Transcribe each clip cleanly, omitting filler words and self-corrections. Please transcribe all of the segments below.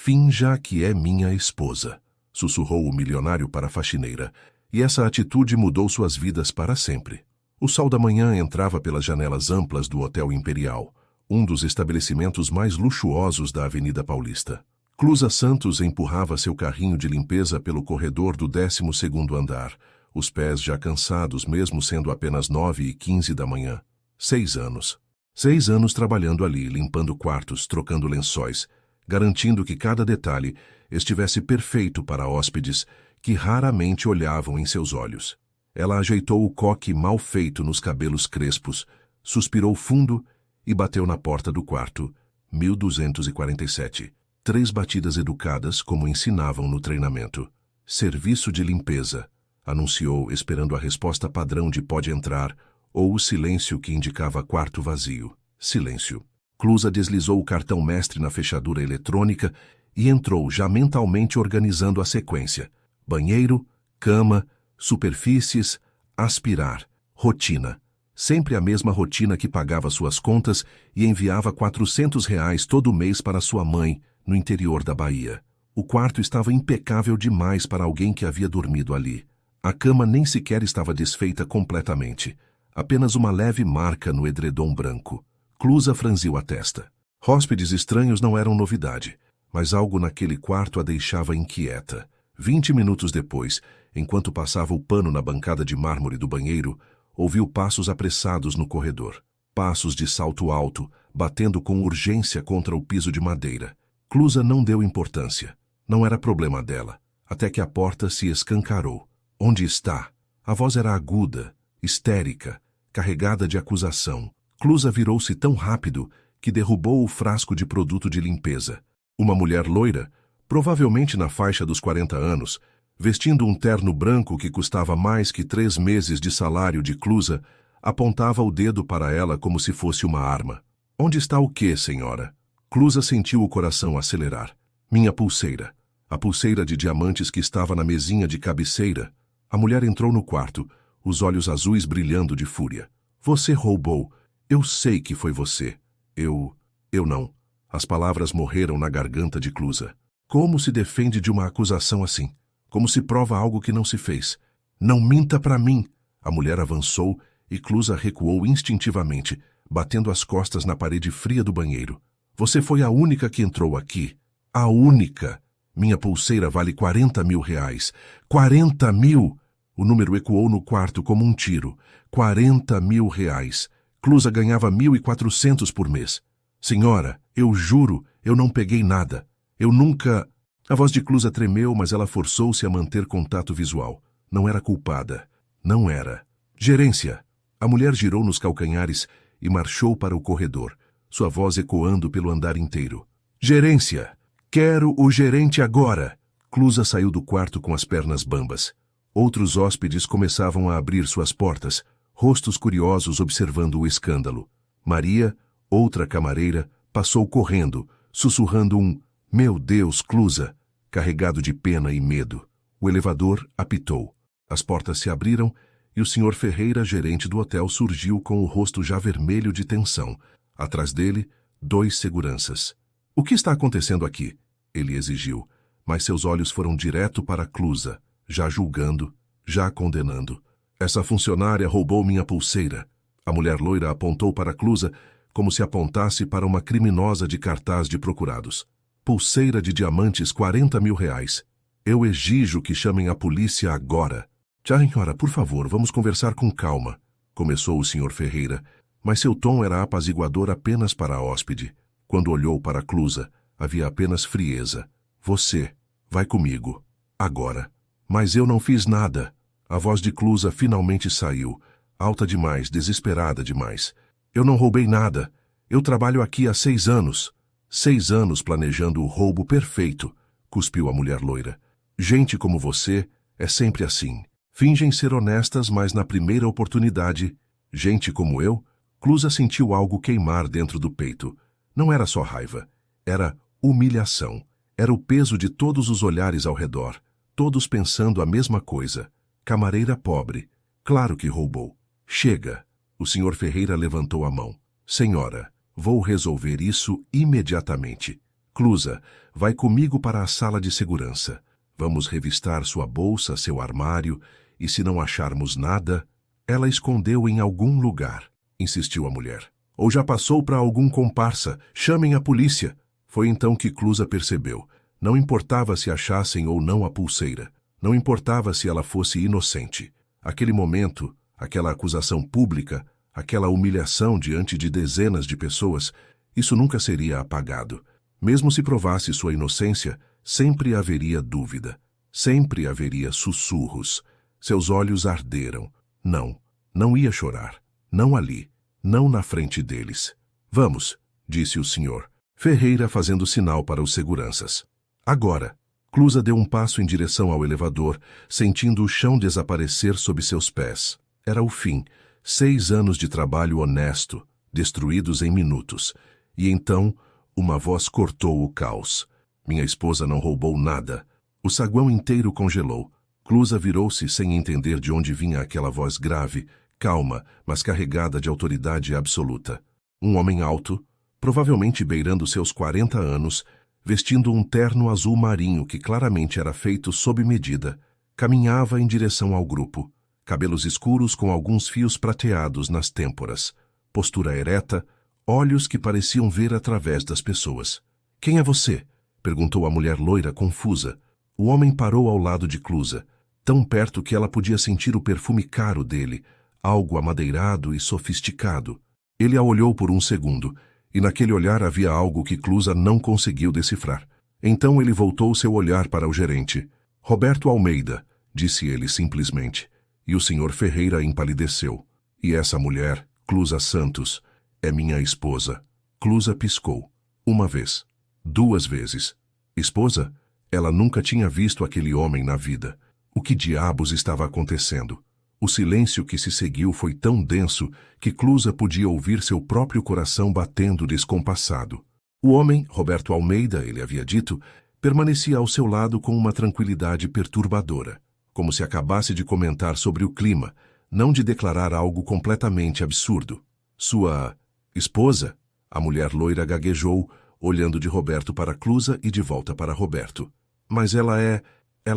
Finja que é minha esposa, sussurrou o milionário para a faxineira, e essa atitude mudou suas vidas para sempre. O sol da manhã entrava pelas janelas amplas do Hotel Imperial, um dos estabelecimentos mais luxuosos da Avenida Paulista. Clusa Santos empurrava seu carrinho de limpeza pelo corredor do 12º andar, os pés já cansados mesmo sendo apenas 9h15 da manhã. 6 anos. 6 anos trabalhando ali, limpando quartos, trocando lençóis, garantindo que cada detalhe estivesse perfeito para hóspedes que raramente olhavam em seus olhos. Ela ajeitou o coque mal feito nos cabelos crespos, suspirou fundo e bateu na porta do quarto. 1247. 3 batidas educadas, como ensinavam no treinamento. Serviço de limpeza, anunciou, esperando a resposta padrão de pode entrar, ou o silêncio que indicava quarto vazio. Silêncio. Clusa deslizou o cartão mestre na fechadura eletrônica e entrou, já mentalmente organizando a sequência. Banheiro, cama, superfícies, aspirar. Rotina. Sempre a mesma rotina que pagava suas contas e enviava R$ 400 todo mês para sua mãe, no interior da Bahia. O quarto estava impecável demais para alguém que havia dormido ali. A cama nem sequer estava desfeita completamente. Apenas uma leve marca no edredom branco. Clusa franziu a testa. Hóspedes estranhos não eram novidade, mas algo naquele quarto a deixava inquieta. 20 minutos depois, enquanto passava o pano na bancada de mármore do banheiro, ouviu passos apressados no corredor. Passos de salto alto, batendo com urgência contra o piso de madeira. Clusa não deu importância. Não era problema dela, até que a porta se escancarou. Onde está? A voz era aguda, histérica, carregada de acusação. Clusa virou-se tão rápido que derrubou o frasco de produto de limpeza. Uma mulher loira, provavelmente na faixa dos 40 anos, vestindo um terno branco que custava mais que 3 meses de salário de Clusa, apontava o dedo para ela como se fosse uma arma. Onde está o quê, senhora? Clusa sentiu o coração acelerar. Minha pulseira. A pulseira de diamantes que estava na mesinha de cabeceira. A mulher entrou no quarto, os olhos azuis brilhando de fúria. Você roubou. Eu sei que foi você. Eu não. As palavras morreram na garganta de Clusa. Como se defende de uma acusação assim? Como se prova algo que não se fez? Não minta para mim! A mulher avançou e Clusa recuou instintivamente, batendo as costas na parede fria do banheiro. Você foi a única que entrou aqui. A única! Minha pulseira vale R$ 40.000. 40.000! O número ecoou no quarto como um tiro. R$ 40.000. Clusa ganhava 1.400 por mês. Senhora, eu juro, eu não peguei nada. Eu nunca... A voz de Clusa tremeu, mas ela forçou-se a manter contato visual. Não era culpada. Não era. Gerência! A mulher girou nos calcanhares e marchou para o corredor, sua voz ecoando pelo andar inteiro. Gerência! Quero o gerente agora! Clusa saiu do quarto com as pernas bambas. Outros hóspedes começavam a abrir suas portas, rostos curiosos observando o escândalo. Maria, outra camareira, passou correndo, sussurrando um "Meu Deus, Clusa", carregado de pena e medo. O elevador apitou. As portas se abriram e o Sr. Ferreira, gerente do hotel, surgiu com o rosto já vermelho de tensão. Atrás dele, 2 seguranças. O que está acontecendo aqui? Ele exigiu, mas seus olhos foram direto para Clusa, já julgando, já condenando. Essa funcionária roubou minha pulseira. A mulher loira apontou para Clusa como se apontasse para uma criminosa de cartaz de procurados. Pulseira de diamantes, R$ 40.000. Eu exijo que chamem a polícia agora. Senhora, por favor, vamos conversar com calma, começou o Sr. Ferreira, mas seu tom era apaziguador apenas para a hóspede. Quando olhou para Clusa, havia apenas frieza. Você, vai comigo. Agora. Mas eu não fiz nada. A voz de Clusa finalmente saiu, alta demais, desesperada demais. Eu não roubei nada. Eu trabalho aqui há 6 anos. 6 anos planejando o roubo perfeito, cuspiu a mulher loira. Gente como você é sempre assim. Fingem ser honestas, mas na primeira oportunidade... Gente como eu... Clusa sentiu algo queimar dentro do peito. Não era só raiva. Era humilhação. Era o peso de todos os olhares ao redor. Todos pensando a mesma coisa. Camareira pobre. Claro que roubou. Chega. O Sr. Ferreira levantou a mão. Senhora, vou resolver isso imediatamente. Clusa, vai comigo para a sala de segurança. Vamos revistar sua bolsa, seu armário, e se não acharmos nada, ela escondeu em algum lugar, insistiu a mulher. Ou já passou para algum comparsa, chamem a polícia. Foi então que Clusa percebeu. Não importava se achassem ou não a pulseira. Não importava se ela fosse inocente. Aquele momento, aquela acusação pública, aquela humilhação diante de dezenas de pessoas, isso nunca seria apagado. Mesmo se provasse sua inocência, sempre haveria dúvida. Sempre haveria sussurros. Seus olhos arderam. Não ia chorar. Não ali. Não na frente deles. Vamos, disse o senhor Ferreira fazendo sinal para os seguranças. Agora. Clusa deu um passo em direção ao elevador, sentindo o chão desaparecer sob seus pés. Era o fim. 6 anos de trabalho honesto, destruídos em minutos. E então, uma voz cortou o caos. Minha esposa não roubou nada. O saguão inteiro congelou. Clusa virou-se sem entender de onde vinha aquela voz grave, calma, mas carregada de autoridade absoluta. Um homem alto, provavelmente beirando seus 40 anos, vestindo um terno azul marinho que claramente era feito sob medida, caminhava em direção ao grupo. Cabelos escuros com alguns fios prateados nas têmporas, postura ereta, olhos que pareciam ver através das pessoas. — Quem é você? Perguntou a mulher loira confusa. O homem parou ao lado de Clusa, tão perto que ela podia sentir o perfume caro dele, algo amadeirado e sofisticado. Ele a olhou por um segundo, e naquele olhar havia algo que Clusa não conseguiu decifrar. Então ele voltou seu olhar para o gerente. — Roberto Almeida, disse ele simplesmente. E o senhor Ferreira empalideceu. — E essa mulher, Clusa Santos, é minha esposa. Clusa piscou. 1 vez. 2 vezes. Esposa? Ela nunca tinha visto aquele homem na vida. O que diabos estava acontecendo? O silêncio que se seguiu foi tão denso que Clusa podia ouvir seu próprio coração batendo descompassado. O homem, Roberto Almeida, ele havia dito, permanecia ao seu lado com uma tranquilidade perturbadora, como se acabasse de comentar sobre o clima, não de declarar algo completamente absurdo. Sua esposa? A mulher loira gaguejou, olhando de Roberto para Clusa e de volta para Roberto. Mas ela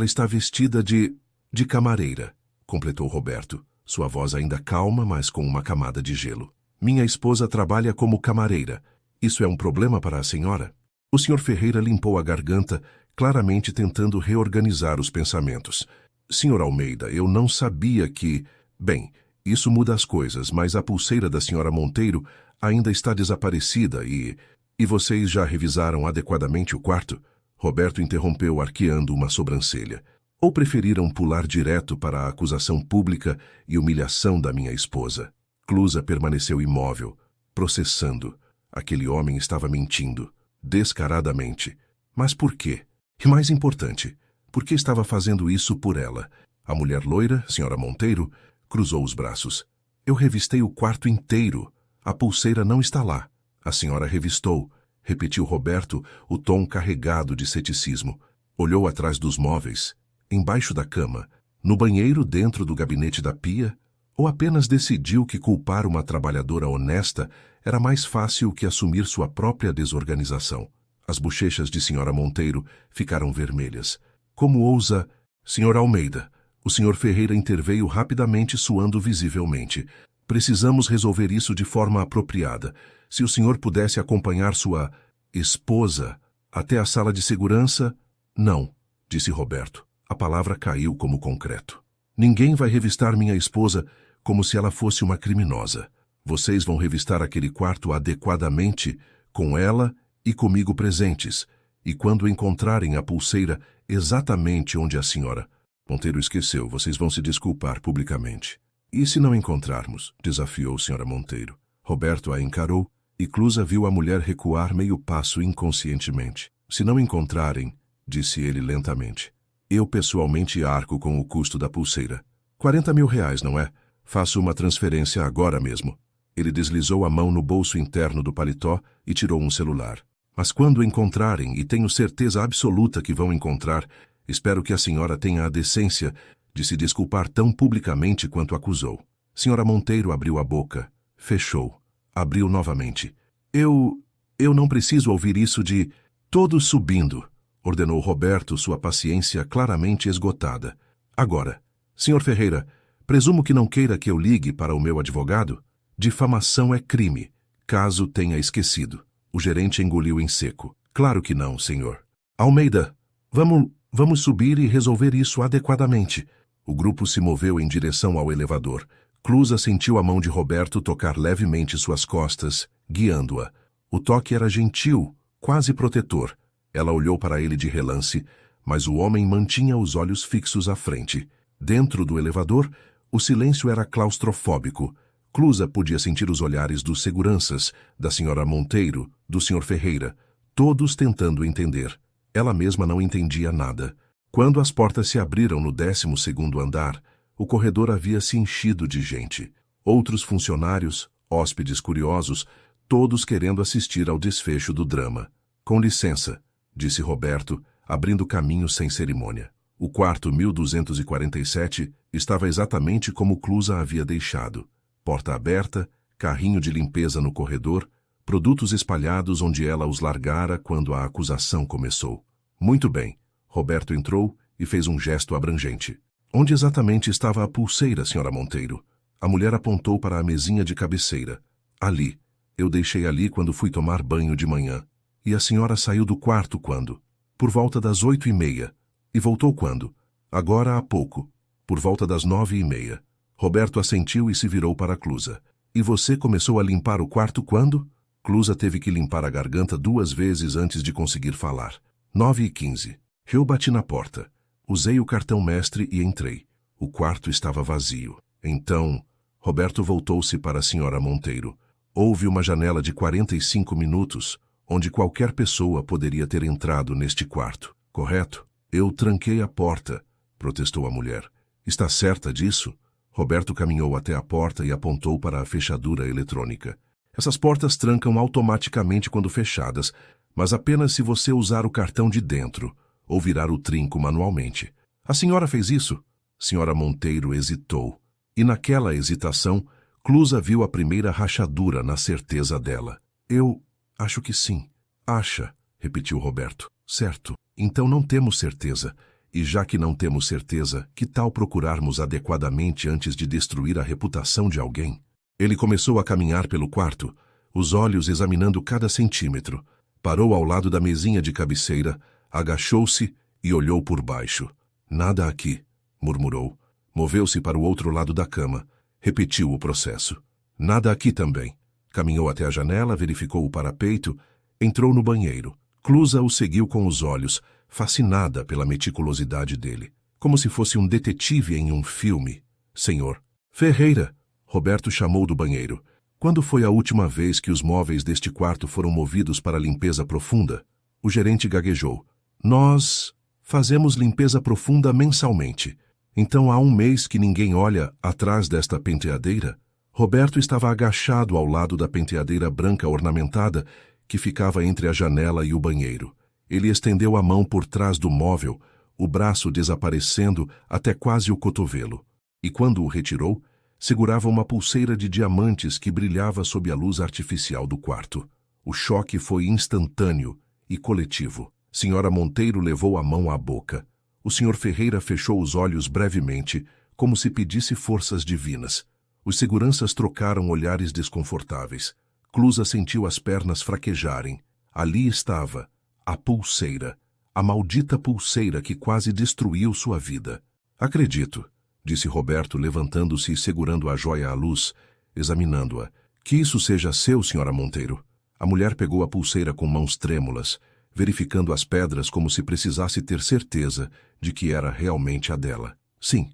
está vestida de camareira, completou Roberto, sua voz ainda calma, mas com uma camada de gelo. Minha esposa trabalha como camareira. Isso é um problema para a senhora? O senhor Ferreira limpou a garganta, claramente tentando reorganizar os pensamentos. Senhor Almeida, eu não sabia que... Bem, isso muda as coisas, mas a pulseira da senhora Monteiro ainda está desaparecida e vocês já revisaram adequadamente o quarto? Roberto interrompeu arqueando uma sobrancelha. Ou preferiram pular direto para a acusação pública e humilhação da minha esposa? Clusa permaneceu imóvel, processando. Aquele homem estava mentindo, descaradamente. Mas por quê? E mais importante, por que estava fazendo isso por ela? A mulher loira, senhora Monteiro, cruzou os braços. Eu revistei o quarto inteiro. A pulseira não está lá. A senhora revistou, repetiu Roberto, o tom carregado de ceticismo. Olhou atrás dos móveis, embaixo da cama, no banheiro dentro do gabinete da pia, ou apenas decidiu que culpar uma trabalhadora honesta era mais fácil que assumir sua própria desorganização. As bochechas de senhora Monteiro ficaram vermelhas. Como ousa... Senhor Almeida, o senhor Ferreira interveio rapidamente, suando visivelmente. Precisamos resolver isso de forma apropriada. Se o senhor pudesse acompanhar sua esposa até a sala de segurança... Não, disse Roberto. A palavra caiu como concreto. Ninguém vai revistar minha esposa como se ela fosse uma criminosa. Vocês vão revistar aquele quarto adequadamente, com ela e comigo presentes, e quando encontrarem a pulseira exatamente onde a senhora... Monteiro esqueceu, vocês vão se desculpar publicamente. E se não encontrarmos? Desafiou senhora Monteiro. Roberto a encarou, e Clusa viu a mulher recuar meio passo inconscientemente. Se não encontrarem, disse ele lentamente, eu pessoalmente arco com o custo da pulseira. 40 mil reais, não é? Faço uma transferência agora mesmo. Ele deslizou a mão no bolso interno do paletó e tirou um celular. Mas quando encontrarem, e tenho certeza absoluta que vão encontrar, espero que a senhora tenha a decência de se desculpar tão publicamente quanto acusou. Senhora Monteiro abriu a boca, fechou, abriu novamente. Eu não preciso ouvir isso de... Todos subindo, ordenou Roberto, sua paciência claramente esgotada. Agora, Sr. Ferreira, presumo que não queira que eu ligue para o meu advogado? Difamação é crime, caso tenha esquecido. O gerente engoliu em seco. Claro que não, senhor. Almeida, vamos subir e resolver isso adequadamente. O grupo se moveu em direção ao elevador. Clusa sentiu a mão de Roberto tocar levemente suas costas, guiando-a. O toque era gentil, quase protetor. Ela olhou para ele de relance, mas o homem mantinha os olhos fixos à frente. Dentro do elevador, o silêncio era claustrofóbico. Clusa podia sentir os olhares dos seguranças, da senhora Monteiro, do Sr. Ferreira, todos tentando entender. Ela mesma não entendia nada. Quando as portas se abriram no 12º andar, o corredor havia se enchido de gente. Outros funcionários, hóspedes curiosos, todos querendo assistir ao desfecho do drama. Com licença, disse Roberto, abrindo caminho sem cerimônia. O quarto 1247 estava exatamente como Clusa havia deixado. Porta aberta, carrinho de limpeza no corredor, produtos espalhados onde ela os largara quando a acusação começou. Muito bem. Roberto entrou e fez um gesto abrangente. Onde exatamente estava a pulseira, senhora Monteiro? A mulher apontou para a mesinha de cabeceira. Ali. Eu deixei ali quando fui tomar banho de manhã. E a senhora saiu do quarto quando? Por volta das 8h30. E voltou quando? Agora há pouco. Por volta das 9h30. Roberto assentiu e se virou para Clusa. E você começou a limpar o quarto quando? Clusa teve que limpar a garganta 2 vezes antes de conseguir falar. 9h15. Eu bati na porta. Usei o cartão mestre e entrei. O quarto estava vazio. Então, Roberto voltou-se para a senhora Monteiro. Houve uma janela de 45 minutos, onde qualquer pessoa poderia ter entrado neste quarto, correto? Eu tranquei a porta, protestou a mulher. Está certa disso? Roberto caminhou até a porta e apontou para a fechadura eletrônica. Essas portas trancam automaticamente quando fechadas, mas apenas se você usar o cartão de dentro, ou virar o trinco manualmente. A senhora fez isso? Senhora Monteiro hesitou. E naquela hesitação, Clusa viu a primeira rachadura na certeza dela. Eu acho que sim. Acha, repetiu Roberto. Certo. Então não temos certeza. E já que não temos certeza, que tal procurarmos adequadamente antes de destruir a reputação de alguém? Ele começou a caminhar pelo quarto, os olhos examinando cada centímetro. Parou ao lado da mesinha de cabeceira, agachou-se e olhou por baixo. Nada aqui, murmurou. Moveu-se para o outro lado da cama. Repetiu o processo. Nada aqui também. Caminhou até a janela, verificou o parapeito, entrou no banheiro. Clusa o seguiu com os olhos, fascinada pela meticulosidade dele. Como se fosse um detetive em um filme. Senhor Ferreira, Roberto chamou do banheiro. Quando foi a última vez que os móveis deste quarto foram movidos para limpeza profunda? O gerente gaguejou. Nós fazemos limpeza profunda mensalmente. Então há 1 mês que ninguém olha atrás desta penteadeira? Roberto estava agachado ao lado da penteadeira branca ornamentada que ficava entre a janela e o banheiro. Ele estendeu a mão por trás do móvel, o braço desaparecendo até quase o cotovelo. E quando o retirou, segurava uma pulseira de diamantes que brilhava sob a luz artificial do quarto. O choque foi instantâneo e coletivo. Senhora Monteiro levou a mão à boca. O Sr. Ferreira fechou os olhos brevemente, como se pedisse forças divinas. Os seguranças trocaram olhares desconfortáveis. Clusa sentiu as pernas fraquejarem. Ali estava, a pulseira. A maldita pulseira que quase destruiu sua vida. Acredito, disse Roberto, levantando-se e segurando a joia à luz, examinando-a. Que isso seja seu, senhora Monteiro. A mulher pegou a pulseira com mãos trêmulas, verificando as pedras como se precisasse ter certeza de que era realmente a dela. Sim,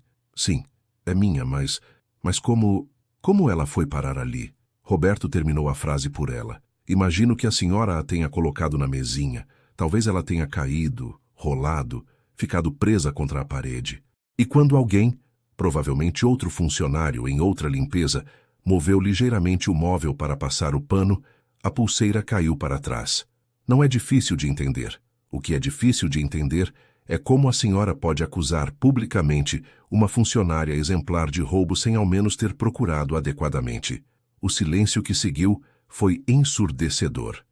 é minha, mas como ela foi parar ali? Roberto terminou a frase por ela. Imagino que a senhora a tenha colocado na mesinha. Talvez ela tenha caído, rolado, ficado presa contra a parede. E quando alguém, provavelmente outro funcionário em outra limpeza, moveu ligeiramente o móvel para passar o pano, a pulseira caiu para trás. Não é difícil de entender. O que é difícil de entender é como a senhora pode acusar publicamente uma funcionária exemplar de roubo sem ao menos ter procurado adequadamente. O silêncio que seguiu foi ensurdecedor.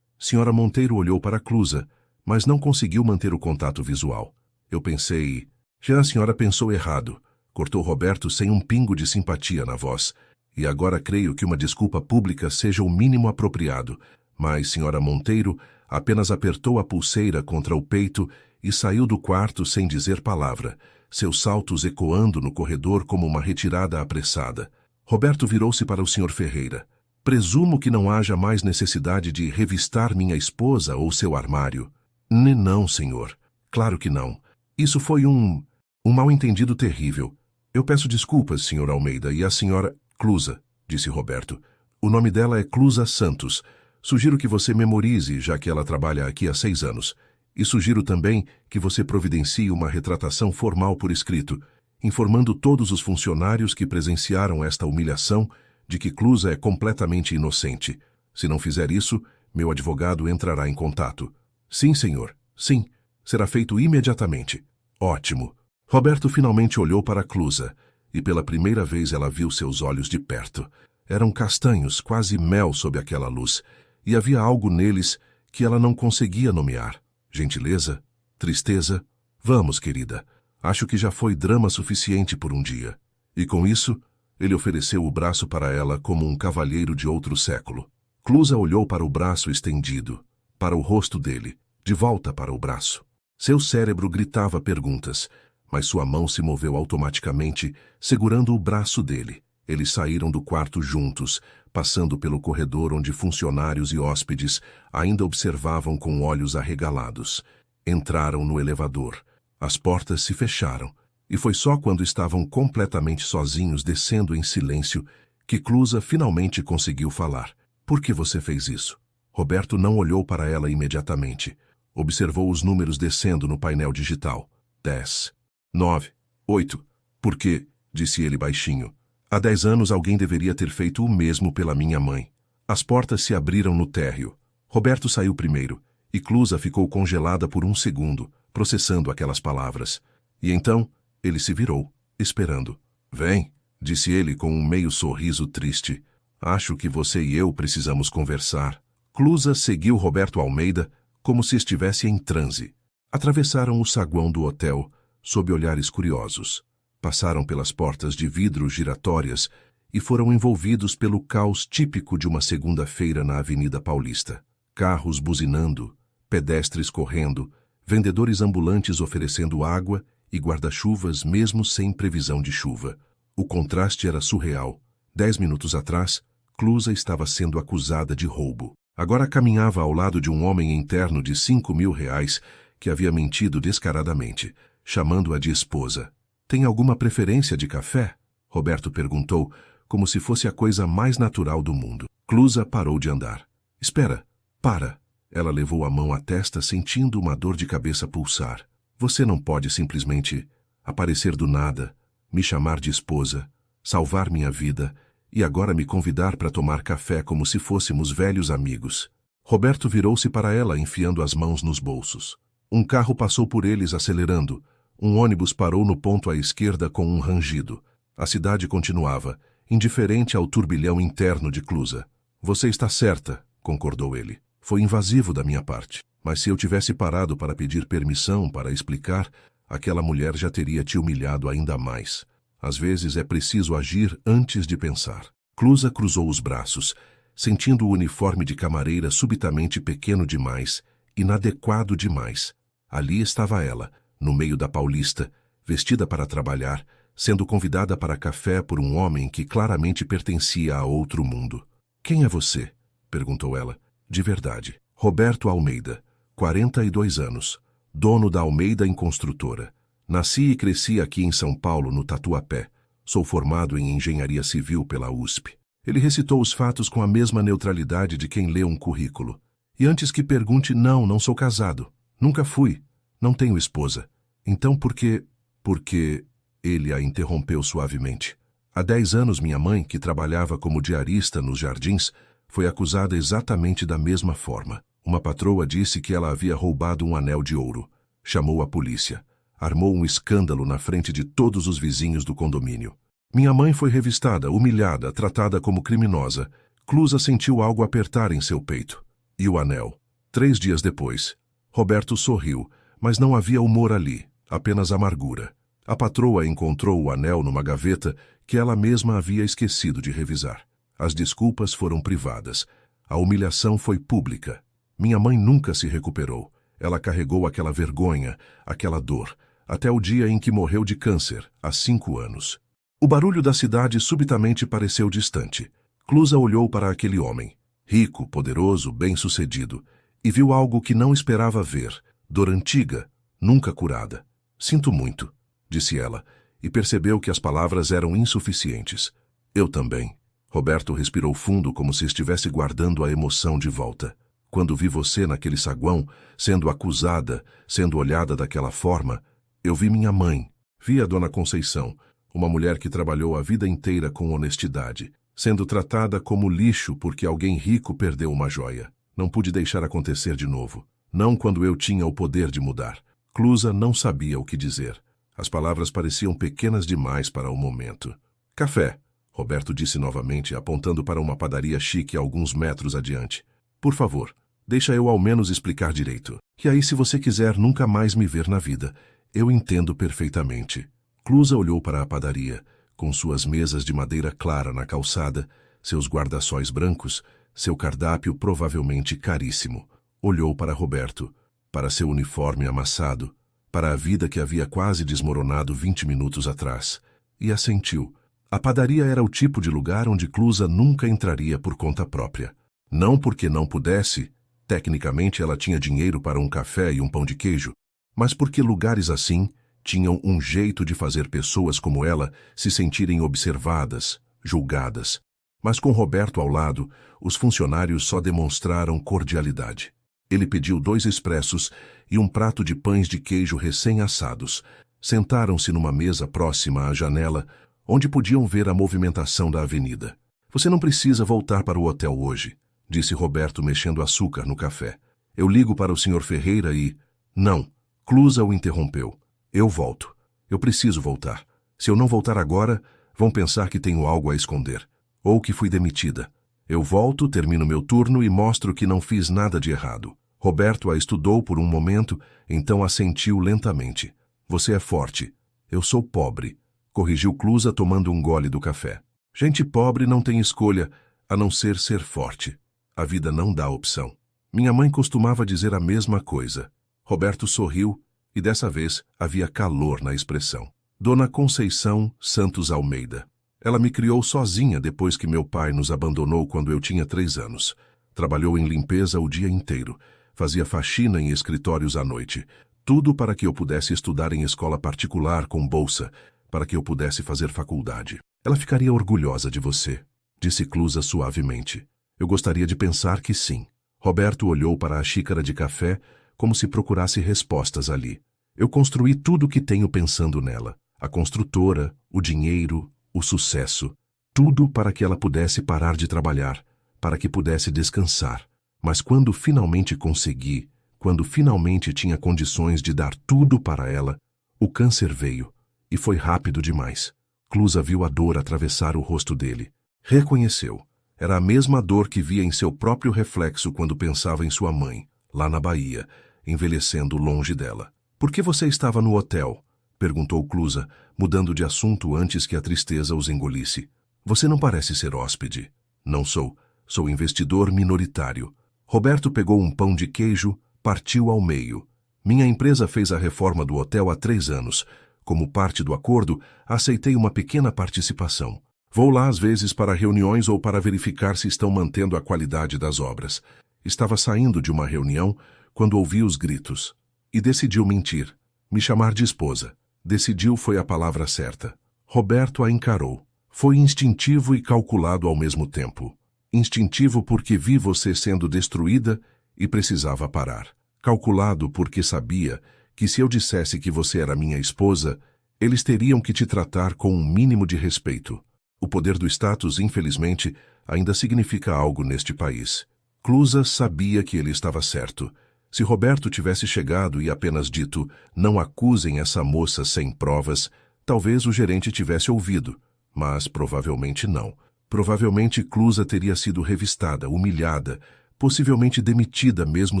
Senhora Monteiro olhou para Clusa, mas não conseguiu manter o contato visual. Eu pensei... Já a senhora pensou errado, cortou Roberto sem um pingo de simpatia na voz. E agora creio que uma desculpa pública seja o mínimo apropriado. Mas senhora Monteiro apenas apertou a pulseira contra o peito e saiu do quarto sem dizer palavra, seus saltos ecoando no corredor como uma retirada apressada. Roberto virou-se para o Sr. Ferreira. Presumo que não haja mais necessidade de revistar minha esposa ou seu armário. Não, senhor. Claro que não. Isso foi um mal-entendido terrível. Eu peço desculpas, Sr. Almeida, e a senhora... Clusa, disse Roberto. O nome dela é Clusa Santos. Sugiro que você memorize, já que ela trabalha aqui há 6 anos. E sugiro também que você providencie uma retratação formal por escrito, informando todos os funcionários que presenciaram esta humilhação de que Clusa é completamente inocente. Se não fizer isso, meu advogado entrará em contato. Sim, senhor. Sim. Será feito imediatamente. Ótimo. Roberto finalmente olhou para Clusa, e pela primeira vez ela viu seus olhos de perto. Eram castanhos, quase mel sob aquela luz, e havia algo neles que ela não conseguia nomear. Gentileza? Tristeza? Vamos, querida. Acho que já foi drama suficiente por um dia. E com isso, ele ofereceu o braço para ela como um cavalheiro de outro século. Clusa olhou para o braço estendido, para o rosto dele, de volta para o braço. Seu cérebro gritava perguntas, mas sua mão se moveu automaticamente, segurando o braço dele. Eles saíram do quarto juntos, passando pelo corredor onde funcionários e hóspedes ainda observavam com olhos arregalados. Entraram no elevador. As portas se fecharam, e foi só quando estavam completamente sozinhos descendo em silêncio que Clusa finalmente conseguiu falar. Por que você fez isso? Roberto não olhou para ela imediatamente. Observou os números descendo no painel digital. 10, 9, 8. Por quê? Disse ele baixinho. Há 10 anos alguém deveria ter feito o mesmo pela minha mãe. As portas se abriram no térreo. Roberto saiu primeiro, e Clusa ficou congelada por um segundo, processando aquelas palavras. E então, ele se virou, esperando. Vem, disse ele com um meio sorriso triste. Acho que você e eu precisamos conversar. Clusa seguiu Roberto Almeida como se estivesse em transe. Atravessaram o saguão do hotel, sob olhares curiosos. Passaram pelas portas de vidro giratórias e foram envolvidos pelo caos típico de uma segunda-feira na Avenida Paulista. Carros buzinando, pedestres correndo, vendedores ambulantes oferecendo água e guarda-chuvas mesmo sem previsão de chuva. O contraste era surreal. 10 minutos atrás, Clusa estava sendo acusada de roubo. Agora caminhava ao lado de um homem interno de R$ 5.000 que havia mentido descaradamente, chamando-a de esposa. Tem alguma preferência de café? Roberto perguntou, como se fosse a coisa mais natural do mundo. Clusa parou de andar. Espera, para. Ela levou a mão à testa, sentindo uma dor de cabeça pulsar. Você não pode simplesmente aparecer do nada, me chamar de esposa, salvar minha vida e agora me convidar para tomar café como se fôssemos velhos amigos. Roberto virou-se para ela, enfiando as mãos nos bolsos. Um carro passou por eles acelerando. Um ônibus parou no ponto à esquerda com um rangido. A cidade continuava, indiferente ao turbilhão interno de Clusa. Você está certa, concordou ele. Foi invasivo da minha parte. Mas se eu tivesse parado para pedir permissão para explicar, aquela mulher já teria te humilhado ainda mais. Às vezes é preciso agir antes de pensar. Clusa cruzou os braços, sentindo o uniforme de camareira subitamente pequeno demais, inadequado demais. Ali estava ela, no meio da Paulista, vestida para trabalhar, sendo convidada para café por um homem que claramente pertencia a outro mundo. Quem é você? Perguntou ela. De verdade. Roberto Almeida, 42 anos, dono da Almeida em Construtora. Nasci e cresci aqui em São Paulo, no Tatuapé. Sou formado em Engenharia Civil pela USP. Ele recitou os fatos com a mesma neutralidade de quem lê um currículo. E antes que pergunte, não sou casado. Nunca fui. Não tenho esposa. Então por que... Porque... Ele a interrompeu suavemente. Há 10 anos minha mãe, que trabalhava como diarista nos Jardins, foi acusada exatamente da mesma forma. Uma patroa disse que ela havia roubado um anel de ouro. Chamou a polícia. Armou um escândalo na frente de todos os vizinhos do condomínio. Minha mãe foi revistada, humilhada, tratada como criminosa. Clusa sentiu algo apertar em seu peito. E o anel? 3 dias depois, Roberto sorriu, mas não havia humor ali, apenas amargura. A patroa encontrou o anel numa gaveta que ela mesma havia esquecido de revisar. As desculpas foram privadas. A humilhação foi pública. Minha mãe nunca se recuperou. Ela carregou aquela vergonha, aquela dor, até o dia em que morreu de câncer, há 5 anos. O barulho da cidade subitamente pareceu distante. Clusa olhou para aquele homem, rico, poderoso, bem-sucedido, e viu algo que não esperava ver, dor antiga, nunca curada. Sinto muito, disse ela, e percebeu que as palavras eram insuficientes. Eu também. Roberto respirou fundo como se estivesse guardando a emoção de volta. Quando vi você naquele saguão, sendo acusada, sendo olhada daquela forma, eu vi minha mãe, vi a dona Conceição, uma mulher que trabalhou a vida inteira com honestidade, sendo tratada como lixo porque alguém rico perdeu uma joia. Não pude deixar acontecer de novo. Não quando eu tinha o poder de mudar. Clusa não sabia o que dizer. As palavras pareciam pequenas demais para o momento. Café, Roberto disse novamente, apontando para uma padaria chique a alguns metros adiante. Por favor, deixa eu ao menos explicar direito. E aí, se você quiser nunca mais me ver na vida, eu entendo perfeitamente. Clusa olhou para a padaria, com suas mesas de madeira clara na calçada, seus guarda-sóis brancos, seu cardápio provavelmente caríssimo. Olhou para Roberto, para seu uniforme amassado, para a vida que havia quase desmoronado 20 minutos atrás, e assentiu. A padaria era o tipo de lugar onde Clusa nunca entraria por conta própria. Não porque não pudesse, tecnicamente ela tinha dinheiro para um café e um pão de queijo, mas porque lugares assim tinham um jeito de fazer pessoas como ela se sentirem observadas, julgadas. Mas com Roberto ao lado, os funcionários só demonstraram cordialidade. Ele pediu 2 expressos e um prato de pães de queijo recém-assados. Sentaram-se numa mesa próxima à janela, onde podiam ver a movimentação da avenida. Você não precisa voltar para o hotel hoje, disse Roberto mexendo açúcar no café. Eu ligo para o Sr. Ferreira e... Não, Clusa o interrompeu. Eu volto. Eu preciso voltar. Se eu não voltar agora, vão pensar que tenho algo a esconder. Ou que fui demitida. Eu volto, termino meu turno e mostro que não fiz nada de errado. Roberto a estudou por um momento, então assentiu lentamente. Você é forte. Eu sou pobre, corrigiu Clusa tomando um gole do café. Gente pobre não tem escolha, a não ser forte. A vida não dá opção. Minha mãe costumava dizer a mesma coisa. Roberto sorriu, e dessa vez havia calor na expressão. Dona Conceição Santos Almeida. Ela me criou sozinha depois que meu pai nos abandonou quando eu tinha 3 anos. Trabalhou em limpeza o dia inteiro. Fazia faxina em escritórios à noite. Tudo para que eu pudesse estudar em escola particular com bolsa, para que eu pudesse fazer faculdade. Ela ficaria orgulhosa de você, disse Clusa suavemente. Eu gostaria de pensar que sim. Roberto olhou para a xícara de café como se procurasse respostas ali. Eu construí tudo o que tenho pensando nela. A construtora, o dinheiro, o sucesso. Tudo para que ela pudesse parar de trabalhar, para que pudesse descansar. Mas quando finalmente consegui, quando finalmente tinha condições de dar tudo para ela, o câncer veio, e foi rápido demais. Clusa viu a dor atravessar o rosto dele. Reconheceu. Era a mesma dor que via em seu próprio reflexo quando pensava em sua mãe, lá na Bahia, envelhecendo longe dela. Por que você estava no hotel? Perguntou Clusa, mudando de assunto antes que a tristeza os engolisse. Você não parece ser hóspede. Não sou. Sou investidor minoritário. Roberto pegou um pão de queijo, partiu ao meio. Minha empresa fez a reforma do hotel há 3 anos. Como parte do acordo, aceitei uma pequena participação. Vou lá às vezes para reuniões ou para verificar se estão mantendo a qualidade das obras. Estava saindo de uma reunião quando ouvi os gritos. E decidiu mentir, me chamar de esposa. Decidiu foi a palavra certa. Roberto a encarou. Foi instintivo e calculado ao mesmo tempo. Instintivo porque vi você sendo destruída e precisava parar. Calculado porque sabia que se eu dissesse que você era minha esposa, eles teriam que te tratar com um mínimo de respeito. O poder do status, infelizmente, ainda significa algo neste país. Clusa sabia que ele estava certo. Se Roberto tivesse chegado e apenas dito, não acusem essa moça sem provas, talvez o gerente tivesse ouvido, mas provavelmente não. Provavelmente Clusa teria sido revistada, humilhada, possivelmente demitida mesmo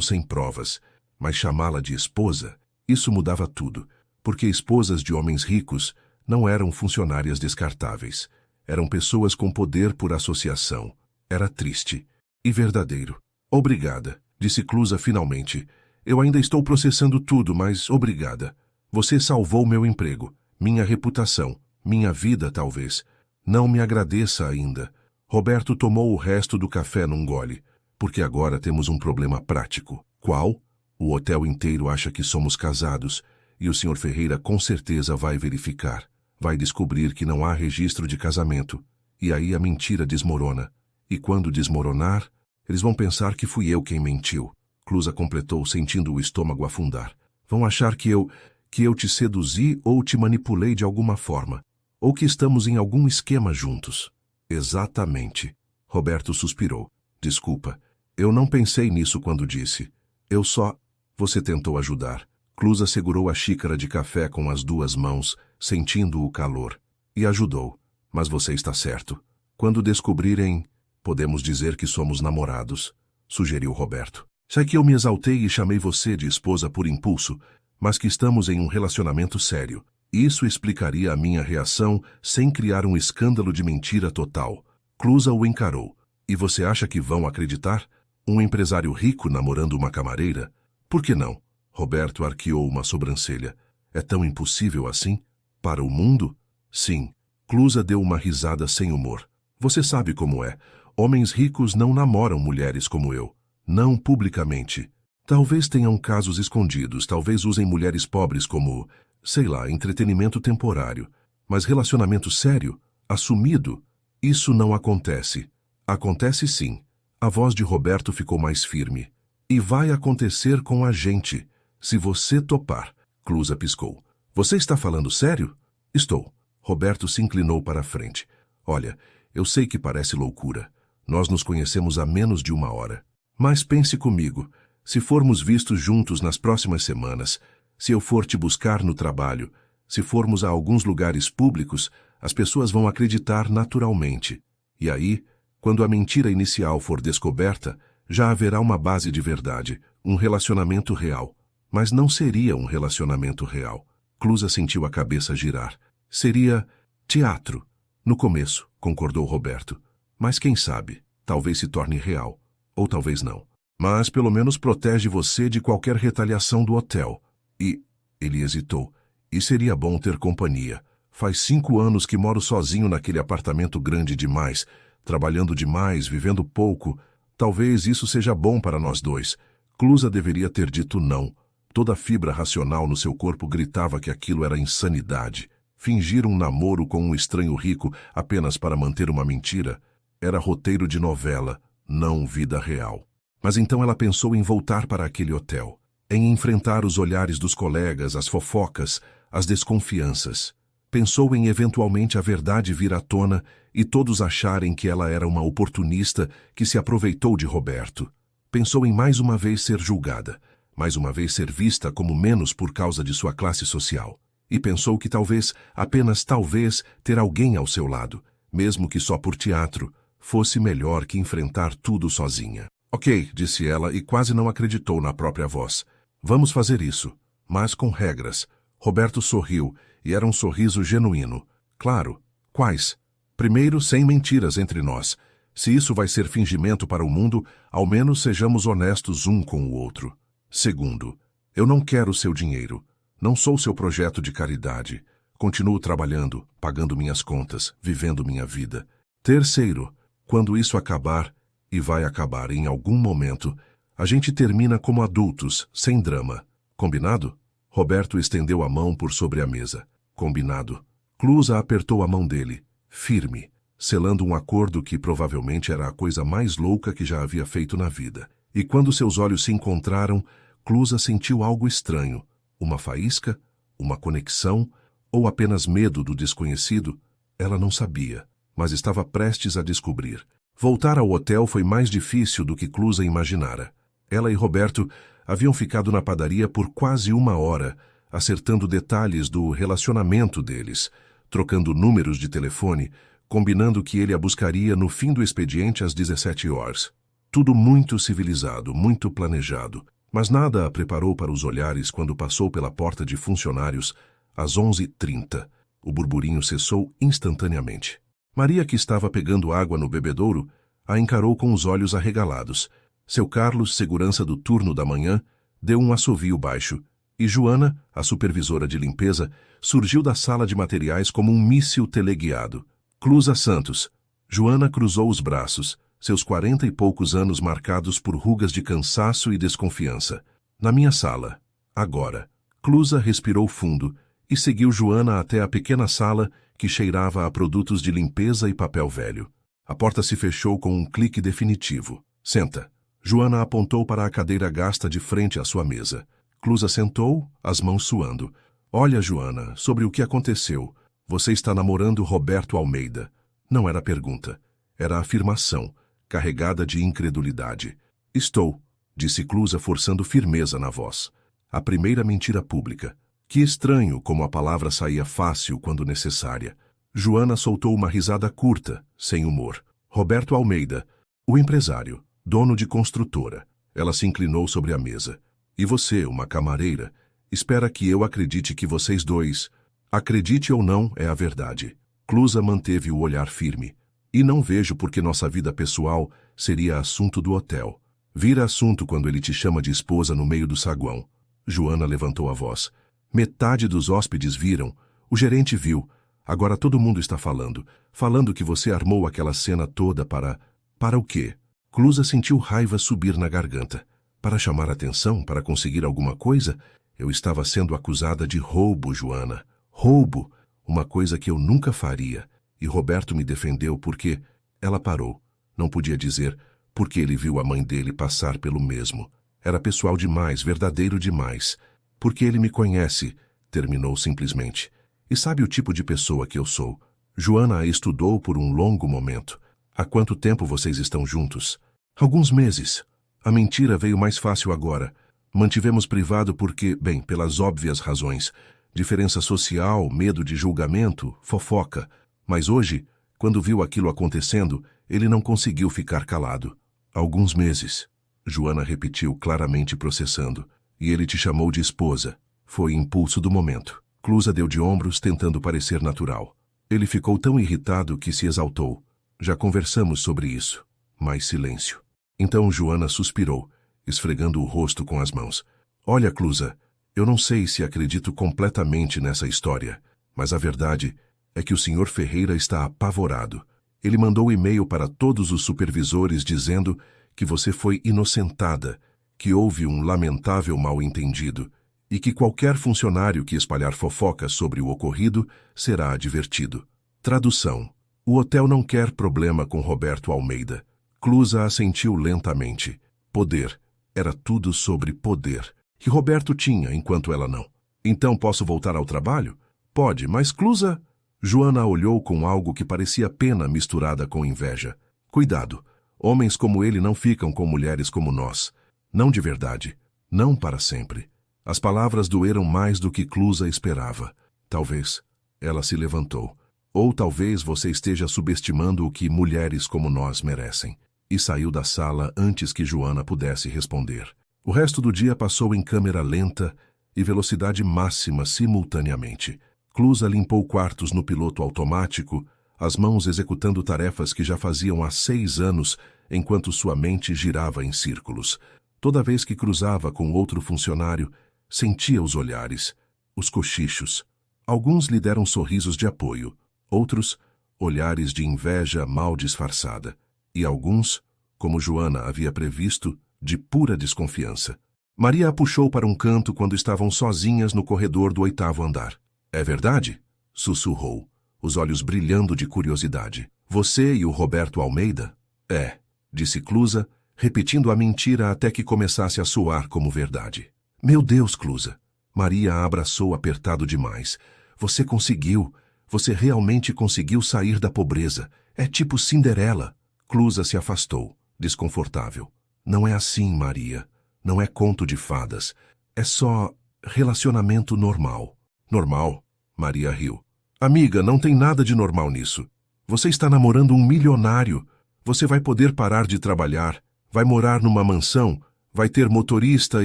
sem provas, mas chamá-la de esposa, isso mudava tudo, porque esposas de homens ricos não eram funcionárias descartáveis, eram pessoas com poder por associação. Era triste e verdadeiro. Obrigada, disse Clusa finalmente. Eu ainda estou processando tudo, mas obrigada. Você salvou meu emprego, minha reputação, minha vida talvez. Não me agradeça ainda. Roberto tomou o resto do café num gole, porque agora temos um problema prático. Qual? O hotel inteiro acha que somos casados, e o Sr. Ferreira com certeza vai verificar. Vai descobrir que não há registro de casamento, e aí a mentira desmorona. E quando desmoronar, eles vão pensar que fui eu quem mentiu. Clusa completou, sentindo o estômago afundar. Vão achar que eu te seduzi ou te manipulei de alguma forma, ou que estamos em algum esquema juntos. Exatamente. Roberto suspirou. Desculpa, eu não pensei nisso quando disse. Eu só... Você tentou ajudar. Clusa segurou a xícara de café com as duas mãos, sentindo o calor. E ajudou. Mas você está certo. Quando descobrirem, podemos dizer que somos namorados, sugeriu Roberto. Sei que eu me exaltei e chamei você de esposa por impulso, mas que estamos em um relacionamento sério. Isso explicaria a minha reação sem criar um escândalo de mentira total. Clusa o encarou. E você acha que vão acreditar? Um empresário rico namorando uma camareira? Por que não? Roberto arqueou uma sobrancelha. É tão impossível assim? Para o mundo? Sim. Clusa deu uma risada sem humor. Você sabe como é. Homens ricos não namoram mulheres como eu. Não publicamente. Talvez tenham casos escondidos, talvez usem mulheres pobres como, sei lá, entretenimento temporário. Mas relacionamento sério, assumido, isso não acontece. Acontece sim. A voz de Roberto ficou mais firme. E vai acontecer com a gente, se você topar. Clusa piscou. Você está falando sério? Estou. Roberto se inclinou para a frente. Olha, eu sei que parece loucura. Nós nos conhecemos há menos de uma hora. Mas pense comigo. Se formos vistos juntos nas próximas semanas, se eu for te buscar no trabalho, se formos a alguns lugares públicos, as pessoas vão acreditar naturalmente. E aí, quando a mentira inicial for descoberta, já haverá uma base de verdade, um relacionamento real. Mas não seria um relacionamento real. Clusa sentiu a cabeça girar. Seria teatro. No começo, concordou Roberto. Mas quem sabe, talvez se torne real. Ou talvez não. Mas pelo menos protege você de qualquer retaliação do hotel. E... Ele hesitou. E seria bom ter companhia. Faz 5 anos que moro sozinho naquele apartamento grande demais, trabalhando demais, vivendo pouco. Talvez isso seja bom para nós dois. Clusa deveria ter dito não. Toda a fibra racional no seu corpo gritava que aquilo era insanidade. Fingir um namoro com um estranho rico apenas para manter uma mentira era roteiro de novela, não vida real. Mas então ela pensou em voltar para aquele hotel, em enfrentar os olhares dos colegas, as fofocas, as desconfianças. Pensou em eventualmente a verdade vir à tona e todos acharem que ela era uma oportunista que se aproveitou de Roberto. Pensou em mais uma vez ser julgada, mais uma vez ser vista como menos por causa de sua classe social. E pensou que talvez, apenas talvez, ter alguém ao seu lado, mesmo que só por teatro, fosse melhor que enfrentar tudo sozinha. Ok, disse ela e quase não acreditou na própria voz. Vamos fazer isso, mas com regras. Roberto sorriu, e era um sorriso genuíno. Claro. Quais? Primeiro, sem mentiras entre nós. Se isso vai ser fingimento para o mundo, ao menos sejamos honestos um com o outro. Segundo, eu não quero seu dinheiro. Não sou seu projeto de caridade. Continuo trabalhando, pagando minhas contas, vivendo minha vida. Terceiro, quando isso acabar, e vai acabar em algum momento, a gente termina como adultos, sem drama. Combinado? Roberto estendeu a mão por sobre a mesa. Combinado. Clusa apertou a mão dele, firme, selando um acordo que provavelmente era a coisa mais louca que já havia feito na vida. E quando seus olhos se encontraram, Clusa sentiu algo estranho. Uma faísca? Uma conexão? Ou apenas medo do desconhecido? Ela não sabia, mas estava prestes a descobrir. Voltar ao hotel foi mais difícil do que Clusa imaginara. Ela e Roberto haviam ficado na padaria por quase 1 hora, acertando detalhes do relacionamento deles, trocando números de telefone, combinando que ele a buscaria no fim do expediente às 17 horas. Tudo muito civilizado, muito planejado, mas nada a preparou para os olhares quando passou pela porta de funcionários às 11h30. O burburinho cessou instantaneamente. Maria, que estava pegando água no bebedouro, a encarou com os olhos arregalados. Seu Carlos, segurança do turno da manhã, deu um assovio baixo, e Joana, a supervisora de limpeza, surgiu da sala de materiais como um míssil teleguiado. Clusa Santos. Joana cruzou os braços, seus 40 e poucos anos marcados por rugas de cansaço e desconfiança. Na minha sala. Agora. Clusa respirou fundo e seguiu Joana até a pequena sala que cheirava a produtos de limpeza e papel velho. A porta se fechou com um clique definitivo. Senta. Joana apontou para a cadeira gasta de frente à sua mesa. Clusa sentou, as mãos suando. Olha, Joana, sobre o que aconteceu. Você está namorando Roberto Almeida. Não era pergunta. Era afirmação, carregada de incredulidade. Estou, disse Clusa forçando firmeza na voz. A primeira mentira pública. Que estranho como a palavra saía fácil quando necessária. Joana soltou uma risada curta, sem humor. Roberto Almeida, o empresário, dono de construtora. Ela se inclinou sobre a mesa. E você, uma camareira, espera que eu acredite que vocês dois... Acredite ou não, é a verdade. Clusa manteve o olhar firme. E não vejo por que nossa vida pessoal seria assunto do hotel. Vira assunto quando ele te chama de esposa no meio do saguão. Joana levantou a voz. Metade dos hóspedes viram. O gerente viu. Agora todo mundo está falando. Falando que você armou aquela cena toda para... Para o quê? Clusa sentiu raiva subir na garganta. Para chamar atenção? Para conseguir alguma coisa? Eu estava sendo acusada de roubo, Joana. Roubo! Uma coisa que eu nunca faria. E Roberto me defendeu porque... Ela parou. Não podia dizer porque ele viu a mãe dele passar pelo mesmo. Era pessoal demais, verdadeiro demais. Porque ele me conhece, terminou simplesmente. E sabe o tipo de pessoa que eu sou. Joana a estudou por um longo momento. Há quanto tempo vocês estão juntos? Alguns meses. A mentira veio mais fácil agora. Mantivemos privado porque, bem, pelas óbvias razões. Diferença social, medo de julgamento, fofoca. Mas hoje, quando viu aquilo acontecendo, ele não conseguiu ficar calado. Alguns meses. Joana repetiu claramente processando. E ele te chamou de esposa. Foi impulso do momento. Clusa deu de ombros, tentando parecer natural. Ele ficou tão irritado que se exaltou. Já conversamos sobre isso. Mais silêncio. Então Joana suspirou, esfregando o rosto com as mãos. Olha, Clusa, eu não sei se acredito completamente nessa história, mas a verdade é que o Sr. Ferreira está apavorado. Ele mandou e-mail para todos os supervisores dizendo que você foi inocentada, que houve um lamentável mal-entendido e que qualquer funcionário que espalhar fofocas sobre o ocorrido será advertido. Tradução. O hotel não quer problema com Roberto Almeida. Clusa assentiu lentamente. Poder. Era tudo sobre poder. Que Roberto tinha, enquanto ela não. Então posso voltar ao trabalho? Pode, mas Clusa... Joana olhou com algo que parecia pena misturada com inveja. Cuidado. Homens como ele não ficam com mulheres como nós. Não de verdade. Não para sempre. As palavras doeram mais do que Clusa esperava. Talvez. Ela se levantou. Ou talvez você esteja subestimando o que mulheres como nós merecem. E saiu da sala antes que Joana pudesse responder. O resto do dia passou em câmera lenta e velocidade máxima simultaneamente. Clusa limpou quartos no piloto automático, as mãos executando tarefas que já faziam há 6 anos, enquanto sua mente girava em círculos. Toda vez que cruzava com outro funcionário, sentia os olhares, os cochichos. Alguns lhe deram sorrisos de apoio, outros, olhares de inveja mal disfarçada. E alguns, como Joana havia previsto, de pura desconfiança. Maria a puxou para um canto quando estavam sozinhas no corredor do 8º andar. É verdade? Sussurrou, os olhos brilhando de curiosidade. Você e o Roberto Almeida? É, disse Clusa, repetindo a mentira até que começasse a soar como verdade. Meu Deus, Clusa! Maria a abraçou apertado demais. Você conseguiu! Você realmente conseguiu sair da pobreza. É tipo Cinderela. Clusa se afastou, desconfortável. Não é assim, Maria. Não é conto de fadas. É só relacionamento normal. Normal? Maria riu. Amiga, não tem nada de normal nisso. Você está namorando um milionário. Você vai poder parar de trabalhar. Vai morar numa mansão, vai ter motorista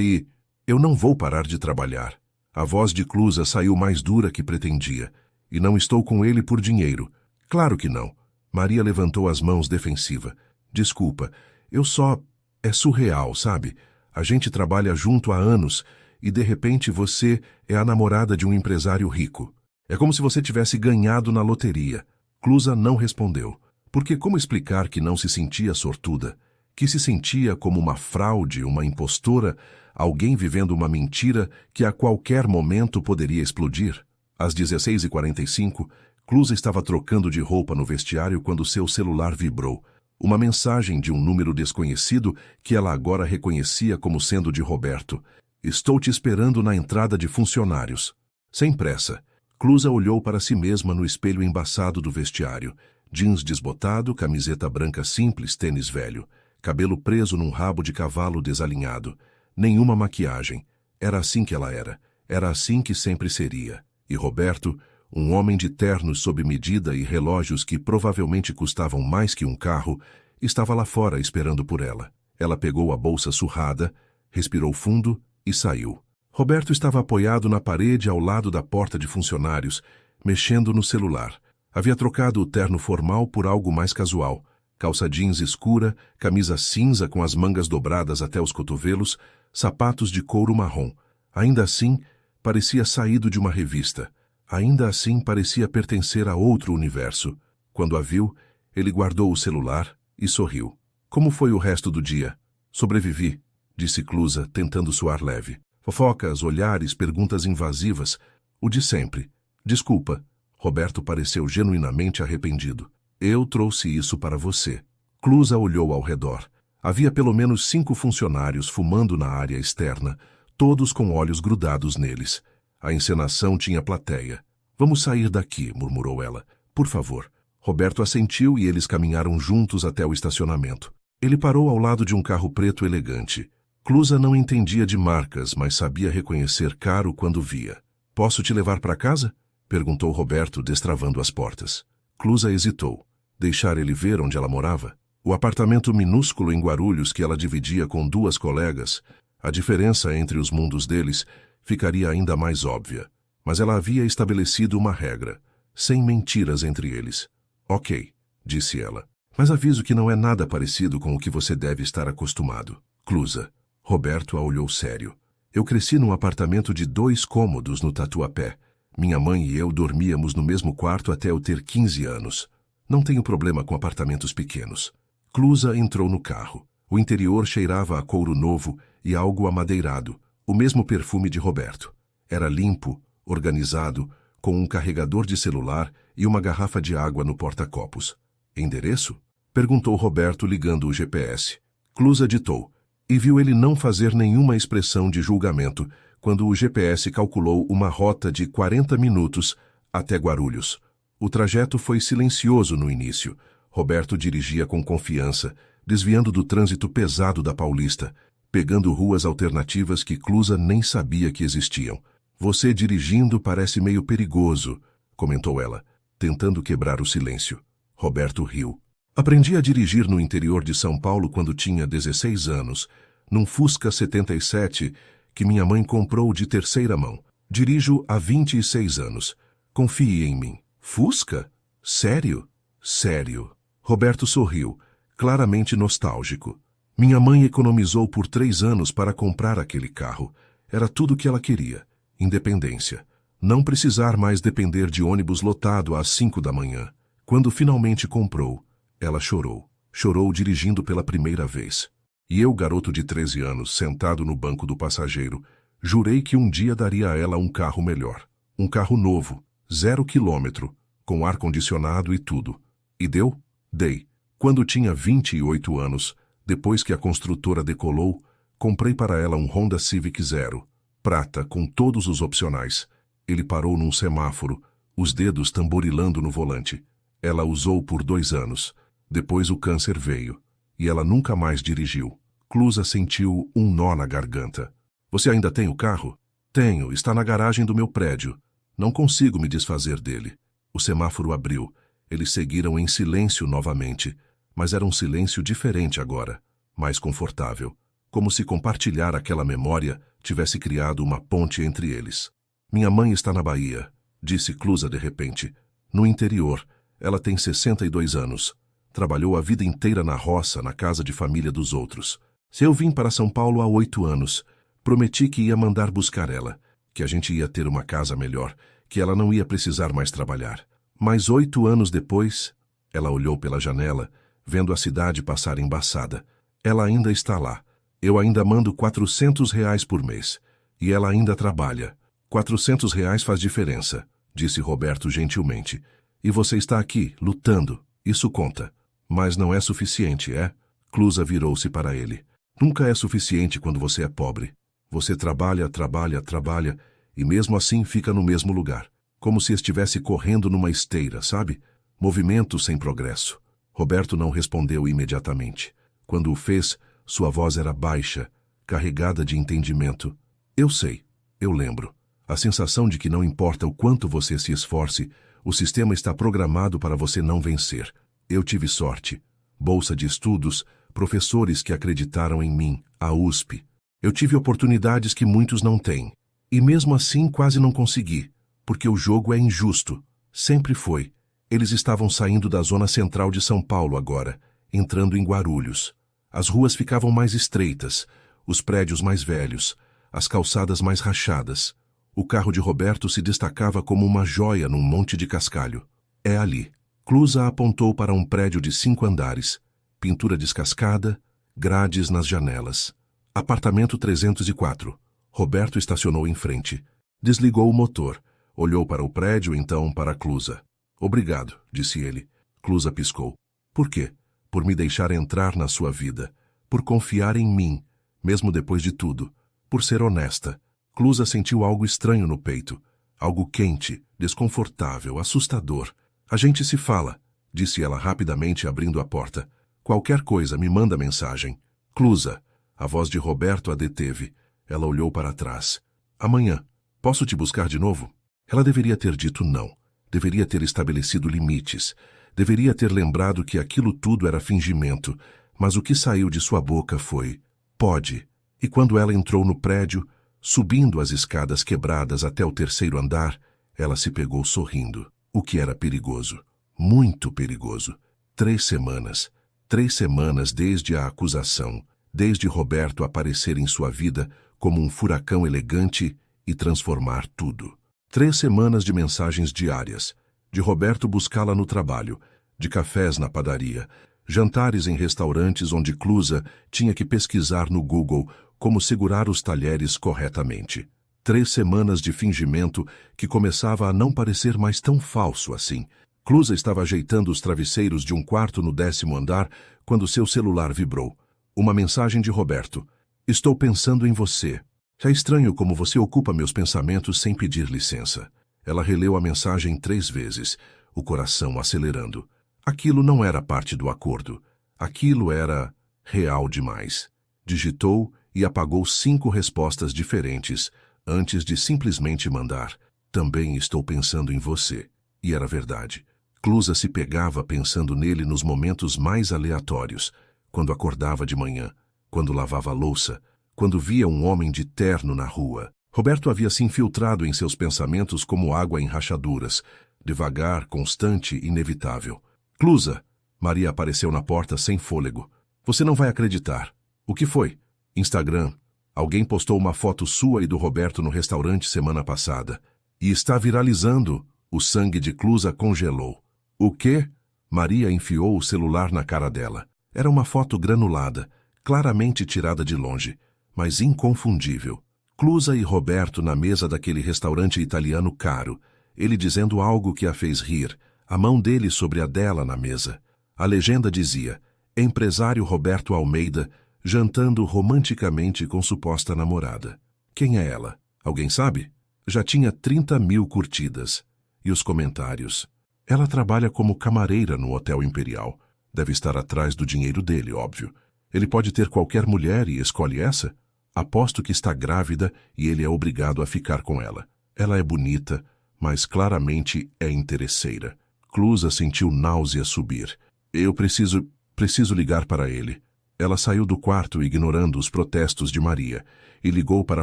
e... Eu não vou parar de trabalhar. A voz de Clusa saiu mais dura que pretendia. E não estou com ele por dinheiro. Claro que não. Maria levantou as mãos defensiva. Desculpa, eu só... É surreal, sabe? A gente trabalha junto há anos e de repente você é a namorada de um empresário rico. É como se você tivesse ganhado na loteria. Clusa não respondeu. Porque como explicar que não se sentia sortuda? Que se sentia como uma fraude, uma impostora, alguém vivendo uma mentira que a qualquer momento poderia explodir? Às 16h45, Clusa estava trocando de roupa no vestiário quando seu celular vibrou. Uma mensagem de um número desconhecido que ela agora reconhecia como sendo de Roberto. Estou te esperando na entrada de funcionários. Sem pressa, Clusa olhou para si mesma no espelho embaçado do vestiário. Jeans desbotado, camiseta branca simples, tênis velho. Cabelo preso num rabo de cavalo desalinhado. Nenhuma maquiagem. Era assim que ela era. Era assim que sempre seria. E Roberto, um homem de ternos sob medida e relógios que provavelmente custavam mais que um carro, estava lá fora esperando por ela. Ela pegou a bolsa surrada, respirou fundo e saiu. Roberto estava apoiado na parede ao lado da porta de funcionários, mexendo no celular. Havia trocado o terno formal por algo mais casual. Calça jeans escura, camisa cinza com as mangas dobradas até os cotovelos, sapatos de couro marrom. Ainda assim, parecia saído de uma revista. Ainda assim, parecia pertencer a outro universo. Quando a viu, ele guardou o celular e sorriu. Como foi o resto do dia? Sobrevivi, disse Clusa, tentando soar leve. Fofocas, olhares, perguntas invasivas. O de sempre. Desculpa. Roberto pareceu genuinamente arrependido. Eu trouxe isso para você. Clusa olhou ao redor. Havia pelo menos 5 funcionários fumando na área externa, todos com olhos grudados neles. A encenação tinha plateia. Vamos sair daqui, murmurou ela. Por favor. Roberto assentiu e eles caminharam juntos até o estacionamento. Ele parou ao lado de um carro preto elegante. Clusa não entendia de marcas, mas sabia reconhecer caro quando via. Posso te levar para casa? Perguntou Roberto, destravando as portas. Clusa hesitou. Deixar ele ver onde ela morava? O apartamento minúsculo em Guarulhos que ela dividia com 2 colegas, a diferença entre os mundos deles ficaria ainda mais óbvia. Mas ela havia estabelecido uma regra, sem mentiras entre eles. Ok, disse ela. Mas aviso que não é nada parecido com o que você deve estar acostumado. Clusa. Roberto a olhou sério. Eu cresci num apartamento de 2 cômodos no Tatuapé. Minha mãe e eu dormíamos no mesmo quarto até eu ter 15 anos. Não tenho problema com apartamentos pequenos. Clusa entrou no carro. O interior cheirava a couro novo e algo amadeirado, o mesmo perfume de Roberto. Era limpo, organizado, com um carregador de celular e uma garrafa de água no porta-copos. Endereço? Perguntou Roberto ligando o GPS. Clusa ditou, e viu ele não fazer nenhuma expressão de julgamento quando o GPS calculou uma rota de 40 minutos até Guarulhos. O trajeto foi silencioso no início. Roberto dirigia com confiança, desviando do trânsito pesado da Paulista, pegando ruas alternativas que Clusa nem sabia que existiam. Você dirigindo parece meio perigoso, comentou ela, tentando quebrar o silêncio. Roberto riu. Aprendi a dirigir no interior de São Paulo quando tinha 16 anos, num Fusca 77 que minha mãe comprou de terceira mão. Dirijo há 26 anos. Confie em mim. Fusca? Sério? Sério. Roberto sorriu, claramente nostálgico. Minha mãe economizou por 3 anos para comprar aquele carro. Era tudo o que ela queria. Independência. Não precisar mais depender de ônibus lotado às 5 da manhã. Quando finalmente comprou, ela chorou. Chorou dirigindo pela primeira vez. E eu, garoto de 13 anos, sentado no banco do passageiro, jurei que um dia daria a ela um carro melhor. Um carro novo, 0 quilômetro, com ar-condicionado e tudo. E deu? Dei. Quando tinha 28 anos, depois que a construtora decolou, comprei para ela um Honda Civic Zero, prata com todos os opcionais. Ele parou num semáforo, os dedos tamborilando no volante. Ela usou por 2 anos. Depois o câncer veio. E ela nunca mais dirigiu. Clusa sentiu um nó na garganta. Você ainda tem o carro? Tenho, está na garagem do meu prédio. Não consigo me desfazer dele. O semáforo abriu. Eles seguiram em silêncio novamente, mas era um silêncio diferente agora. mais confortável, como se compartilhar aquela memória tivesse criado uma ponte entre eles. Minha mãe está na Bahia, disse Clusa de repente. No interior, ela tem 62 anos. Trabalhou a vida inteira na roça, na casa de família dos outros. Se eu vim para São Paulo há 8 anos, prometi que ia mandar buscar ela, que a gente ia ter uma casa melhor, que ela não ia precisar mais trabalhar. Mas 8 anos depois, ela olhou pela janela, vendo a cidade passar embaçada. Ela ainda está lá. Eu ainda mando R$ 400 por mês. E ela ainda trabalha. R$ 400 faz diferença, disse Roberto gentilmente. E você está aqui, lutando. Isso conta. Mas não é suficiente, é? Clusa virou-se para ele. Nunca é suficiente quando você é pobre. Você trabalha, trabalha, trabalha, e mesmo assim fica no mesmo lugar. Como se estivesse correndo numa esteira, sabe? Movimento sem progresso. Roberto não respondeu imediatamente. Quando o fez, sua voz era baixa, carregada de entendimento. Eu sei, eu lembro. A sensação de que não importa o quanto você se esforce, o sistema está programado para você não vencer. Eu tive sorte. Bolsa de estudos, professores que acreditaram em mim, a USP. Eu tive oportunidades que muitos não têm. E mesmo assim quase não consegui, porque o jogo é injusto. Sempre foi. Eles estavam saindo da zona central de São Paulo agora, entrando em Guarulhos. As ruas ficavam mais estreitas, os prédios mais velhos, as calçadas mais rachadas. O carro de Roberto se destacava como uma joia num monte de cascalho. É ali. Clusa apontou para um prédio de 5 andares, pintura descascada, grades nas janelas. Apartamento 304. Roberto estacionou em frente. Desligou o motor. Olhou para o prédio, então para Clusa. Obrigado, disse ele. Clusa piscou. Por quê? Por me deixar entrar na sua vida. Por confiar em mim, mesmo depois de tudo. Por ser honesta. Clusa sentiu algo estranho no peito. Algo quente, desconfortável, assustador. A gente se fala, disse ela rapidamente abrindo a porta. Qualquer coisa, me manda mensagem. Clusa. A voz de Roberto a deteve. Ela olhou para trás. Amanhã. Posso te buscar de novo? Ela deveria ter dito não. Deveria ter estabelecido limites. Deveria ter lembrado que aquilo tudo era fingimento. Mas o que saiu de sua boca foi: pode. E quando ela entrou no prédio, subindo as escadas quebradas até o 3º andar, ela se pegou sorrindo. O que era perigoso. Muito perigoso. 3 semanas. 3 semanas desde a acusação. Desde Roberto aparecer em sua vida como um furacão elegante e transformar tudo. 3 semanas de mensagens diárias, de Roberto buscá-la no trabalho, de cafés na padaria, jantares em restaurantes onde Clusa tinha que pesquisar no Google como segurar os talheres corretamente. 3 semanas de fingimento que começava a não parecer mais tão falso assim. Clusa estava ajeitando os travesseiros de um quarto no 10º andar quando seu celular vibrou. Uma mensagem de Roberto. Estou pensando em você. É estranho como você ocupa meus pensamentos sem pedir licença. Ela releu a mensagem 3 vezes, o coração acelerando. Aquilo não era parte do acordo. Aquilo era real demais. Digitou e apagou 5 respostas diferentes, antes de simplesmente mandar: também estou pensando em você. E era verdade. Clusa se pegava pensando nele nos momentos mais aleatórios. Quando acordava de manhã, quando lavava a louça, quando via um homem de terno na rua. Roberto havia se infiltrado em seus pensamentos como água em rachaduras, devagar, constante, inevitável. Clusa! Maria apareceu na porta sem fôlego. Você não vai acreditar. O que foi? Instagram. Alguém postou uma foto sua e do Roberto no restaurante semana passada. E está viralizando. O sangue de Clusa congelou. O quê? Maria enfiou o celular na cara dela. Era uma foto granulada, claramente tirada de longe, mas inconfundível. Clusa e Roberto na mesa daquele restaurante italiano caro, ele dizendo algo que a fez rir, a mão dele sobre a dela na mesa. A legenda dizia: empresário Roberto Almeida jantando romanticamente com suposta namorada. Quem é ela? Alguém sabe? Já tinha 30.000 curtidas. E os comentários? Ela trabalha como camareira no Hotel Imperial. Deve estar atrás do dinheiro dele, óbvio. Ele pode ter qualquer mulher e escolhe essa? Aposto que está grávida e ele é obrigado a ficar com ela. Ela é bonita, mas claramente é interesseira. Clusa sentiu náusea subir. Eu preciso ligar para ele. Ela saiu do quarto ignorando os protestos de Maria e ligou para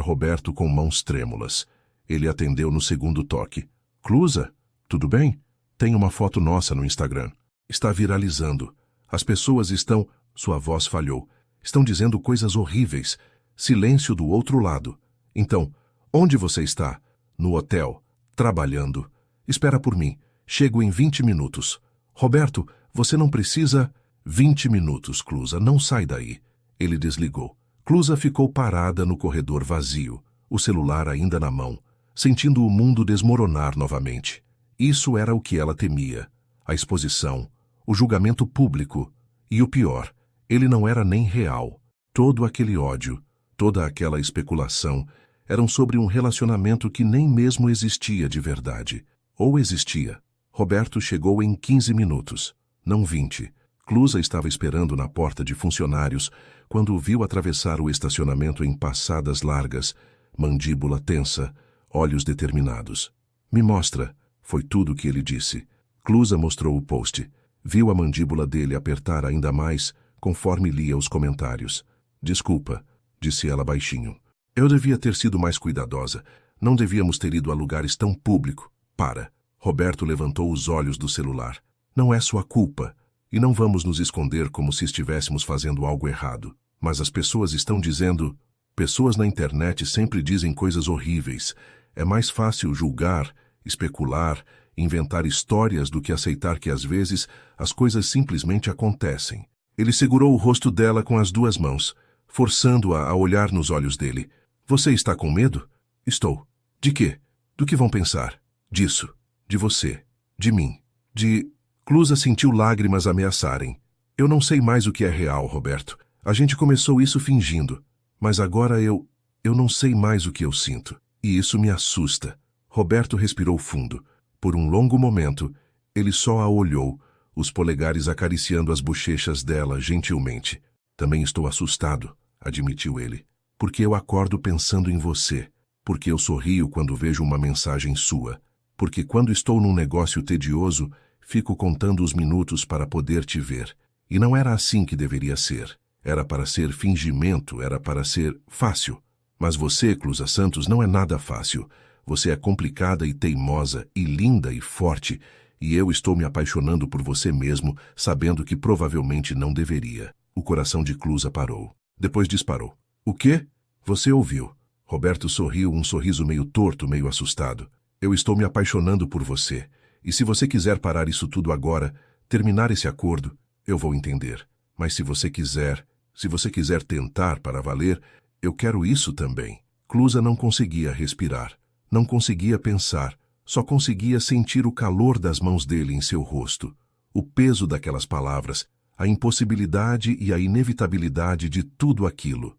Roberto com mãos trêmulas. Ele atendeu no segundo toque. Clusa, tudo bem? Tem uma foto nossa no Instagram. Está viralizando. As pessoas estão... Sua voz falhou. Estão dizendo coisas horríveis. Silêncio do outro lado. Então, onde você está? No hotel. Trabalhando. Espera por mim. Chego em 20 minutos. Roberto, você não precisa... 20 minutos, Clusa. Não sai daí. Ele desligou. Clusa ficou parada no corredor vazio, o celular ainda na mão, sentindo o mundo desmoronar novamente. Isso era o que ela temia. A exposição, o julgamento público. E o pior, ele não era nem real. Todo aquele ódio, toda aquela especulação eram sobre um relacionamento que nem mesmo existia de verdade. Ou existia. Roberto chegou em 15 minutos, não 20. Clusa estava esperando na porta de funcionários quando o viu atravessar o estacionamento em passadas largas, mandíbula tensa, olhos determinados. Me mostra, foi tudo o que ele disse. Clusa mostrou o post. Viu a mandíbula dele apertar ainda mais conforme lia os comentários. Desculpa, disse ela baixinho. Eu devia ter sido mais cuidadosa. Não devíamos ter ido a lugares tão públicos. Para. Roberto levantou os olhos do celular. Não é sua culpa. E não vamos nos esconder como se estivéssemos fazendo algo errado. Mas as pessoas estão dizendo... Pessoas na internet sempre dizem coisas horríveis. É mais fácil julgar, especular, inventar histórias do que aceitar que às vezes as coisas simplesmente acontecem. Ele segurou o rosto dela com as duas mãos, forçando-a a olhar nos olhos dele. Você está com medo? Estou. De quê? Do que vão pensar? Disso. De você. De mim. De... Clusa sentiu lágrimas ameaçarem. Eu não sei mais o que é real, Roberto. A gente começou isso fingindo. Mas agora eu não sei mais o que eu sinto. E isso me assusta. Roberto respirou fundo. Por um longo momento, ele só a olhou, os polegares acariciando as bochechas dela gentilmente. Também estou assustado, admitiu ele. Porque eu acordo pensando em você. Porque eu sorrio quando vejo uma mensagem sua. Porque quando estou num negócio tedioso, fico contando os minutos para poder te ver. E não era assim que deveria ser. Era para ser fingimento, era para ser fácil. Mas você, Clusa Santos, não é nada fácil. Você é complicada e teimosa, e linda e forte, e eu estou me apaixonando por você mesmo, sabendo que provavelmente não deveria. O coração de Clusa parou. Depois disparou. O quê? Você ouviu. Roberto sorriu, um sorriso meio torto, meio assustado. Eu estou me apaixonando por você. E se você quiser parar isso tudo agora, terminar esse acordo, eu vou entender. Mas se você quiser tentar para valer, eu quero isso também. Clusa não conseguia respirar, não conseguia pensar, só conseguia sentir o calor das mãos dele em seu rosto, o peso daquelas palavras, a impossibilidade e a inevitabilidade de tudo aquilo.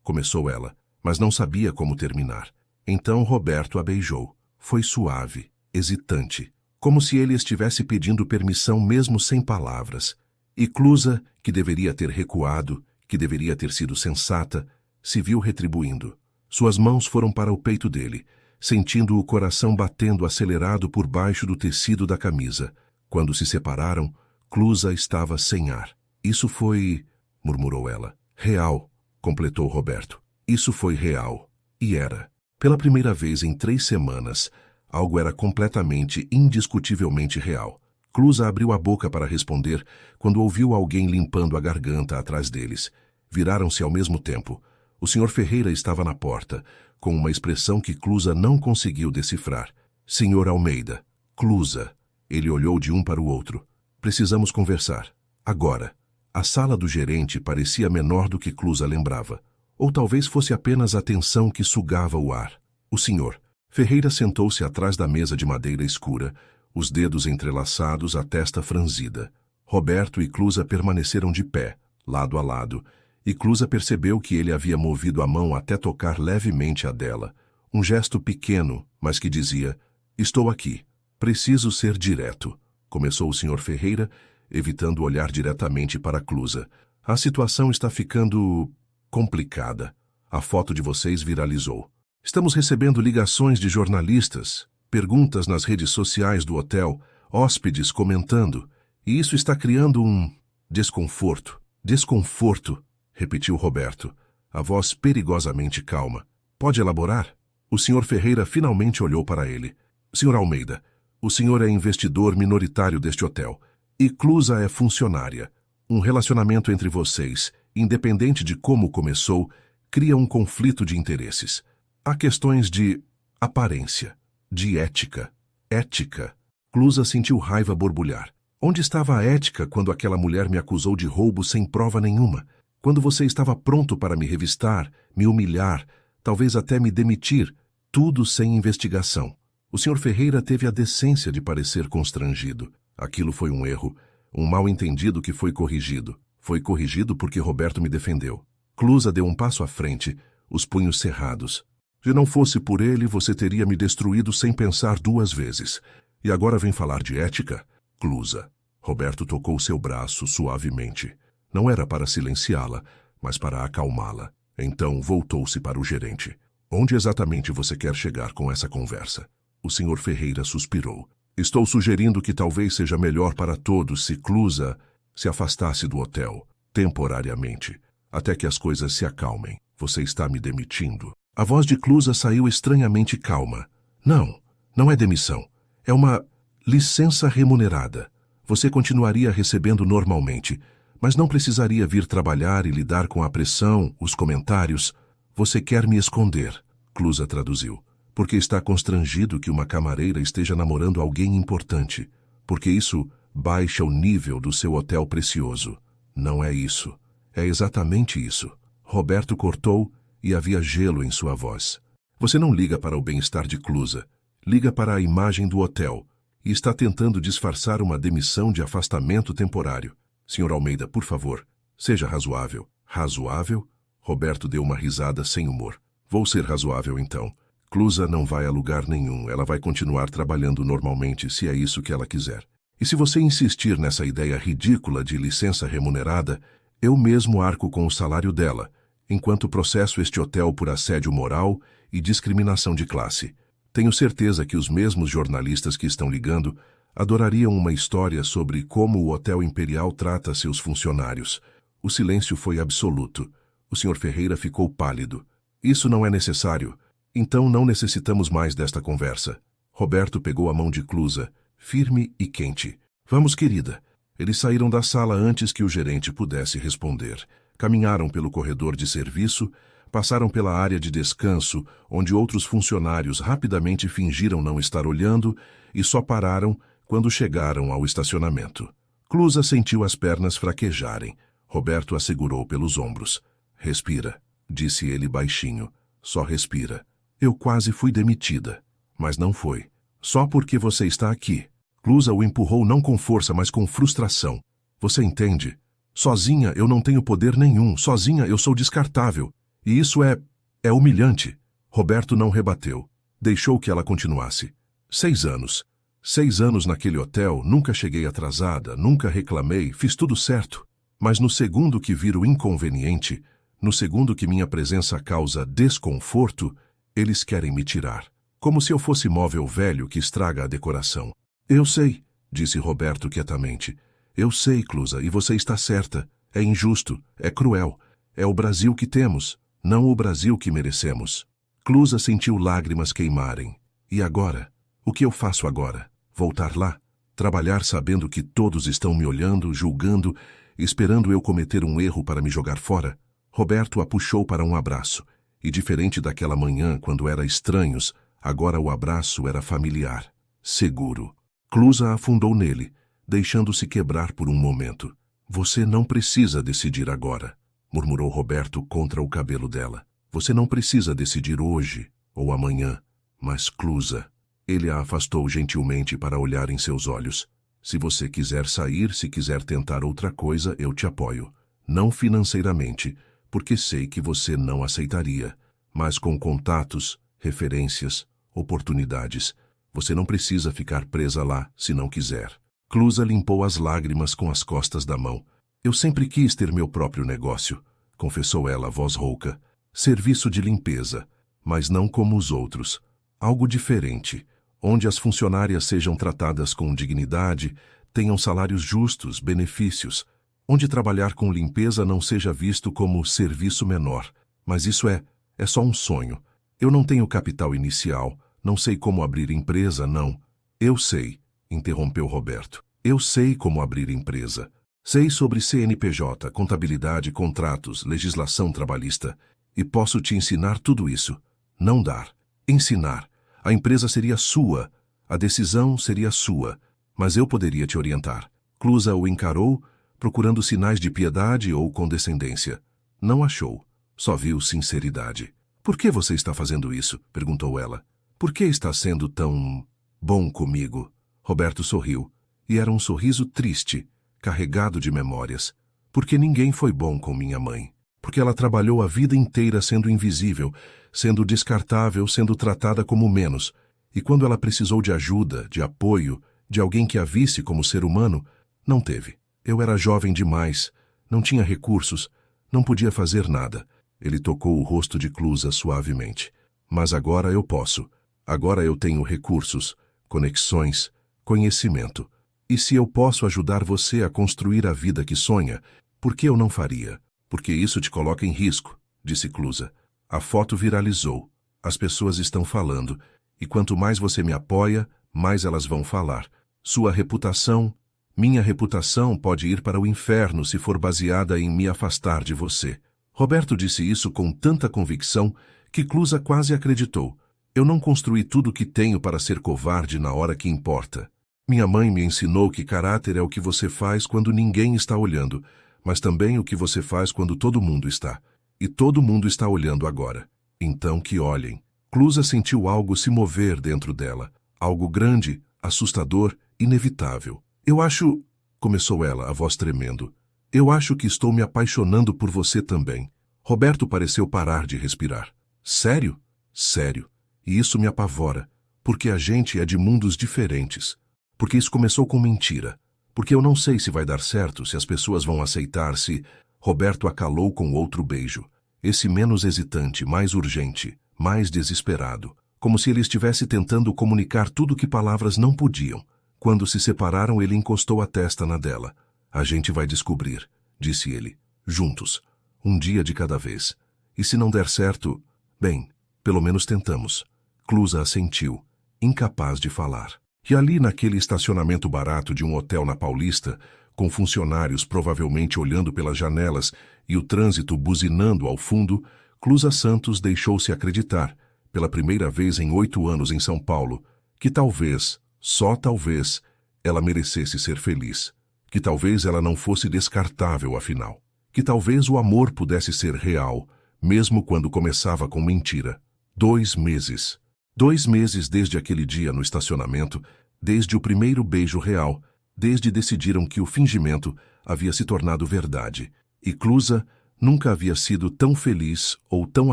Começou ela, mas não sabia como terminar. Então Roberto a beijou. Foi suave, hesitante, como se ele estivesse pedindo permissão mesmo sem palavras. E Clusa, que deveria ter recuado, que deveria ter sido sensata, se viu retribuindo. Suas mãos foram para o peito dele, sentindo o coração batendo acelerado por baixo do tecido da camisa. Quando se separaram, Clusa estava sem ar. Isso foi... murmurou ela. Real, completou Roberto. Isso foi real. E era. Pela primeira vez em 3 semanas, algo era completamente, indiscutivelmente real. Clusa abriu a boca para responder quando ouviu alguém limpando a garganta atrás deles. Viraram-se ao mesmo tempo. O Sr. Ferreira estava na porta, com uma expressão que Clusa não conseguiu decifrar. Sr. Almeida. Clusa. Ele olhou de um para o outro. Precisamos conversar. Agora. A sala do gerente parecia menor do que Clusa lembrava. Ou talvez fosse apenas a tensão que sugava o ar. O Sr. Ferreira sentou-se atrás da mesa de madeira escura, os dedos entrelaçados, a testa franzida. Roberto e Clusa permaneceram de pé, lado a lado, e Clusa percebeu que ele havia movido a mão até tocar levemente a dela. Um gesto pequeno, mas que dizia, estou aqui. Preciso ser direto. Começou o Sr. Ferreira, evitando olhar diretamente para Clusa. A situação está ficando... complicada. A foto de vocês viralizou. Estamos recebendo ligações de jornalistas, perguntas nas redes sociais do hotel, hóspedes comentando, e isso está criando um desconforto. Desconforto, repetiu Roberto, a voz perigosamente calma. Pode elaborar? O Sr. Ferreira finalmente olhou para ele. Sr. Almeida, o senhor é investidor minoritário deste hotel e Clusa é funcionária. Um relacionamento entre vocês, independente de como começou, cria um conflito de interesses. Há questões de aparência, de ética. Ética. Clusa sentiu raiva borbulhar. Onde estava a ética quando aquela mulher me acusou de roubo sem prova nenhuma? Quando você estava pronto para me revistar, me humilhar, talvez até me demitir, tudo sem investigação. O Sr. Ferreira teve a decência de parecer constrangido. Aquilo foi um erro, um mal-entendido que foi corrigido. Foi corrigido porque Roberto me defendeu. Clusa deu um passo à frente, os punhos cerrados. Se não fosse por ele, você teria me destruído sem pensar duas vezes. E agora vem falar de ética? Clusa. Roberto tocou seu braço suavemente. Não era para silenciá-la, mas para acalmá-la. Então voltou-se para o gerente. Onde exatamente você quer chegar com essa conversa? O Sr. Ferreira suspirou. Estou sugerindo que talvez seja melhor para todos se Clusa se afastasse do hotel, temporariamente, até que as coisas se acalmem. Você está me demitindo. A voz de Clusa saiu estranhamente calma. Não, não é demissão. É uma licença remunerada. Você continuaria recebendo normalmente, mas não precisaria vir trabalhar e lidar com a pressão, os comentários. Você quer me esconder, Clusa traduziu, porque está constrangido que uma camareira esteja namorando alguém importante, porque isso baixa o nível do seu hotel precioso. Não é isso. É exatamente isso. Roberto cortou e havia gelo em sua voz. Você não liga para o bem-estar de Clusa. Liga para a imagem do hotel e está tentando disfarçar uma demissão de afastamento temporário. Sr. Almeida, por favor, seja razoável. Razoável? Roberto deu uma risada sem humor. Vou ser razoável então. Clusa não vai a lugar nenhum. Ela vai continuar trabalhando normalmente se é isso que ela quiser. E se você insistir nessa ideia ridícula de licença remunerada, eu mesmo arco com o salário dela, enquanto processo este hotel por assédio moral e discriminação de classe. Tenho certeza que os mesmos jornalistas que estão ligando adorariam uma história sobre como o Hotel Imperial trata seus funcionários. O silêncio foi absoluto. O Sr. Ferreira ficou pálido. Isso não é necessário. Então não necessitamos mais desta conversa. Roberto pegou a mão de Clusa, firme e quente. Vamos, querida. Eles saíram da sala antes que o gerente pudesse responder. Caminharam pelo corredor de serviço, passaram pela área de descanso, onde outros funcionários rapidamente fingiram não estar olhando e só pararam quando chegaram ao estacionamento. Clusa sentiu as pernas fraquejarem. Roberto a segurou pelos ombros. Respira, disse ele baixinho. Só respira. Eu quase fui demitida, mas não foi. Só porque você está aqui. Clusa o empurrou não com força, mas com frustração. Você entende? Sozinha eu não tenho poder nenhum. Sozinha eu sou descartável. E isso é humilhante. Roberto não rebateu. Deixou que ela continuasse. 6 anos. 6 anos naquele hotel, nunca cheguei atrasada, nunca reclamei, fiz tudo certo. Mas no segundo que vir o inconveniente, no segundo que minha presença causa desconforto, eles querem me tirar. Como se eu fosse móvel velho que estraga a decoração. Eu sei, disse Roberto quietamente. Eu sei, Clusa, e você está certa. É injusto, é cruel. É o Brasil que temos, não o Brasil que merecemos. Clusa sentiu lágrimas queimarem. E agora? O que eu faço agora? Voltar lá? Trabalhar sabendo que todos estão me olhando, julgando, esperando eu cometer um erro para me jogar fora? Roberto a puxou para um abraço. E diferente daquela manhã, quando era estranhos, agora o abraço era familiar, seguro. Clusa afundou nele, deixando-se quebrar por um momento. Você não precisa decidir agora, murmurou Roberto contra o cabelo dela. Você não precisa decidir hoje ou amanhã. Mas Clusa, ele a afastou gentilmente para olhar em seus olhos. Se você quiser sair, se quiser tentar outra coisa, eu te apoio. Não financeiramente, porque sei que você não aceitaria, mas com contatos, referências, oportunidades. Você não precisa ficar presa lá, se não quiser. Clusa limpou as lágrimas com as costas da mão. Eu sempre quis ter meu próprio negócio, confessou ela, voz rouca. Serviço de limpeza, mas não como os outros. Algo diferente, onde as funcionárias sejam tratadas com dignidade, tenham salários justos, benefícios, onde trabalhar com limpeza não seja visto como serviço menor. Mas isso é só um sonho. Eu não tenho capital inicial, não sei como abrir empresa, não. Eu sei, interrompeu Roberto. Eu sei como abrir empresa. Sei sobre CNPJ, contabilidade, contratos, legislação trabalhista. E posso te ensinar tudo isso. Não dar. Ensinar. A empresa seria sua. A decisão seria sua. Mas eu poderia te orientar. Clusa o encarou, procurando sinais de piedade ou condescendência. Não achou. Só viu sinceridade. Por que você está fazendo isso? Perguntou ela. Por que está sendo tão bom comigo? Roberto sorriu. E era um sorriso triste, carregado de memórias. Porque ninguém foi bom com minha mãe. Porque ela trabalhou a vida inteira sendo invisível, sendo descartável, sendo tratada como menos. E quando ela precisou de ajuda, de apoio, de alguém que a visse como ser humano, não teve. Eu era jovem demais, não tinha recursos, não podia fazer nada. Ele tocou o rosto de Clusa suavemente. Mas agora eu posso. Agora eu tenho recursos, conexões, conhecimento. E se eu posso ajudar você a construir a vida que sonha, por que eu não faria? Porque isso te coloca em risco, disse Clusa. A foto viralizou. As pessoas estão falando. E quanto mais você me apoia, mais elas vão falar. Sua reputação, minha reputação pode ir para o inferno se for baseada em me afastar de você. Roberto disse isso com tanta convicção que Clusa quase acreditou. Eu não construí tudo o que tenho para ser covarde na hora que importa. Minha mãe me ensinou que caráter é o que você faz quando ninguém está olhando, mas também o que você faz quando todo mundo está. E todo mundo está olhando agora. Então que olhem. Clusa sentiu algo se mover dentro dela. Algo grande, assustador, inevitável. Eu acho... Começou ela, a voz tremendo. Eu acho que estou me apaixonando por você também. Roberto pareceu parar de respirar. Sério? Sério. E isso me apavora, porque a gente é de mundos diferentes. Porque isso começou com mentira. Porque eu não sei se vai dar certo, se as pessoas vão aceitar, se... Roberto a calou com outro beijo. Esse menos hesitante, mais urgente, mais desesperado. Como se ele estivesse tentando comunicar tudo que palavras não podiam. Quando se separaram, ele encostou a testa na dela. A gente vai descobrir, disse ele. Juntos. Um dia de cada vez. E se não der certo, bem, pelo menos tentamos. Clusa assentiu, incapaz de falar. E ali naquele estacionamento barato de um hotel na Paulista, com funcionários provavelmente olhando pelas janelas e o trânsito buzinando ao fundo, Clusa Santos deixou-se acreditar, pela primeira vez em 8 anos em São Paulo, que talvez, só talvez, ela merecesse ser feliz. Que talvez ela não fosse descartável afinal. Que talvez o amor pudesse ser real, mesmo quando começava com mentira. 2 meses. 2 meses desde aquele dia no estacionamento, desde o primeiro beijo real, desde decidiram que o fingimento havia se tornado verdade. E Clusa nunca havia sido tão feliz ou tão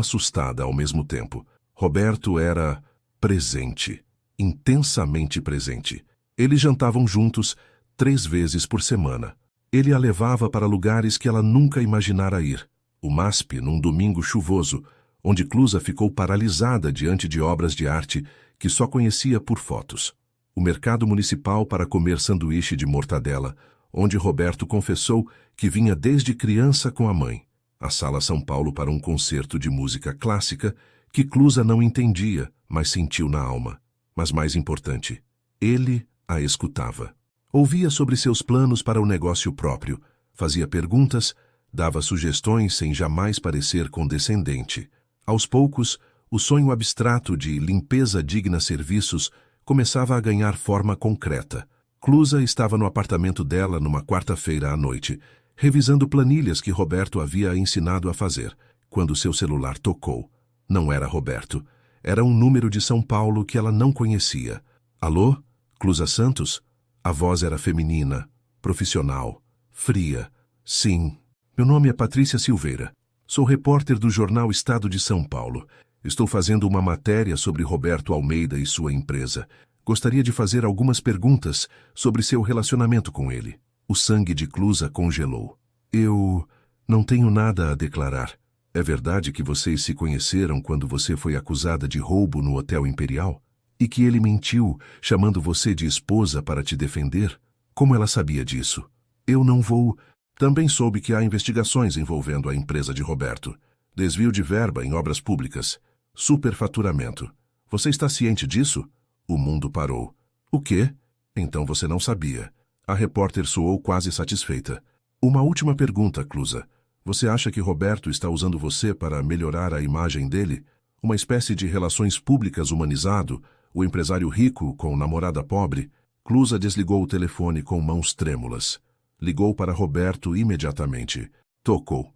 assustada ao mesmo tempo. Roberto era presente, intensamente presente. Eles jantavam juntos 3 vezes por semana. Ele a levava para lugares que ela nunca imaginara ir. O MASP, num domingo chuvoso, onde Clusa ficou paralisada diante de obras de arte que só conhecia por fotos. O mercado municipal para comer sanduíche de mortadela, onde Roberto confessou que vinha desde criança com a mãe. A Sala São Paulo para um concerto de música clássica que Clusa não entendia, mas sentiu na alma. Mas mais importante, ele a escutava. Ouvia sobre seus planos para o negócio próprio, fazia perguntas, dava sugestões sem jamais parecer condescendente. Aos poucos, o sonho abstrato de limpeza digna serviços começava a ganhar forma concreta. Clusa estava no apartamento dela numa quarta-feira à noite, revisando planilhas que Roberto havia ensinado a fazer, quando seu celular tocou. Não era Roberto. Era um número de São Paulo que ela não conhecia. Alô? Clusa Santos? A voz era feminina, profissional, fria. Sim, meu nome é Patrícia Silveira. Sou repórter do jornal Estado de São Paulo. Estou fazendo uma matéria sobre Roberto Almeida e sua empresa. Gostaria de fazer algumas perguntas sobre seu relacionamento com ele. O sangue de Clusa congelou. Eu não tenho nada a declarar. É verdade que vocês se conheceram quando você foi acusada de roubo no Hotel Imperial? E que ele mentiu, chamando você de esposa para te defender? Como ela sabia disso? Eu não vou... Também soube que há investigações envolvendo a empresa de Roberto. Desvio de verba em obras públicas. Superfaturamento. Você está ciente disso? O mundo parou. O quê? Então você não sabia. A repórter soou quase satisfeita. Uma última pergunta, Clusa. Você acha que Roberto está usando você para melhorar a imagem dele? Uma espécie de relações públicas humanizado? O empresário rico com namorada pobre? Clusa desligou o telefone com mãos trêmulas. Ligou para Roberto imediatamente. Tocou.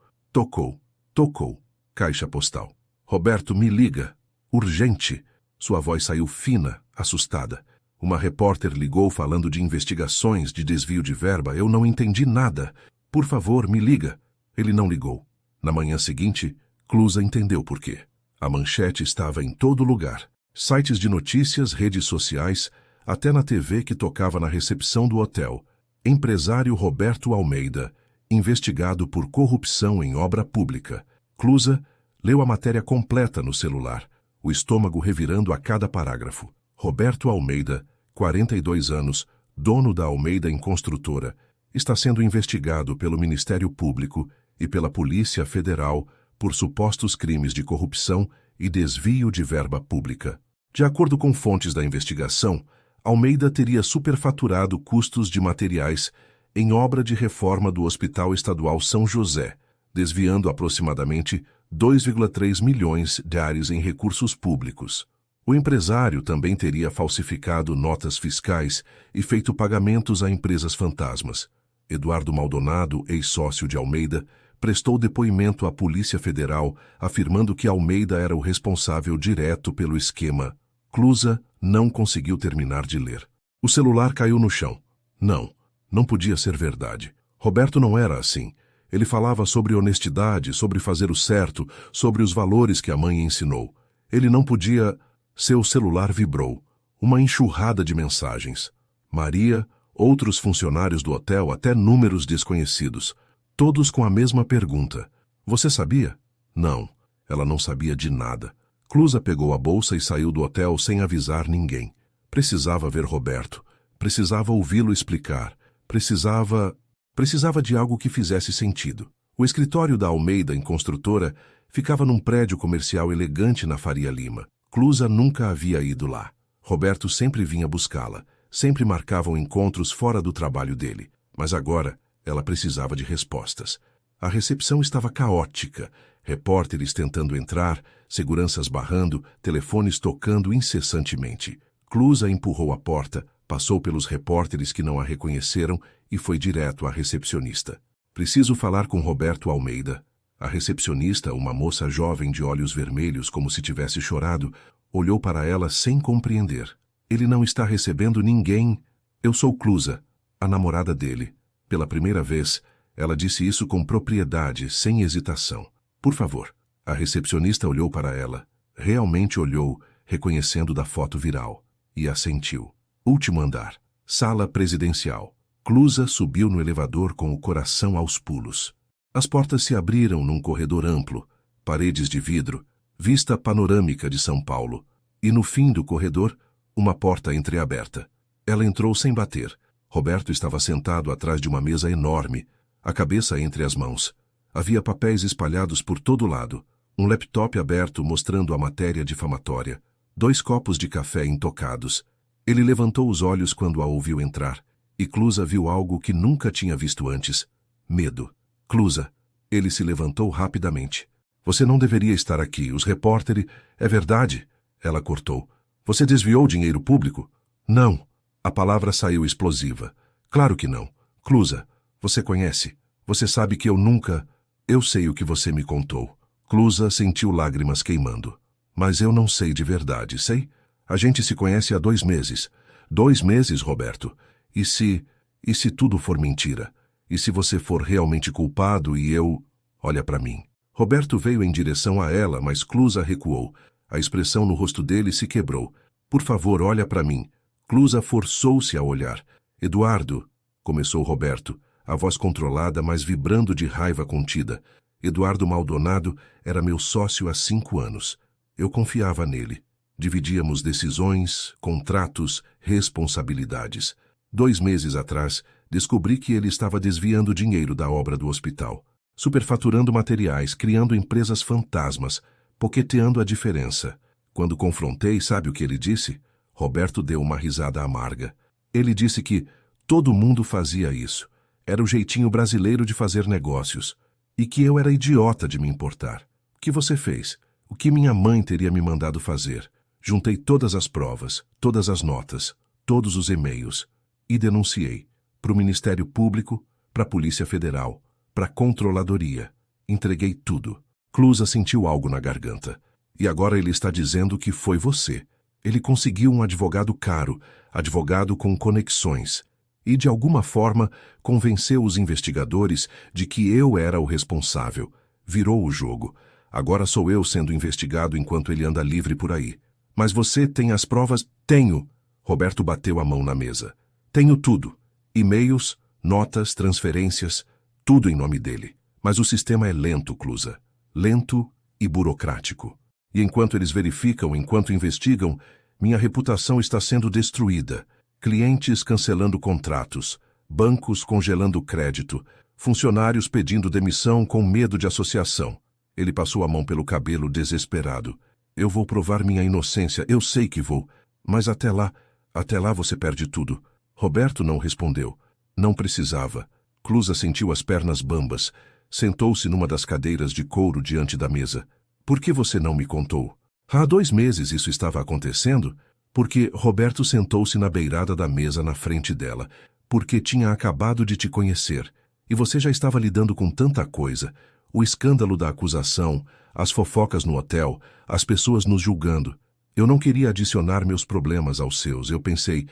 Caixa postal. Roberto, me liga. Urgente. Sua voz saiu fina, assustada. Uma repórter ligou falando de investigações de desvio de verba. Eu não entendi nada. Por favor, me liga. Ele não ligou. Na manhã seguinte, Clusa entendeu por quê. A manchete estava em todo lugar. Sites de notícias, redes sociais, até na TV que tocava na recepção do hotel. Empresário Roberto Almeida, investigado por corrupção em obra pública. Clusa leu a matéria completa no celular, o estômago revirando a cada parágrafo. Roberto Almeida, 42 anos, dono da Almeida em Construtora, está sendo investigado pelo Ministério Público e pela Polícia Federal por supostos crimes de corrupção e desvio de verba pública. De acordo com fontes da investigação, Almeida teria superfaturado custos de materiais em obra de reforma do Hospital Estadual São José, desviando aproximadamente 2,3 milhões diários em recursos públicos. O empresário também teria falsificado notas fiscais e feito pagamentos a empresas fantasmas. Eduardo Maldonado, ex-sócio de Almeida, prestou depoimento à Polícia Federal, afirmando que Almeida era o responsável direto pelo esquema. Clusa não conseguiu terminar de ler. O celular caiu no chão. Não podia ser verdade. Roberto não era assim. Ele falava sobre honestidade, sobre fazer o certo, sobre os valores que a mãe ensinou. Ele não podia... Seu celular vibrou. Uma enxurrada de mensagens. Maria, outros funcionários do hotel, até números desconhecidos. Todos com a mesma pergunta. Você sabia? Não. Ela não sabia de nada. Clusa pegou a bolsa e saiu do hotel sem avisar ninguém. Precisava ver Roberto. Precisava ouvi-lo explicar. Precisava de algo que fizesse sentido. O escritório da Almeida em Construtora ficava num prédio comercial elegante na Faria Lima. Clusa nunca havia ido lá. Roberto sempre vinha buscá-la. Sempre marcavam encontros fora do trabalho dele. Mas agora ela precisava de respostas. A recepção estava caótica. Repórteres tentando entrar, seguranças barrando, telefones tocando incessantemente. Clusa empurrou a porta, passou pelos repórteres que não a reconheceram e foi direto à recepcionista. Preciso falar com Roberto Almeida. A recepcionista, uma moça jovem de olhos vermelhos como se tivesse chorado, olhou para ela sem compreender. Ele não está recebendo ninguém. Eu sou Clusa, a namorada dele. Pela primeira vez, ela disse isso com propriedade, sem hesitação. Por favor. A recepcionista olhou para ela. Realmente olhou, reconhecendo da foto viral. E assentiu. Último andar. Sala presidencial. Clusa subiu no elevador com o coração aos pulos. As portas se abriram num corredor amplo, paredes de vidro, vista panorâmica de São Paulo. E no fim do corredor, uma porta entreaberta. Ela entrou sem bater. Roberto estava sentado atrás de uma mesa enorme, a cabeça entre as mãos. Havia papéis espalhados por todo lado, um laptop aberto mostrando a matéria difamatória, 2 copos de café intocados. Ele levantou os olhos quando a ouviu entrar, e Clusa viu algo que nunca tinha visto antes. Medo. Clusa. Ele se levantou rapidamente. Você não deveria estar aqui. Os repórteres... É verdade? Ela cortou. Você desviou dinheiro público? Não. A palavra saiu explosiva. Claro que não. Clusa, você conhece? Você sabe que eu nunca... Eu sei o que você me contou. Clusa sentiu lágrimas queimando. Mas eu não sei de verdade, sei? A gente se conhece há 2 meses. 2 meses, Roberto. E se tudo for mentira? E se você for realmente culpado e eu... Olha para mim. Roberto veio em direção a ela, mas Clusa recuou. A expressão no rosto dele se quebrou. Por favor, olha para mim. Clusa forçou-se a olhar. Eduardo, começou Roberto, a voz controlada, mas vibrando de raiva contida. Eduardo Maldonado era meu sócio há 5 anos. Eu confiava nele. Dividíamos decisões, contratos, responsabilidades. 2 meses atrás, Descobri que ele estava desviando dinheiro da obra do hospital, superfaturando materiais, criando empresas fantasmas, poqueteando a diferença. Quando confrontei, sabe o que ele disse? Roberto deu uma risada amarga. Ele disse que todo mundo fazia isso. Era o jeitinho brasileiro de fazer negócios. E que eu era idiota de me importar. O que você fez? O que minha mãe teria me mandado fazer? Juntei todas as provas, todas as notas, todos os e-mails e denunciei para o Ministério Público, para a Polícia Federal, para a Controladoria. Entreguei tudo. Clusa sentiu algo na garganta. E agora ele está dizendo que foi você. Ele conseguiu um advogado caro, advogado com conexões, e de alguma forma convenceu os investigadores de que eu era o responsável. Virou o jogo. Agora sou eu sendo investigado enquanto ele anda livre por aí. Mas você tem as provas? Tenho. Roberto bateu a mão na mesa. Tenho tudo. E-mails, notas, transferências, tudo em nome dele. Mas o sistema é lento, Clusa. Lento e burocrático. E enquanto eles verificam, enquanto investigam, minha reputação está sendo destruída. Clientes cancelando contratos, bancos congelando crédito, funcionários pedindo demissão com medo de associação. Ele passou a mão pelo cabelo desesperado. Eu vou provar minha inocência, eu sei que vou. Mas até lá você perde tudo. Roberto não respondeu. Não precisava. Clusa sentiu as pernas bambas. Sentou-se numa das cadeiras de couro diante da mesa. Por que você não me contou? Há 2 meses isso estava acontecendo? Porque Roberto sentou-se na beirada da mesa na frente dela. Porque tinha acabado de te conhecer. E você já estava lidando com tanta coisa. O escândalo da acusação, as fofocas no hotel, as pessoas nos julgando. Eu não queria adicionar meus problemas aos seus. Eu pensei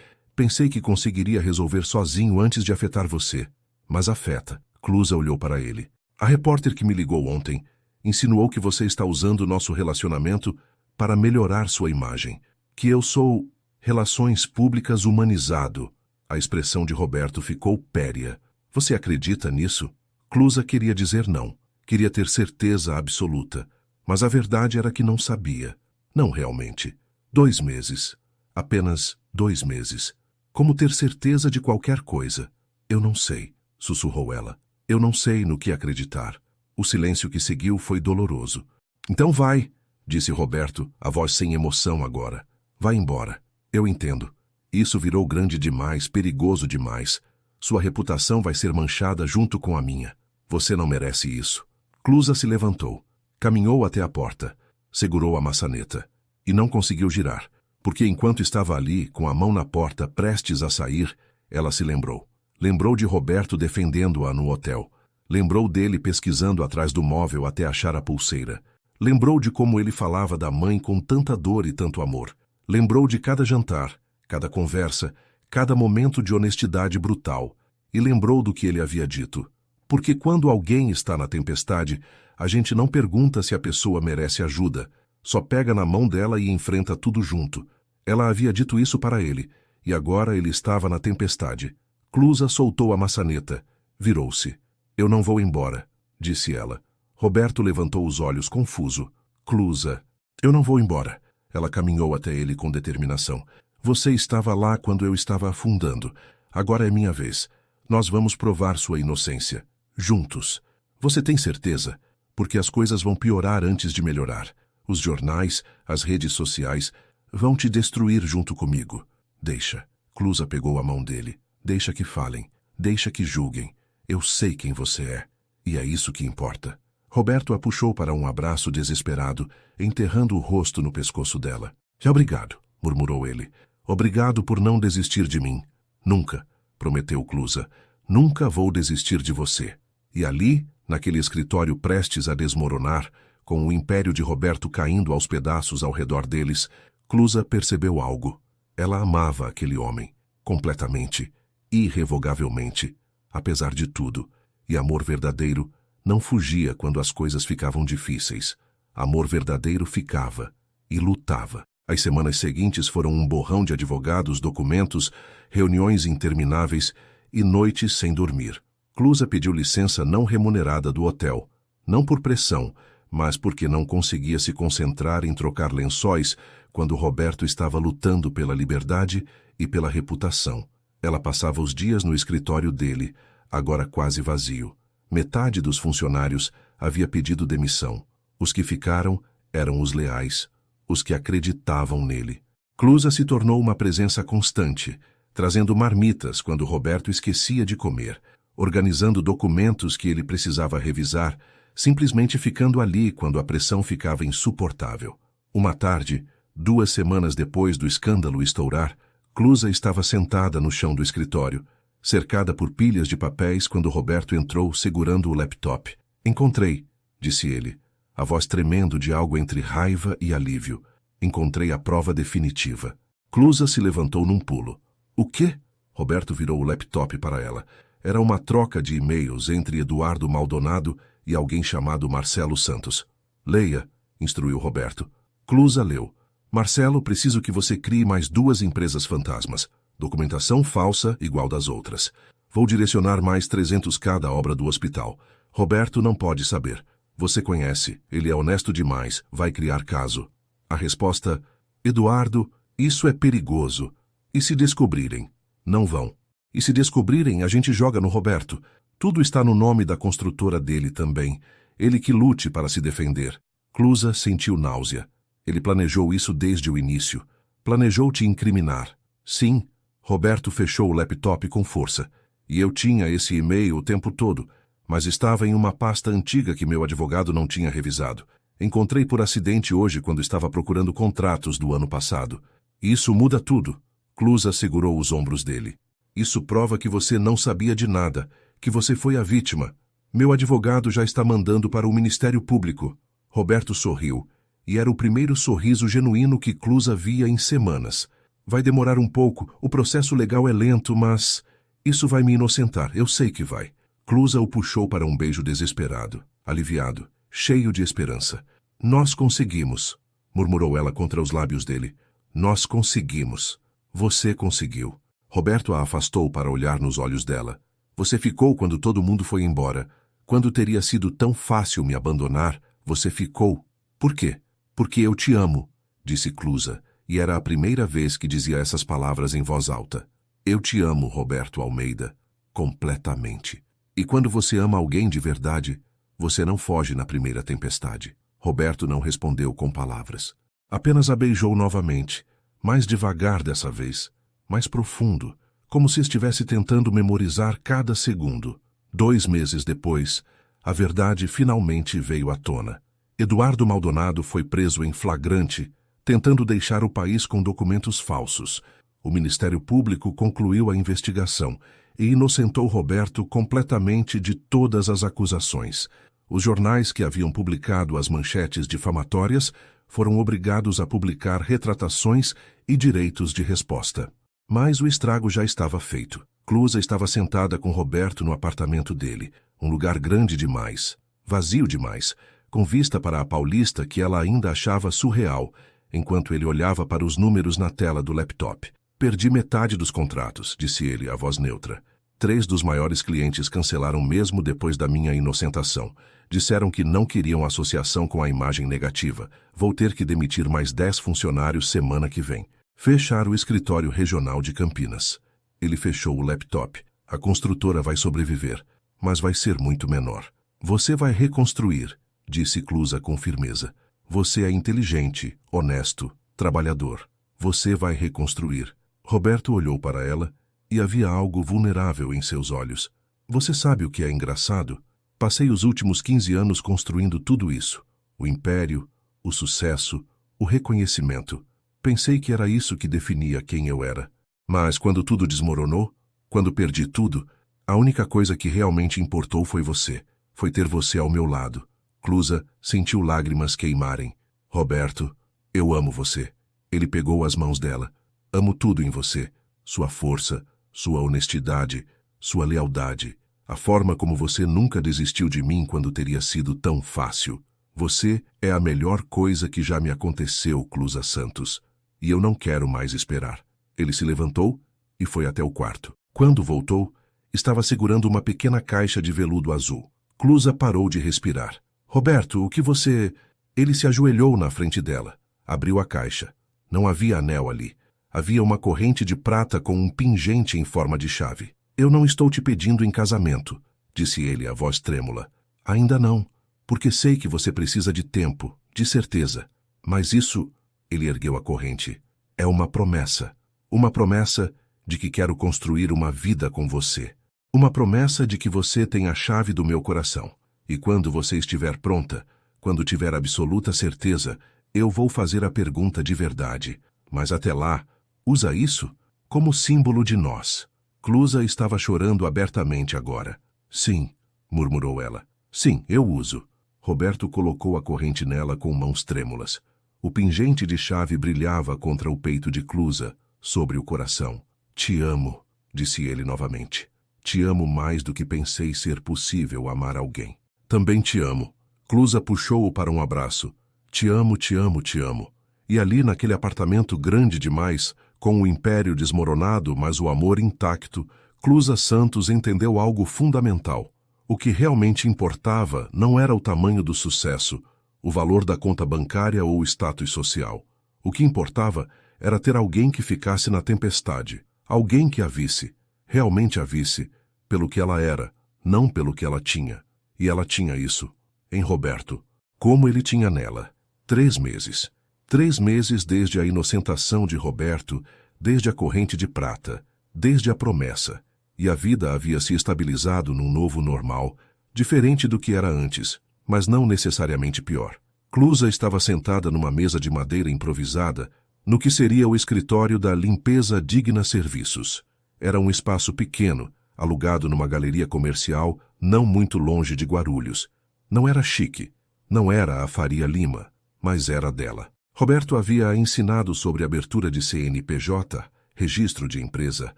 que conseguiria resolver sozinho antes de afetar você. Mas afeta. Clusa olhou para ele. A repórter que me ligou ontem insinuou que você está usando nosso relacionamento para melhorar sua imagem. Que eu sou relações públicas humanizado. A expressão de Roberto ficou pérea. Você acredita nisso? Clusa queria dizer não. Queria ter certeza absoluta. Mas a verdade era que não sabia. Não realmente. 2 meses. Apenas 2 meses. Como ter certeza de qualquer coisa? Eu não sei, sussurrou ela. Eu não sei no que acreditar. O silêncio que seguiu foi doloroso. Então vai, disse Roberto, a voz sem emoção agora. Vai embora. Eu entendo. Isso virou grande demais, perigoso demais. Sua reputação vai ser manchada junto com a minha. Você não merece isso. Clusa se levantou. Caminhou até a porta. Segurou a maçaneta. E não conseguiu girar, porque enquanto estava ali, com a mão na porta, prestes a sair, ela se lembrou. Lembrou de Roberto defendendo-a no hotel. Lembrou dele pesquisando atrás do móvel até achar a pulseira. Lembrou de como ele falava da mãe com tanta dor e tanto amor. Lembrou de cada jantar, cada conversa, cada momento de honestidade brutal. E lembrou do que ele havia dito. Porque quando alguém está na tempestade, a gente não pergunta se a pessoa merece ajuda. Só pega na mão dela e enfrenta tudo junto. Ela havia dito isso para ele, e agora ele estava na tempestade. Clusa soltou a maçaneta. Virou-se. Eu não vou embora, disse ela. Roberto levantou os olhos confuso. Clusa. Eu não vou embora. Ela caminhou até ele com determinação. Você estava lá quando eu estava afundando. Agora é minha vez. Nós vamos provar sua inocência. Juntos. Você tem certeza? Porque as coisas vão piorar antes de melhorar. Os jornais, as redes sociais, vão te destruir junto comigo. Deixa. Clusa pegou a mão dele. Deixa que falem. Deixa que julguem. Eu sei quem você é. E é isso que importa. Roberto a puxou para um abraço desesperado, enterrando o rosto no pescoço dela. Obrigado, murmurou ele. Obrigado por não desistir de mim. Nunca, prometeu Clusa. Nunca vou desistir de você. E ali, naquele escritório prestes a desmoronar, com o império de Roberto caindo aos pedaços ao redor deles, Clusa percebeu algo. Ela amava aquele homem, completamente, irrevogavelmente, apesar de tudo, e amor verdadeiro não fugia quando as coisas ficavam difíceis. Amor verdadeiro ficava e lutava. As semanas seguintes foram um borrão de advogados, documentos, reuniões intermináveis e noites sem dormir. Clusa pediu licença não remunerada do hotel, não por pressão, mas porque não conseguia se concentrar em trocar lençóis quando Roberto estava lutando pela liberdade e pela reputação. Ela passava os dias no escritório dele, agora quase vazio. Metade dos funcionários havia pedido demissão. Os que ficaram eram os leais, os que acreditavam nele. Clusa se tornou uma presença constante, trazendo marmitas quando Roberto esquecia de comer, organizando documentos que ele precisava revisar, simplesmente ficando ali quando a pressão ficava insuportável. Uma tarde, 2 semanas depois do escândalo estourar, Clusa estava sentada no chão do escritório, cercada por pilhas de papéis quando Roberto entrou segurando o laptop. Encontrei, disse ele, a voz tremendo de algo entre raiva e alívio. Encontrei a prova definitiva. Clusa se levantou num pulo. O quê? Roberto virou o laptop para ela. Era uma troca de e-mails entre Eduardo Maldonado e alguém chamado Marcelo Santos. Leia, instruiu Roberto. Clusa leu. Marcelo, preciso que você crie mais 2 empresas fantasmas. Documentação falsa igual das outras. Vou direcionar mais 300k da obra do hospital. Roberto não pode saber. Você conhece, ele é honesto demais, vai criar caso. A resposta, Eduardo, isso é perigoso. E se descobrirem? Não vão. E se descobrirem, a gente joga no Roberto. Tudo está no nome da construtora dele também. Ele que lute para se defender. Clusa sentiu náusea. Ele planejou isso desde o início. Planejou te incriminar. Sim, Roberto fechou o laptop com força. E eu tinha esse e-mail o tempo todo, mas estava em uma pasta antiga que meu advogado não tinha revisado. Encontrei por acidente hoje quando estava procurando contratos do ano passado. Isso muda tudo. Clusa segurou os ombros dele. Isso prova que você não sabia de nada, que você foi a vítima. Meu advogado já está mandando para o Ministério Público. Roberto sorriu. E era o primeiro sorriso genuíno que Clusa via em semanas. Vai demorar um pouco, o processo legal é lento, mas... Isso vai me inocentar, eu sei que vai. Clusa o puxou para um beijo desesperado, aliviado, cheio de esperança. Nós conseguimos, murmurou ela contra os lábios dele. Nós conseguimos. Você conseguiu. Roberto a afastou para olhar nos olhos dela. Você ficou quando todo mundo foi embora. Quando teria sido tão fácil me abandonar, você ficou. Por quê? Porque eu te amo, disse Clusa, e era a primeira vez que dizia essas palavras em voz alta. Eu te amo, Roberto Almeida, completamente. E quando você ama alguém de verdade, você não foge na primeira tempestade. Roberto não respondeu com palavras. Apenas a beijou novamente, mais devagar dessa vez, mais profundo, como se estivesse tentando memorizar cada segundo. 2 meses depois, a verdade finalmente veio à tona. Eduardo Maldonado foi preso em flagrante, tentando deixar o país com documentos falsos. O Ministério Público concluiu a investigação e inocentou Roberto completamente de todas as acusações. Os jornais que haviam publicado as manchetes difamatórias foram obrigados a publicar retratações e direitos de resposta. Mas o estrago já estava feito. Clusa estava sentada com Roberto no apartamento dele, um lugar grande demais, vazio demais, com vista para a Paulista que ela ainda achava surreal, enquanto ele olhava para os números na tela do laptop. Perdi metade dos contratos, disse ele, a voz neutra. 3 dos maiores clientes cancelaram mesmo depois da minha inocentação. Disseram que não queriam associação com a imagem negativa. Vou ter que demitir mais 10 funcionários semana que vem. Fechar o escritório regional de Campinas. Ele fechou o laptop. A construtora vai sobreviver, mas vai ser muito menor. Você vai reconstruir, disse Clusa com firmeza. Você é inteligente, honesto, trabalhador. Você vai reconstruir. Roberto olhou para ela e havia algo vulnerável em seus olhos. Você sabe o que é engraçado? Passei os últimos 15 anos construindo tudo isso. O império, o sucesso, o reconhecimento. Pensei que era isso que definia quem eu era. Mas quando tudo desmoronou, quando perdi tudo, a única coisa que realmente importou foi você. Foi ter você ao meu lado. Clusa sentiu lágrimas queimarem. Roberto, eu amo você. Ele pegou as mãos dela. Amo tudo em você. Sua força, sua honestidade, sua lealdade. A forma como você nunca desistiu de mim quando teria sido tão fácil. Você é a melhor coisa que já me aconteceu, Clusa Santos. E eu não quero mais esperar. Ele se levantou e foi até o quarto. Quando voltou, estava segurando uma pequena caixa de veludo azul. Clusa parou de respirar. Roberto, o que você... Ele se ajoelhou na frente dela. Abriu a caixa. Não havia anel ali. Havia uma corrente de prata com um pingente em forma de chave. Eu não estou te pedindo em casamento, disse ele, a voz trêmula. Ainda não, porque sei que você precisa de tempo, de certeza. Mas isso, ele ergueu a corrente, é uma promessa. Uma promessa de que quero construir uma vida com você. Uma promessa de que você tem a chave do meu coração. E quando você estiver pronta, quando tiver absoluta certeza, eu vou fazer a pergunta de verdade. Mas até lá, usa isso como símbolo de nós. Clusa estava chorando abertamente agora. Sim, murmurou ela. Sim, eu uso. Roberto colocou a corrente nela com mãos trêmulas. O pingente de chave brilhava contra o peito de Clusa, sobre o coração. Te amo, disse ele novamente. Te amo mais do que pensei ser possível amar alguém. Também te amo. Clusa puxou-o para um abraço. Te amo, te amo, te amo. E ali naquele apartamento grande demais, com o império desmoronado, mas o amor intacto, Clusa Santos entendeu algo fundamental. O que realmente importava não era o tamanho do sucesso, o valor da conta bancária ou o status social. O que importava era ter alguém que ficasse na tempestade, alguém que a visse, realmente a visse, pelo que ela era, não pelo que ela tinha. E ela tinha isso, em Roberto, como ele tinha nela. 3 meses. 3 meses desde a inocentação de Roberto, desde a corrente de prata, desde a promessa. E a vida havia se estabilizado num novo normal, diferente do que era antes, mas não necessariamente pior. Clusa estava sentada numa mesa de madeira improvisada, no que seria o escritório da Limpeza Digna Serviços. Era um espaço pequeno, alugado numa galeria comercial não muito longe de Guarulhos. Não era chique, não era a Faria Lima, mas era dela. Roberto havia ensinado sobre abertura de CNPJ, registro de empresa,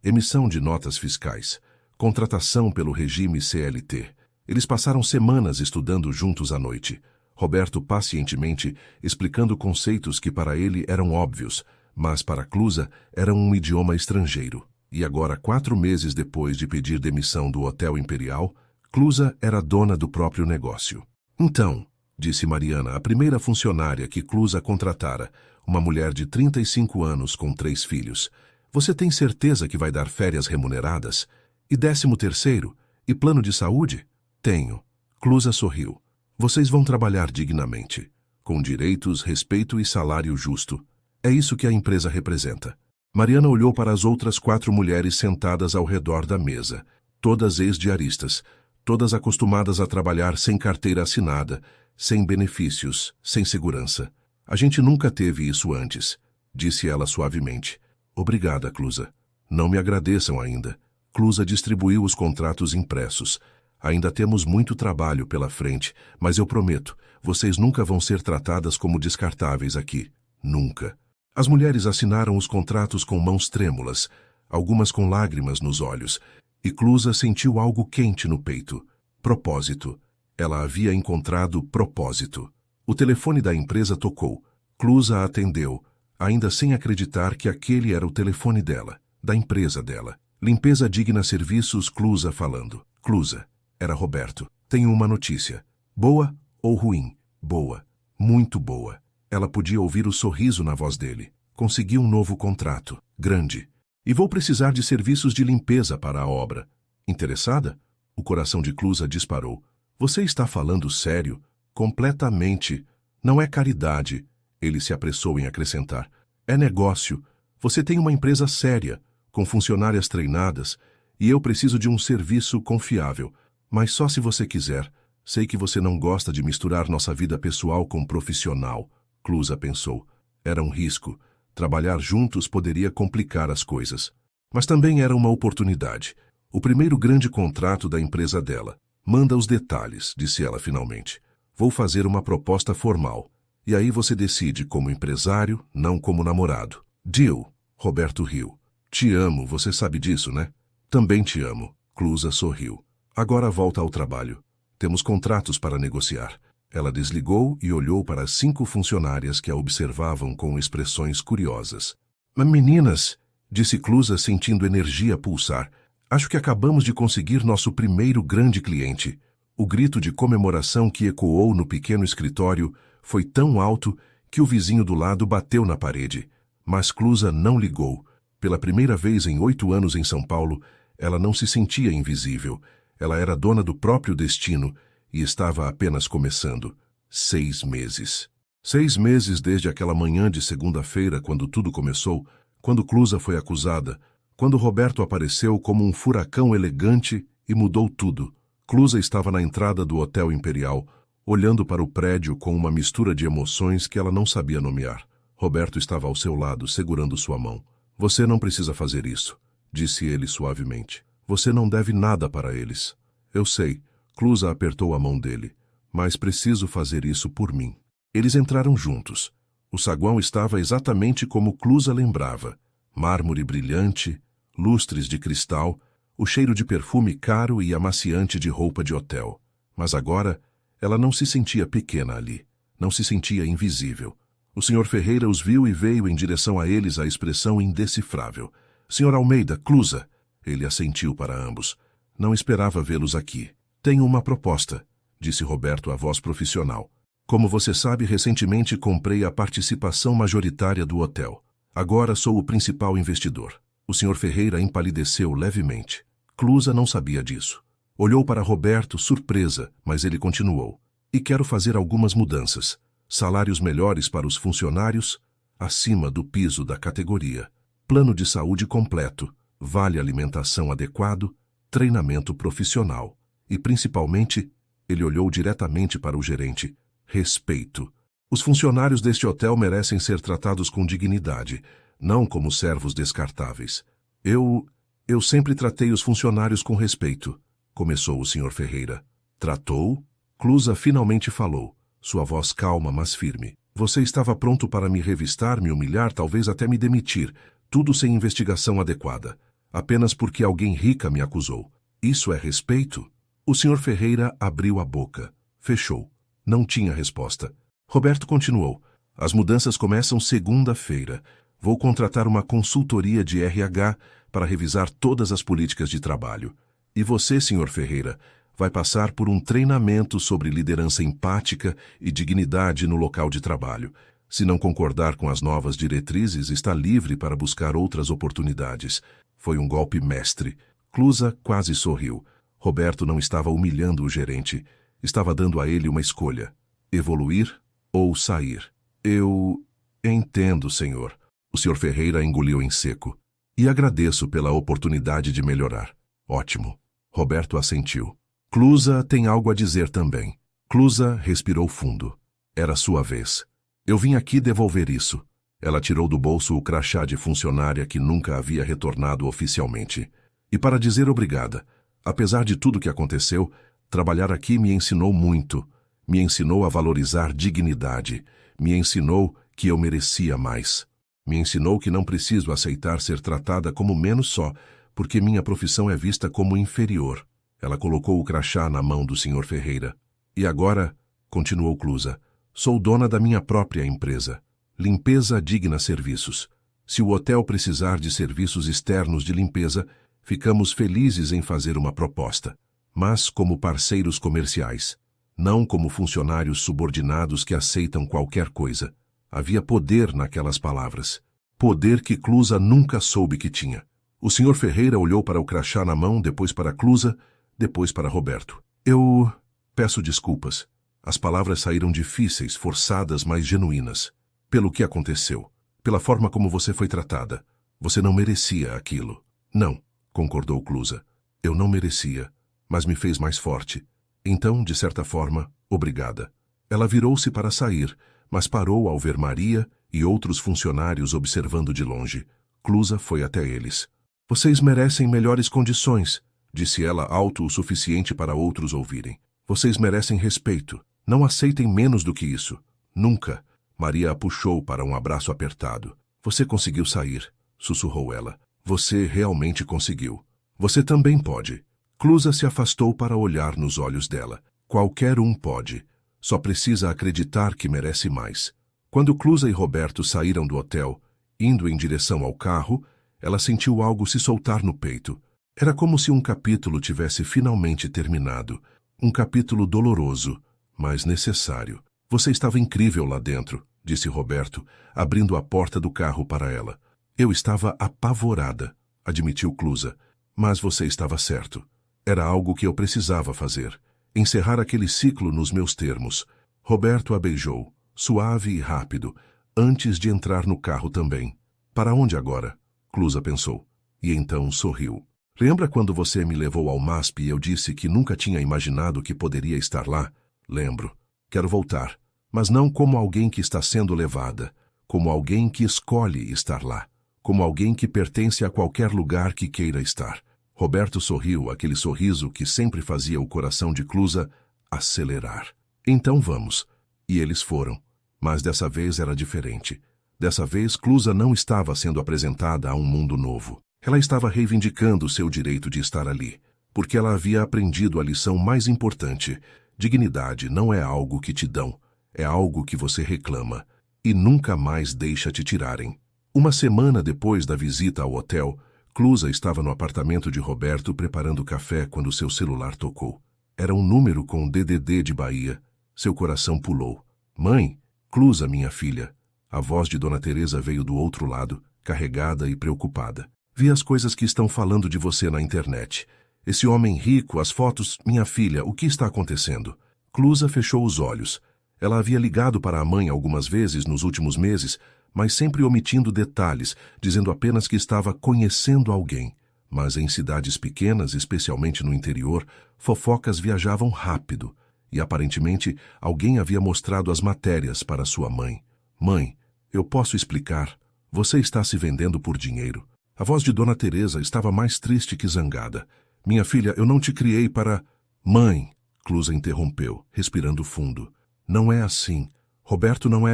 emissão de notas fiscais, contratação pelo regime CLT. Eles passaram semanas estudando juntos à noite. Roberto pacientemente explicando conceitos que para ele eram óbvios, mas para Clusa eram um idioma estrangeiro. E agora, 4 meses depois de pedir demissão do Hotel Imperial, Clusa era dona do próprio negócio. Então, disse Mariana, a primeira funcionária que Clusa contratara, uma mulher de 35 anos com 3 filhos, você tem certeza que vai dar férias remuneradas? E 13º? E plano de saúde? Tenho. Clusa sorriu. Vocês vão trabalhar dignamente, com direitos, respeito e salário justo. É isso que a empresa representa. Mariana olhou para as outras 4 mulheres sentadas ao redor da mesa, todas ex-diaristas, todas acostumadas a trabalhar sem carteira assinada, sem benefícios, sem segurança. A gente nunca teve isso antes, disse ela suavemente. Obrigada, Clusa. Não me agradeçam ainda. Clusa distribuiu os contratos impressos. Ainda temos muito trabalho pela frente, mas eu prometo, vocês nunca vão ser tratadas como descartáveis aqui. Nunca. As mulheres assinaram os contratos com mãos trêmulas, algumas com lágrimas nos olhos, e Clusa sentiu algo quente no peito. Propósito. Ela havia encontrado propósito. O telefone da empresa tocou. Clusa atendeu, ainda sem acreditar que aquele era o telefone dela, da empresa dela. Limpeza Digna Serviços, Clusa falando. Clusa. Era Roberto. Tenho uma notícia. Boa ou ruim? Boa. Muito boa. Ela podia ouvir o sorriso na voz dele. Consegui um novo contrato. Grande. E vou precisar de serviços de limpeza para a obra. Interessada? O coração de Clusa disparou. Você está falando sério? Completamente. Não é caridade. Ele se apressou em acrescentar. É negócio. Você tem uma empresa séria, com funcionárias treinadas, e eu preciso de um serviço confiável. Mas só se você quiser. Sei que você não gosta de misturar nossa vida pessoal com profissional. Clusa pensou. Era um risco. Trabalhar juntos poderia complicar as coisas. Mas também era uma oportunidade. O primeiro grande contrato da empresa dela. Manda os detalhes, disse ela finalmente. Vou fazer uma proposta formal. E aí você decide como empresário, não como namorado. Deal. Roberto riu. Te amo, você sabe disso, né? Também te amo. Clusa sorriu. Agora volta ao trabalho. Temos contratos para negociar. Ela desligou e olhou para as 5 funcionárias que a observavam com expressões curiosas. Meninas, disse Clusa sentindo energia pulsar, acho que acabamos de conseguir nosso primeiro grande cliente. O grito de comemoração que ecoou no pequeno escritório foi tão alto que o vizinho do lado bateu na parede. Mas Clusa não ligou. Pela primeira vez em 8 anos em São Paulo, ela não se sentia invisível. Ela era dona do próprio destino e estava apenas começando. 6 meses. 6 meses desde aquela manhã de segunda-feira, quando tudo começou, quando Clusa foi acusada, quando Roberto apareceu como um furacão elegante e mudou tudo. Clusa estava na entrada do Hotel Imperial, olhando para o prédio com uma mistura de emoções que ela não sabia nomear. Roberto estava ao seu lado, segurando sua mão. Você não precisa fazer isso, disse ele suavemente. Você não deve nada para eles. Eu sei, Clusa apertou a mão dele, mas preciso fazer isso por mim. Eles entraram juntos. O saguão estava exatamente como Clusa lembrava. Mármore brilhante, lustres de cristal, o cheiro de perfume caro e amaciante de roupa de hotel. Mas agora, ela não se sentia pequena ali. Não se sentia invisível. O Sr. Ferreira os viu e veio em direção a eles a expressão indecifrável. Sr. Almeida, Clusa. Ele assentiu para ambos. Não esperava vê-los aqui. Tenho uma proposta, disse Roberto à voz profissional. Como você sabe, recentemente comprei a participação majoritária do hotel. Agora sou o principal investidor. O Sr. Ferreira empalideceu levemente. Clusa não sabia disso. Olhou para Roberto, surpresa, mas ele continuou. E quero fazer algumas mudanças. Salários melhores para os funcionários, acima do piso da categoria. Plano de saúde completo, vale alimentação adequado, treinamento profissional. E, principalmente, ele olhou diretamente para o gerente. Respeito. Os funcionários deste hotel merecem ser tratados com dignidade, não como servos descartáveis. Eu sempre tratei os funcionários com respeito, começou o Sr. Ferreira. Tratou? Clusa finalmente falou, sua voz calma, mas firme. Você estava pronto para me revistar, me humilhar, talvez até me demitir, tudo sem investigação adequada, apenas porque alguém rica me acusou. Isso é respeito? O Sr. Ferreira abriu a boca. Fechou. Não tinha resposta. Roberto continuou. As mudanças começam segunda-feira. Vou contratar uma consultoria de RH para revisar todas as políticas de trabalho. E você, Sr. Ferreira, vai passar por um treinamento sobre liderança empática e dignidade no local de trabalho. Se não concordar com as novas diretrizes, está livre para buscar outras oportunidades. Foi um golpe mestre. Clusa quase sorriu. Roberto não estava humilhando o gerente. Estava dando a ele uma escolha. Evoluir ou sair. Eu entendo, senhor. O Sr. Ferreira engoliu em seco. E agradeço pela oportunidade de melhorar. Ótimo. Roberto assentiu. Clusa tem algo a dizer também. Clusa respirou fundo. Era sua vez. Eu vim aqui devolver isso. Ela tirou do bolso o crachá de funcionária que nunca havia retornado oficialmente. E para dizer obrigada. Apesar de tudo que aconteceu, trabalhar aqui me ensinou muito. Me ensinou a valorizar dignidade. Me ensinou que eu merecia mais. Me ensinou que não preciso aceitar ser tratada como menos só, porque minha profissão é vista como inferior. Ela colocou o crachá na mão do Sr. Ferreira. E agora, continuou Clusa, sou dona da minha própria empresa. Limpeza Digna Serviços. Se o hotel precisar de serviços externos de limpeza, ficamos felizes em fazer uma proposta. Mas como parceiros comerciais, não como funcionários subordinados que aceitam qualquer coisa. Havia poder naquelas palavras. Poder que Clusa nunca soube que tinha. O Sr. Ferreira olhou para o crachá na mão, depois para Clusa, depois para Roberto. Eu peço desculpas. As palavras saíram difíceis, forçadas, mas genuínas. Pelo que aconteceu. Pela forma como você foi tratada. Você não merecia aquilo. Não, concordou Clusa. Eu não merecia, mas me fez mais forte. Então, de certa forma, obrigada. Ela virou-se para sair, mas parou ao ver Maria e outros funcionários observando de longe. Clusa foi até eles. Vocês merecem melhores condições, disse ela alto o suficiente para outros ouvirem. Vocês merecem respeito. Não aceitem menos do que isso. Nunca. Maria a puxou para um abraço apertado. Você conseguiu sair, sussurrou ela. Você realmente conseguiu. Você também pode. Clusa se afastou para olhar nos olhos dela. Qualquer um pode. Só precisa acreditar que merece mais. Quando Clusa e Roberto saíram do hotel, indo em direção ao carro, ela sentiu algo se soltar no peito. Era como se um capítulo tivesse finalmente terminado. Um capítulo doloroso, mas necessário. Você estava incrível lá dentro, disse Roberto, abrindo a porta do carro para ela. Eu estava apavorada, admitiu Clusa. Mas você estava certo. Era algo que eu precisava fazer. Encerrar aquele ciclo nos meus termos. Roberto a beijou, suave e rápido, antes de entrar no carro também. Para onde agora? Clusa pensou. E então sorriu. Lembra quando você me levou ao MASP e eu disse que nunca tinha imaginado que poderia estar lá? Lembro. Quero voltar. Mas não como alguém que está sendo levada. Como alguém que escolhe estar lá. Como alguém que pertence a qualquer lugar que queira estar. Roberto sorriu, aquele sorriso que sempre fazia o coração de Clusa acelerar. Então vamos. E eles foram. Mas dessa vez era diferente. Dessa vez, Clusa não estava sendo apresentada a um mundo novo. Ela estava reivindicando seu direito de estar ali, porque ela havia aprendido a lição mais importante. Dignidade não é algo que te dão, é algo que você reclama, e nunca mais deixa te tirarem. Uma semana depois da visita ao hotel, Clusa estava no apartamento de Roberto preparando café quando seu celular tocou. Era um número com DDD de Bahia. Seu coração pulou. Mãe, Clusa, minha filha. A voz de Dona Teresa veio do outro lado, carregada e preocupada. Vi as coisas que estão falando de você na internet. Esse homem rico, as fotos, minha filha, o que está acontecendo? Clusa fechou os olhos. Ela havia ligado para a mãe algumas vezes nos últimos meses, mas sempre omitindo detalhes, dizendo apenas que estava conhecendo alguém. Mas em cidades pequenas, especialmente no interior, fofocas viajavam rápido, e aparentemente alguém havia mostrado as matérias para sua mãe. Mãe, eu posso explicar. Você está se vendendo por dinheiro. A voz de Dona Teresa estava mais triste que zangada. Minha filha, eu não te criei para... Mãe, Clusa interrompeu, respirando fundo. Não é assim. Roberto não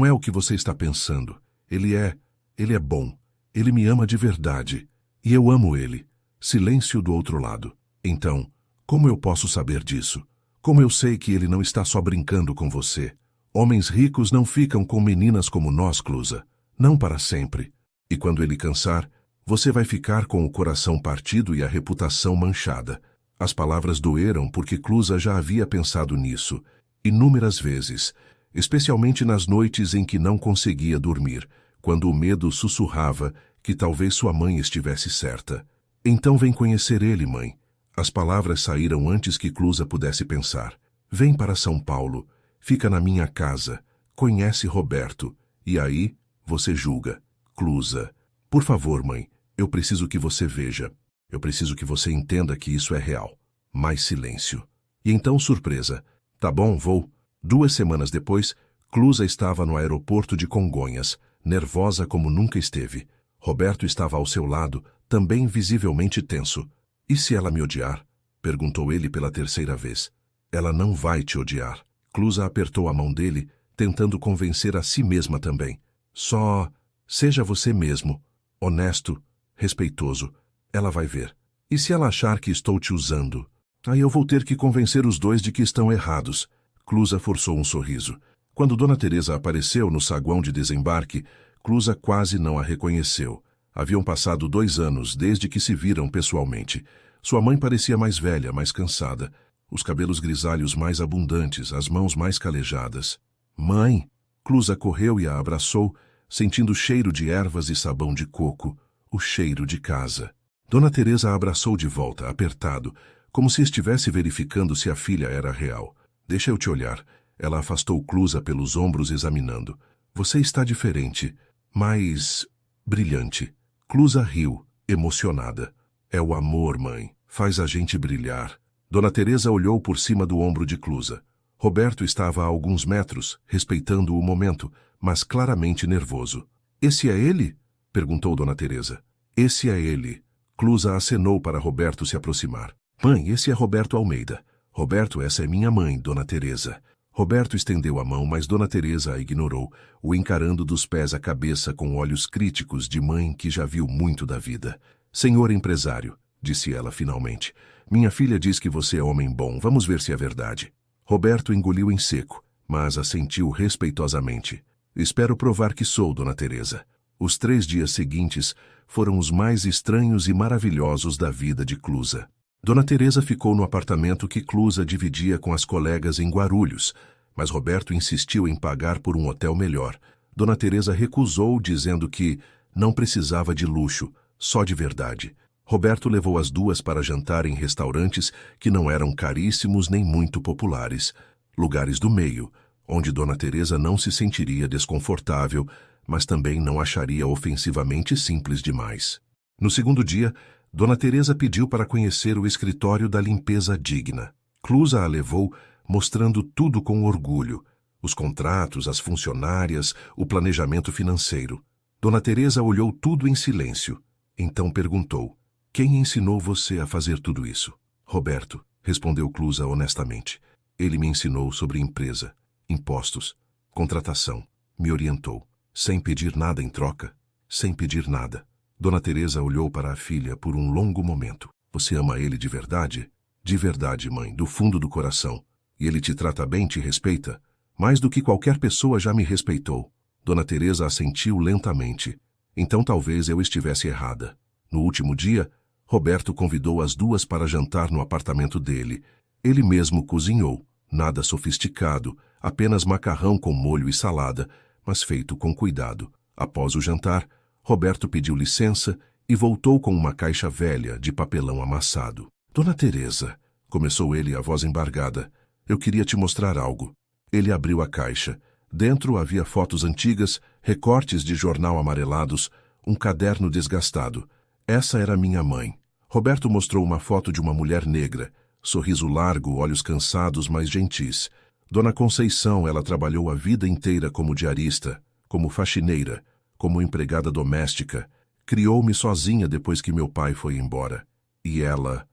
é o que você está pensando. Ele é bom. Ele me ama de verdade. E eu amo ele. Silêncio do outro lado. Então, como eu posso saber disso? Como eu sei que ele não está só brincando com você? Homens ricos não ficam com meninas como nós, Clusa. Não para sempre. E quando ele cansar, você vai ficar com o coração partido e a reputação manchada. As palavras doeram porque Clusa já havia pensado nisso, inúmeras vezes, especialmente nas noites em que não conseguia dormir, quando o medo sussurrava que talvez sua mãe estivesse certa. Então vem conhecer ele, mãe. As palavras saíram antes que Clusa pudesse pensar. Vem para São Paulo, fica na minha casa, conhece Roberto, e aí você julga. Clusa. Por favor, mãe, eu preciso que você veja. Eu preciso que você entenda que isso é real. Mais silêncio. E então surpresa. Tá bom, vou. 2 semanas depois, Clusa estava no aeroporto de Congonhas, nervosa como nunca esteve. Roberto estava ao seu lado, também visivelmente tenso. E se ela me odiar? Perguntou ele pela 3ª vez. Ela não vai te odiar. Clusa apertou a mão dele, tentando convencer a si mesma também. Só... seja você mesmo, honesto, respeitoso. Ela vai ver. E se ela achar que estou te usando? Aí eu vou ter que convencer os dois de que estão errados. Clusa forçou um sorriso. Quando Dona Teresa apareceu no saguão de desembarque, Clusa quase não a reconheceu. Haviam passado 2 anos desde que se viram pessoalmente. Sua mãe parecia mais velha, mais cansada. Os cabelos grisalhos mais abundantes, as mãos mais calejadas. Mãe! Clusa correu e a abraçou, sentindo o cheiro de ervas e sabão de coco, o cheiro de casa. Dona Teresa a abraçou de volta, apertado, como se estivesse verificando se a filha era real. Deixa eu te olhar. Ela afastou Clusa pelos ombros, examinando. Você está diferente, mais brilhante. Clusa riu, emocionada. É o amor, mãe. Faz a gente brilhar. Dona Teresa olhou por cima do ombro de Clusa. Roberto estava a alguns metros, respeitando o momento, mas claramente nervoso. Esse é ele? Perguntou Dona Teresa. Esse é ele. Clusa acenou para Roberto se aproximar. Mãe, esse é Roberto Almeida. Roberto, essa é minha mãe, Dona Teresa. Roberto estendeu a mão, mas Dona Teresa a ignorou, o encarando dos pés à cabeça com olhos críticos de mãe que já viu muito da vida. Senhor empresário, disse ela finalmente, minha filha diz que você é homem bom, vamos ver se é verdade. Roberto engoliu em seco, mas assentiu respeitosamente. Espero provar que sou, Dona Teresa. Os 3 dias seguintes foram os mais estranhos e maravilhosos da vida de Clusa. Dona Teresa ficou no apartamento que Clusa dividia com as colegas em Guarulhos. mas Roberto insistiu em pagar por um hotel melhor. Dona Teresa recusou, dizendo que não precisava de luxo, só de verdade. Roberto levou as duas para jantar em restaurantes que não eram caríssimos nem muito populares, lugares do meio, onde Dona Teresa não se sentiria desconfortável, mas também não acharia ofensivamente simples demais. No segundo dia, Dona Teresa pediu para conhecer o escritório da limpeza digna. Clusa a levou, mostrando tudo com orgulho: os contratos, as funcionárias, o planejamento financeiro. Dona Teresa olhou tudo em silêncio. Então perguntou: quem ensinou você a fazer tudo isso? Roberto, respondeu Clusa honestamente. Ele me ensinou sobre empresa, impostos, contratação. Me orientou, sem pedir nada em troca, sem pedir nada. Dona Teresa olhou para a filha por um longo momento. Você ama ele de verdade? De verdade, mãe, do fundo do coração. E ele te trata bem, te respeita? Mais do que qualquer pessoa já me respeitou. Dona Teresa assentiu lentamente. Então talvez eu estivesse errada. No último dia, Roberto convidou as duas para jantar no apartamento dele. Ele mesmo cozinhou, nada sofisticado, apenas macarrão com molho e salada, mas feito com cuidado. Após o jantar, Roberto pediu licença e voltou com uma caixa velha de papelão amassado. Dona Teresa, começou ele, a voz embargada, eu queria te mostrar algo. Ele abriu a caixa. Dentro havia fotos antigas, recortes de jornal amarelados, um caderno desgastado. Essa era minha mãe. Roberto mostrou uma foto de uma mulher negra, sorriso largo, olhos cansados, mas gentis. Dona Conceição, ela trabalhou a vida inteira como diarista, como faxineira, como empregada doméstica. Criou-me sozinha depois que meu pai foi embora. E ela...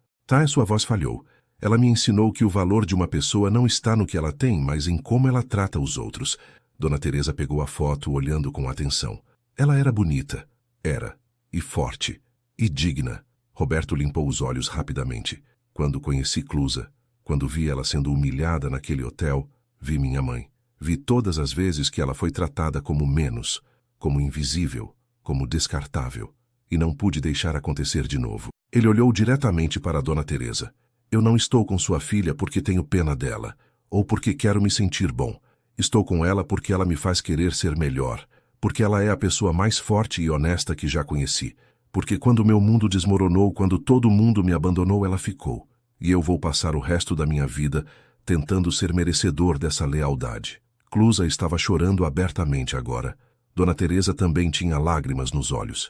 Sua voz falhou. Ela me ensinou que o valor de uma pessoa não está no que ela tem, mas em como ela trata os outros. Dona Teresa pegou a foto, olhando com atenção. Ela era bonita. Era. E forte. E digna. Roberto limpou os olhos rapidamente. Quando conheci Clusa, quando vi ela sendo humilhada naquele hotel, vi minha mãe. Vi todas as vezes que ela foi tratada como menos, como invisível, como descartável. E não pude deixar acontecer de novo. Ele olhou diretamente para Dona Teresa. Eu não estou com sua filha porque tenho pena dela, ou porque quero me sentir bom. Estou com ela porque ela me faz querer ser melhor, porque ela é a pessoa mais forte e honesta que já conheci. Porque quando meu mundo desmoronou, quando todo mundo me abandonou, ela ficou. E eu vou passar o resto da minha vida tentando ser merecedor dessa lealdade. Clusa estava chorando abertamente agora. Dona Teresa também tinha lágrimas nos olhos.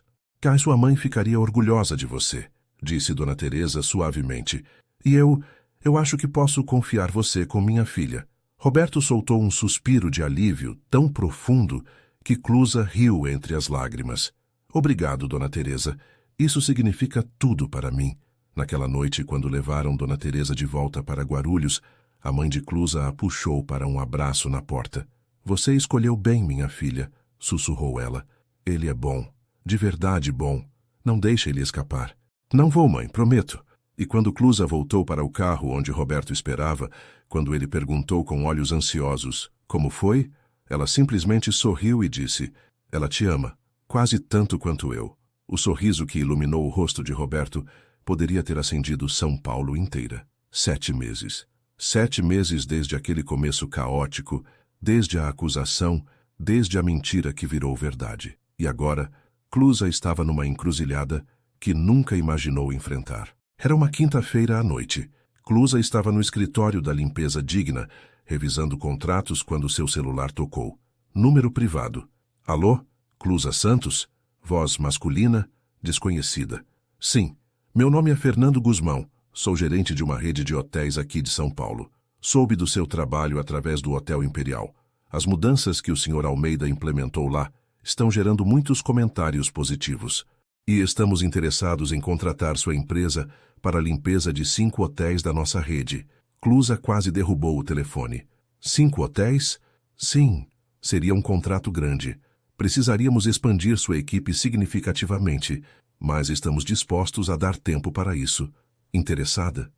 Sua mãe ficaria orgulhosa de você, disse Dona Teresa suavemente. E eu acho que posso confiar você com minha filha. Roberto soltou um suspiro de alívio tão profundo que Clusa riu entre as lágrimas. Obrigado, Dona Teresa. Isso significa tudo para mim. Naquela noite, quando levaram Dona Teresa de volta para Guarulhos, a mãe de Clusa a puxou para um abraço na porta. Você escolheu bem, minha filha, sussurrou ela. Ele é bom, de verdade bom. Não deixe ele escapar. Não vou, mãe, prometo. E quando Clusa voltou para o carro onde Roberto esperava, quando ele perguntou com olhos ansiosos, como foi? Ela simplesmente sorriu e disse, ela te ama. Quase tanto quanto eu. O sorriso que iluminou o rosto de Roberto poderia ter acendido São Paulo inteira. 7 meses. 7 meses desde aquele começo caótico, desde a acusação, desde a mentira que virou verdade. E agora, Clusa estava numa encruzilhada que nunca imaginou enfrentar. Era uma quinta-feira à noite. Clusa estava no escritório da limpeza digna, revisando contratos quando seu celular tocou. Número privado. Alô? Clusa Santos? Voz masculina, desconhecida. Sim, meu nome é Fernando Guzmão. Sou gerente de uma rede de hotéis aqui de São Paulo. Soube do seu trabalho através do Hotel Imperial. As mudanças que o Sr. Almeida implementou lá estão gerando muitos comentários positivos. E estamos interessados em contratar sua empresa para a limpeza de 5 hotéis da nossa rede. Clusa quase derrubou o telefone. 5 hotéis? Sim, seria um contrato grande. Precisaríamos expandir sua equipe significativamente, mas estamos dispostos a dar tempo para isso. Interessada?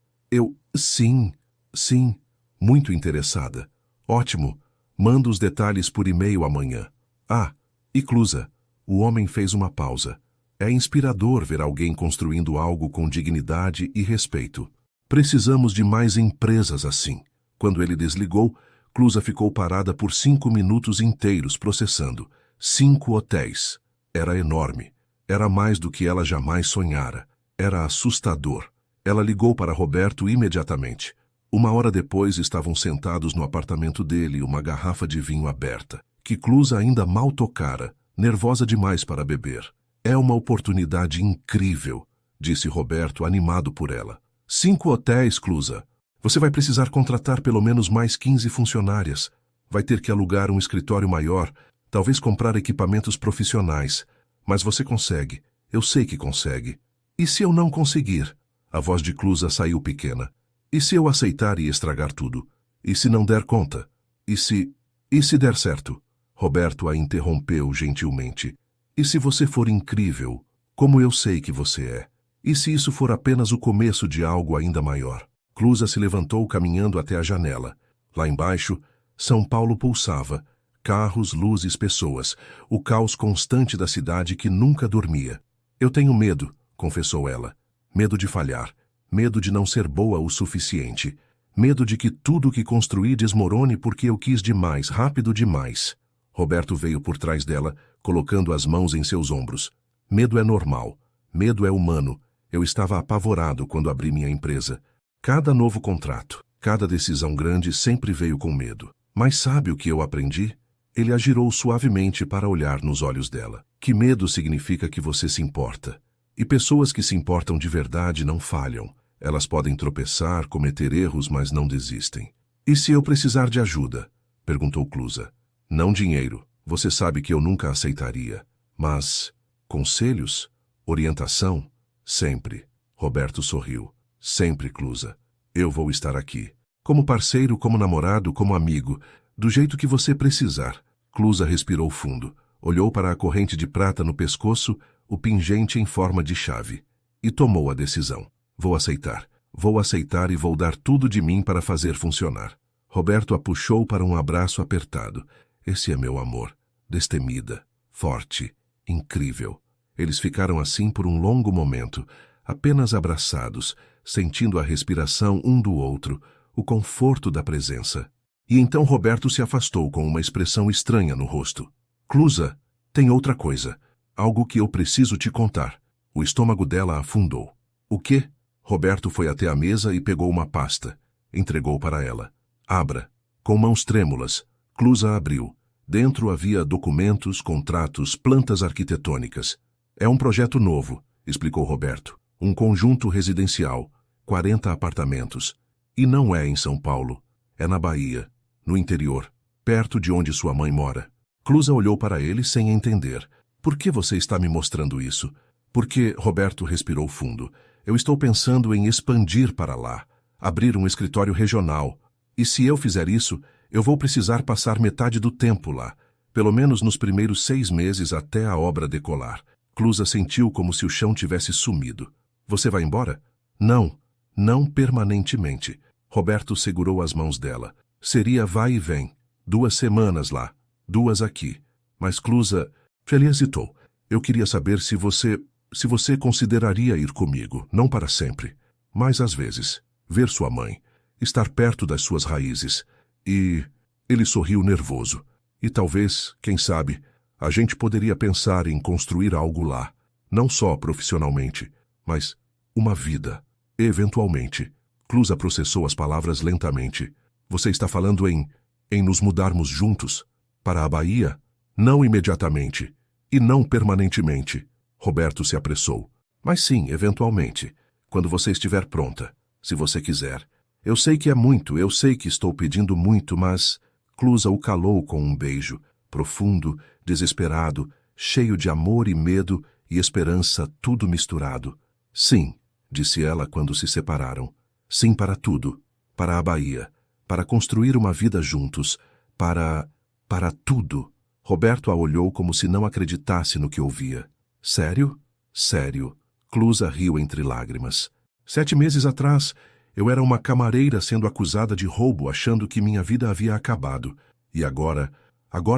Sim, muito interessada. Ótimo, mando os detalhes por e-mail amanhã. E Clusa, o homem fez uma pausa. É inspirador ver alguém construindo algo com dignidade e respeito. Precisamos de mais empresas assim. Quando ele desligou, Clusa ficou parada por 5 minutos inteiros processando. 5 hotéis. Era enorme. Era mais do que ela jamais sonhara. Era assustador. Ela ligou para Roberto imediatamente. 1 hora depois estavam sentados no apartamento dele, uma garrafa de vinho aberta, que Clusa ainda mal tocara, nervosa demais para beber. É uma oportunidade incrível, disse Roberto, animado por ela. 5 hotéis, Clusa. Você vai precisar contratar pelo menos mais 15 funcionárias. Vai ter que alugar um escritório maior, talvez comprar equipamentos profissionais. Mas você consegue. Eu sei que consegue. E se eu não conseguir? A voz de Clusa saiu pequena. E se eu aceitar e estragar tudo? E se não der conta? E se der certo? Roberto a interrompeu gentilmente. E se você for incrível, como eu sei que você é? E se isso for apenas o começo de algo ainda maior? Clusa se levantou caminhando até a janela. Lá embaixo, São Paulo pulsava. Carros, luzes, pessoas. O caos constante da cidade que nunca dormia. Eu tenho medo, confessou ela. Medo de falhar. Medo de não ser boa o suficiente. Medo de que tudo o que construí desmorone porque eu quis demais, rápido demais. Roberto veio por trás dela, colocando as mãos em seus ombros. Medo é normal. Medo é humano. Eu estava apavorado quando abri minha empresa. Cada novo contrato, cada decisão grande sempre veio com medo. Mas sabe o que eu aprendi? Ele a girou suavemente para olhar nos olhos dela. Que medo significa que você se importa. E pessoas que se importam de verdade não falham. Elas podem tropeçar, cometer erros, mas não desistem. E se eu precisar de ajuda? Perguntou Clusa. Não dinheiro. Você sabe que eu nunca aceitaria. Mas conselhos? Orientação? Sempre. Roberto sorriu. Sempre, Clusa. Eu vou estar aqui. Como parceiro, como namorado, como amigo. Do jeito que você precisar. Clusa respirou fundo. Olhou para a corrente de prata no pescoço, o pingente em forma de chave. E tomou a decisão. Vou aceitar. Vou aceitar e vou dar tudo de mim para fazer funcionar. Roberto a puxou para um abraço apertado. Esse é meu amor. Destemida. Forte. Incrível. Eles ficaram assim por um longo momento, apenas abraçados, sentindo a respiração um do outro, o conforto da presença. E então Roberto se afastou com uma expressão estranha no rosto. Clusa, tem outra coisa. Algo que eu preciso te contar. O estômago dela afundou. O quê? Roberto foi até a mesa e pegou uma pasta. Entregou para ela. Abra. Com mãos trêmulas, Clusa abriu. Dentro havia documentos, contratos, plantas arquitetônicas. É um projeto novo, explicou Roberto. Um conjunto residencial, 40 apartamentos. E não é em São Paulo. É na Bahia, no interior, perto de onde sua mãe mora. Clusa olhou para ele sem entender. Por que você está me mostrando isso? Porque, Roberto respirou fundo. Eu estou pensando em expandir para lá, abrir um escritório regional. E se eu fizer isso, eu vou precisar passar metade do tempo lá, pelo menos nos primeiros 6 meses até a obra decolar. Clusa sentiu como se o chão tivesse sumido. Você vai embora? Não, não permanentemente. Roberto segurou as mãos dela. Seria vai e vem. 2 semanas lá, 2 aqui. Mas Clusa, ele hesitou. Eu queria saber se você consideraria ir comigo, não para sempre, mas às vezes, ver sua mãe, estar perto das suas raízes. E ele sorriu nervoso. E talvez, quem sabe, a gente poderia pensar em construir algo lá, não só profissionalmente, mas uma vida, eventualmente. Clusa processou as palavras lentamente. Você está falando em nos mudarmos juntos? Para a Bahia? Não imediatamente. E não permanentemente. Roberto se apressou. Mas sim, eventualmente. Quando você estiver pronta. Se você quiser. Eu sei que é muito, eu sei que estou pedindo muito, mas... Clusa o calou com um beijo, profundo, desesperado, cheio de amor e medo e esperança, tudo misturado. Sim, disse ela quando se separaram. Sim para tudo. Para a Bahia. Para construir uma vida juntos. Para tudo. Roberto a olhou como se não acreditasse no que ouvia. Sério? Sério. Clusa riu entre lágrimas. 7 meses atrás, eu era uma camareira sendo acusada de roubo, achando que minha vida havia acabado. E agora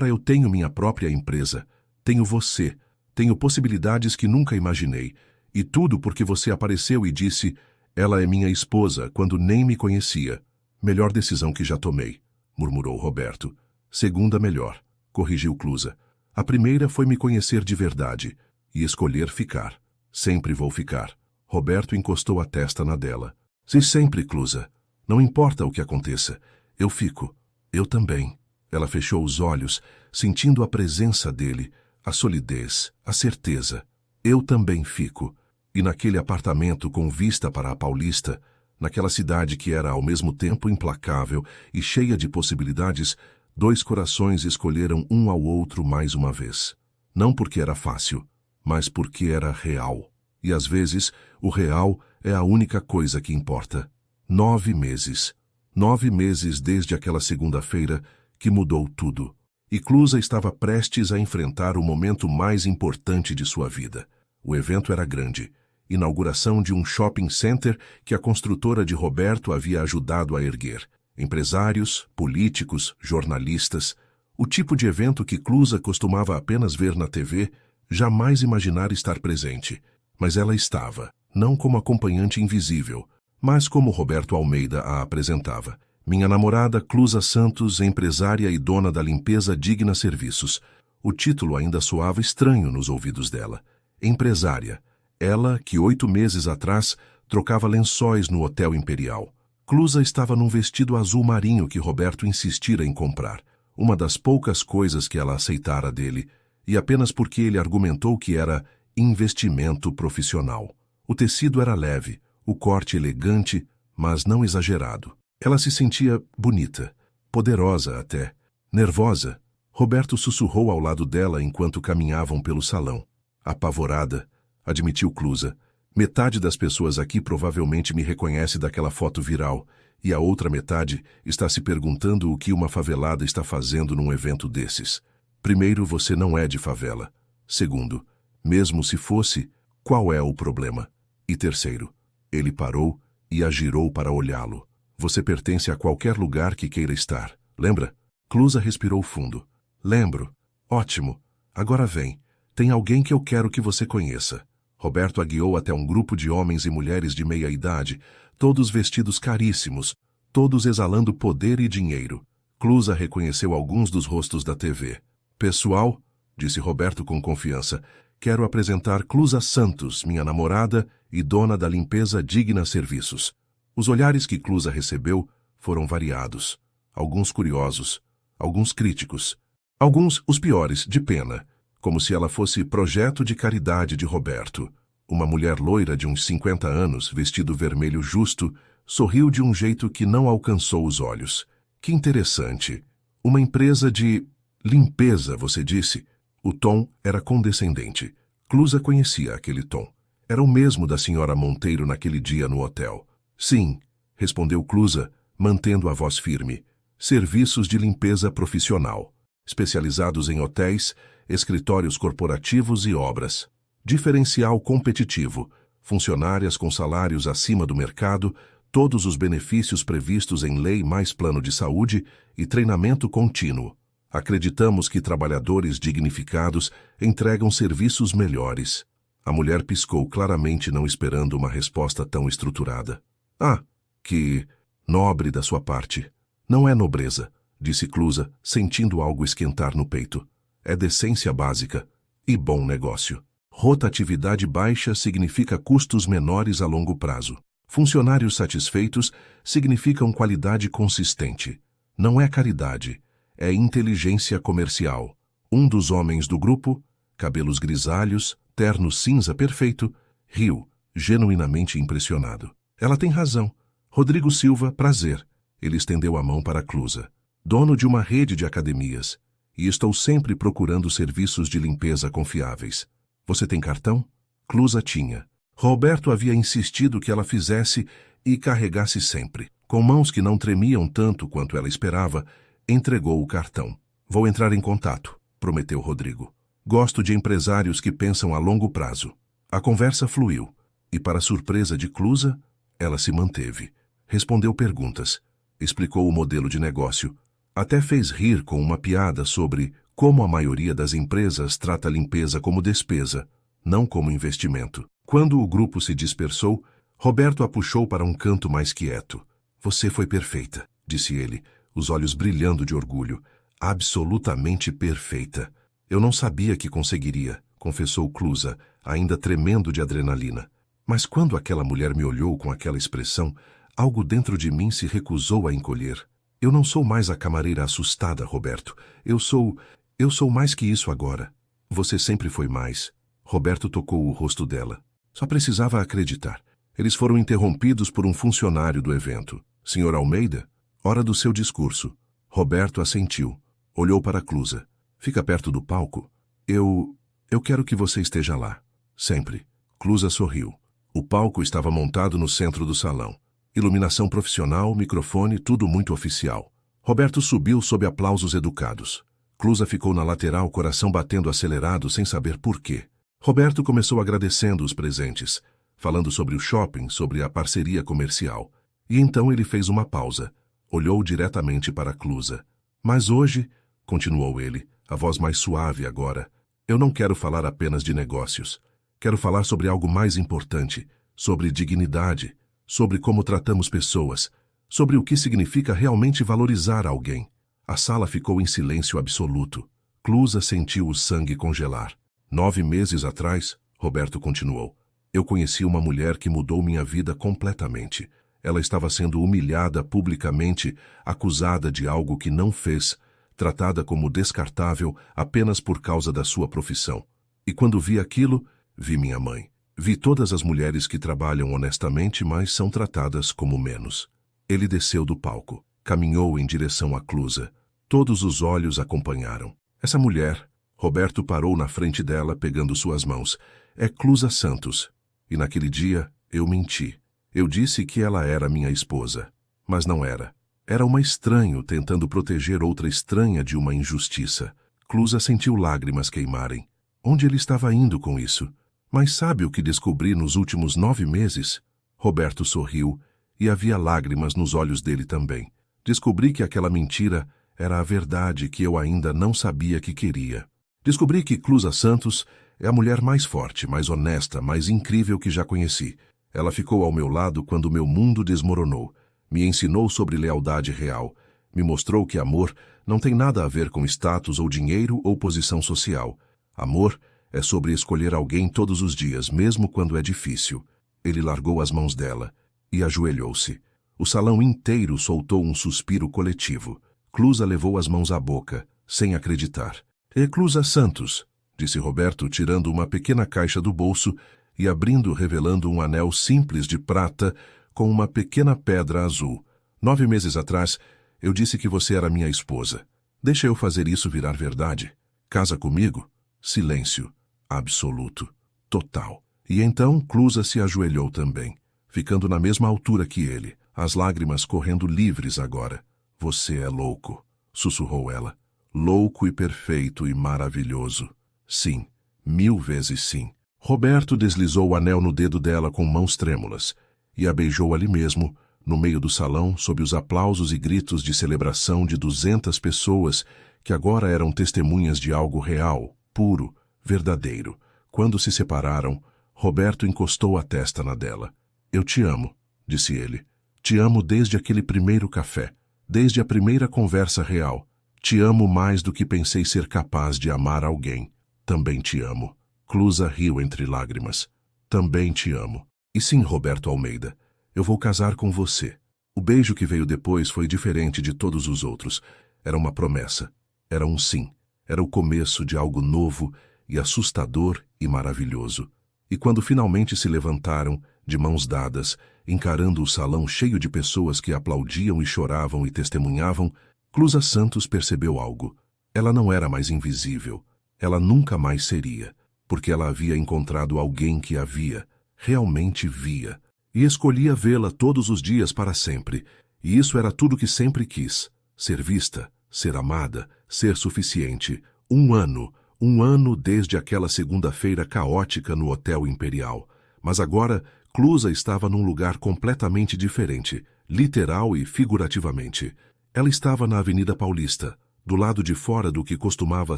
eu tenho minha própria empresa. Tenho você. Tenho possibilidades que nunca imaginei. E tudo porque você apareceu e disse, ela é minha esposa, quando nem me conhecia. Melhor decisão que já tomei. murmurou Roberto. Segunda melhor, corrigiu Clusa. A primeira foi me conhecer de verdade e escolher ficar. Sempre vou ficar. Roberto encostou a testa na dela. Sim, sempre, Clusa. Não importa o que aconteça. Eu fico. Eu também. Ela fechou os olhos, sentindo a presença dele, a solidez, a certeza. Eu também fico. E naquele apartamento com vista para a Paulista, naquela cidade que era ao mesmo tempo implacável e cheia de possibilidades, dois corações escolheram um ao outro mais uma vez. Não porque era fácil, mas porque era real. E às vezes, o real é a única coisa que importa. 9 meses. 9 meses desde aquela segunda-feira que mudou tudo. E Clusa estava prestes a enfrentar o momento mais importante de sua vida. O evento era grande. Inauguração de um shopping center que a construtora de Roberto havia ajudado a erguer. Empresários, políticos, jornalistas. O tipo de evento que Clusa costumava apenas ver na TV, jamais imaginar estar presente. Mas ela estava, não como acompanhante invisível, mas como Roberto Almeida a apresentava. Minha namorada Clusa Santos, empresária e dona da limpeza Digna Serviços. O título ainda soava estranho nos ouvidos dela. Empresária. Ela, que 8 meses atrás trocava lençóis no Hotel Imperial. Clusa estava num vestido azul marinho que Roberto insistira em comprar. Uma das poucas coisas que ela aceitara dele, e apenas porque ele argumentou que era investimento profissional. O tecido era leve, o corte elegante, mas não exagerado. Ela se sentia bonita, poderosa até, nervosa. Roberto sussurrou ao lado dela enquanto caminhavam pelo salão. Apavorada, admitiu Clusa. Metade das pessoas aqui provavelmente me reconhece daquela foto viral, e a outra metade está se perguntando o que uma favelada está fazendo num evento desses. Primeiro, você não é de favela. Segundo, mesmo se fosse, qual é o problema? E terceiro, ele parou e a girou para olhá-lo. Você pertence a qualquer lugar que queira estar, lembra? Clusa respirou fundo. Lembro. Ótimo. Agora vem. Tem alguém que eu quero que você conheça. Roberto a guiou até um grupo de homens e mulheres de meia idade, todos vestidos caríssimos, todos exalando poder e dinheiro. Clusa reconheceu alguns dos rostos da TV. Pessoal, disse Roberto com confiança, quero apresentar Clusa Santos, minha namorada e dona da limpeza Digna Serviços. Os olhares que Clusa recebeu foram variados. Alguns curiosos, alguns críticos, alguns, os piores, de pena, como se ela fosse projeto de caridade de Roberto. Uma mulher loira de uns 50 anos, vestido vermelho justo, sorriu de um jeito que não alcançou os olhos. Que interessante. Uma empresa de limpeza, você disse? O tom era condescendente. Clusa conhecia aquele tom. Era o mesmo da senhora Monteiro naquele dia no hotel. Sim, respondeu Clusa, mantendo a voz firme. Serviços de limpeza profissional, especializados em hotéis, escritórios corporativos e obras. Diferencial competitivo, funcionárias com salários acima do mercado, todos os benefícios previstos em lei mais plano de saúde e treinamento contínuo. Acreditamos que trabalhadores dignificados entregam serviços melhores. A mulher piscou claramente, não esperando uma resposta tão estruturada. Ah, que nobre da sua parte. Não é nobreza, disse Clusa, sentindo algo esquentar no peito. É decência básica e bom negócio. Rotatividade baixa significa custos menores a longo prazo. Funcionários satisfeitos significam qualidade consistente. Não é caridade, é inteligência comercial. Um dos homens do grupo, cabelos grisalhos, terno cinza perfeito, riu, genuinamente impressionado. Ela tem razão. Rodrigo Silva, prazer. Ele estendeu a mão para Clusa. Dono de uma rede de academias. E estou sempre procurando serviços de limpeza confiáveis. Você tem cartão? Clusa tinha. Roberto havia insistido que ela fizesse e carregasse sempre. Com mãos que não tremiam tanto quanto ela esperava, entregou o cartão. Vou entrar em contato, prometeu Rodrigo. Gosto de empresários que pensam a longo prazo. A conversa fluiu. E, para surpresa de Clusa, ela se manteve. Respondeu perguntas. Explicou o modelo de negócio. Até fez rir com uma piada sobre como a maioria das empresas trata a limpeza como despesa, não como investimento. Quando o grupo se dispersou, Roberto a puxou para um canto mais quieto. Você foi perfeita, disse ele, os olhos brilhando de orgulho. Absolutamente perfeita. Eu não sabia que conseguiria, confessou Clusa, ainda tremendo de adrenalina. Mas quando aquela mulher me olhou com aquela expressão, algo dentro de mim se recusou a encolher. Eu não sou mais a camareira assustada, Roberto. Eu sou mais que isso agora. Você sempre foi mais. Roberto tocou o rosto dela. Só precisava acreditar. Eles foram interrompidos por um funcionário do evento. Senhor Almeida? Hora do seu discurso. Roberto assentiu. Olhou para Clusa. Fica perto do palco? Eu quero que você esteja lá. Sempre. Clusa sorriu. O palco estava montado no centro do salão. Iluminação profissional, microfone, tudo muito oficial. Roberto subiu sob aplausos educados. Clusa ficou na lateral, coração batendo acelerado, sem saber por quê. Roberto começou agradecendo os presentes, falando sobre o shopping, sobre a parceria comercial. E então ele fez uma pausa. Olhou diretamente para Clusa. Mas hoje, continuou ele, a voz mais suave agora, eu não quero falar apenas de negócios. Quero falar sobre algo mais importante, sobre dignidade, sobre como tratamos pessoas, sobre o que significa realmente valorizar alguém. A sala ficou em silêncio absoluto. Clusa sentiu o sangue congelar. 9 meses atrás, Roberto continuou, eu conheci uma mulher que mudou minha vida completamente. Ela estava sendo humilhada publicamente, acusada de algo que não fez, tratada como descartável apenas por causa da sua profissão. E quando vi aquilo, vi minha mãe. Vi todas as mulheres que trabalham honestamente, mas são tratadas como menos. Ele desceu do palco, caminhou em direção à Clusa. Todos os olhos acompanharam. Essa mulher, Roberto parou na frente dela, pegando suas mãos. É Clusa Santos. E naquele dia, eu menti. Eu disse que ela era minha esposa. Mas não era. Era uma estranha tentando proteger outra estranha de uma injustiça. Clusa sentiu lágrimas queimarem. Onde ele estava indo com isso? Mas sabe o que descobri nos últimos 9 meses? Roberto sorriu, e havia lágrimas nos olhos dele também. Descobri que aquela mentira era a verdade que eu ainda não sabia que queria. Descobri que Clusa Santos é a mulher mais forte, mais honesta, mais incrível que já conheci. Ela ficou ao meu lado quando meu mundo desmoronou. Me ensinou sobre lealdade real. Me mostrou que amor não tem nada a ver com status ou dinheiro ou posição social. Amor é sobre escolher alguém todos os dias, mesmo quando é difícil. Ele largou as mãos dela e ajoelhou-se. O salão inteiro soltou um suspiro coletivo. Clusa levou as mãos à boca, sem acreditar. É Clusa Santos, disse Roberto, tirando uma pequena caixa do bolso e abrindo, revelando um anel simples de prata com uma pequena pedra azul. 9 meses atrás, eu disse que você era minha esposa. Deixa eu fazer isso virar verdade. Casa comigo? Silêncio. Absoluto. Total. E então Clusa se ajoelhou também, ficando na mesma altura que ele, as lágrimas correndo livres agora. Você é louco, sussurrou ela. Louco e perfeito e maravilhoso. Sim, 1000 vezes sim. Roberto deslizou o anel no dedo dela com mãos trêmulas e a beijou ali mesmo, no meio do salão, sob os aplausos e gritos de celebração de 200 pessoas que agora eram testemunhas de algo real, puro, verdadeiro. Quando se separaram, Roberto encostou a testa na dela. Eu te amo, disse ele. Te amo desde aquele primeiro café, desde a primeira conversa real. Te amo mais do que pensei ser capaz de amar alguém. Também te amo. Clusa riu entre lágrimas. Também te amo. E sim, Roberto Almeida, eu vou casar com você. O beijo que veio depois foi diferente de todos os outros. Era uma promessa. Era um sim. Era o começo de algo novo e assustador e maravilhoso. E quando finalmente se levantaram, de mãos dadas, encarando o salão cheio de pessoas que aplaudiam e choravam e testemunhavam, Clusa Santos percebeu algo. Ela não era mais invisível. Ela nunca mais seria, porque ela havia encontrado alguém que a via, realmente via, e escolhia vê-la todos os dias para sempre. E isso era tudo que sempre quis. Ser vista, ser amada, ser suficiente. Um ano desde aquela segunda-feira caótica no Hotel Imperial. Mas agora, Clusa estava num lugar completamente diferente, literal e figurativamente. Ela estava na Avenida Paulista, do lado de fora do que costumava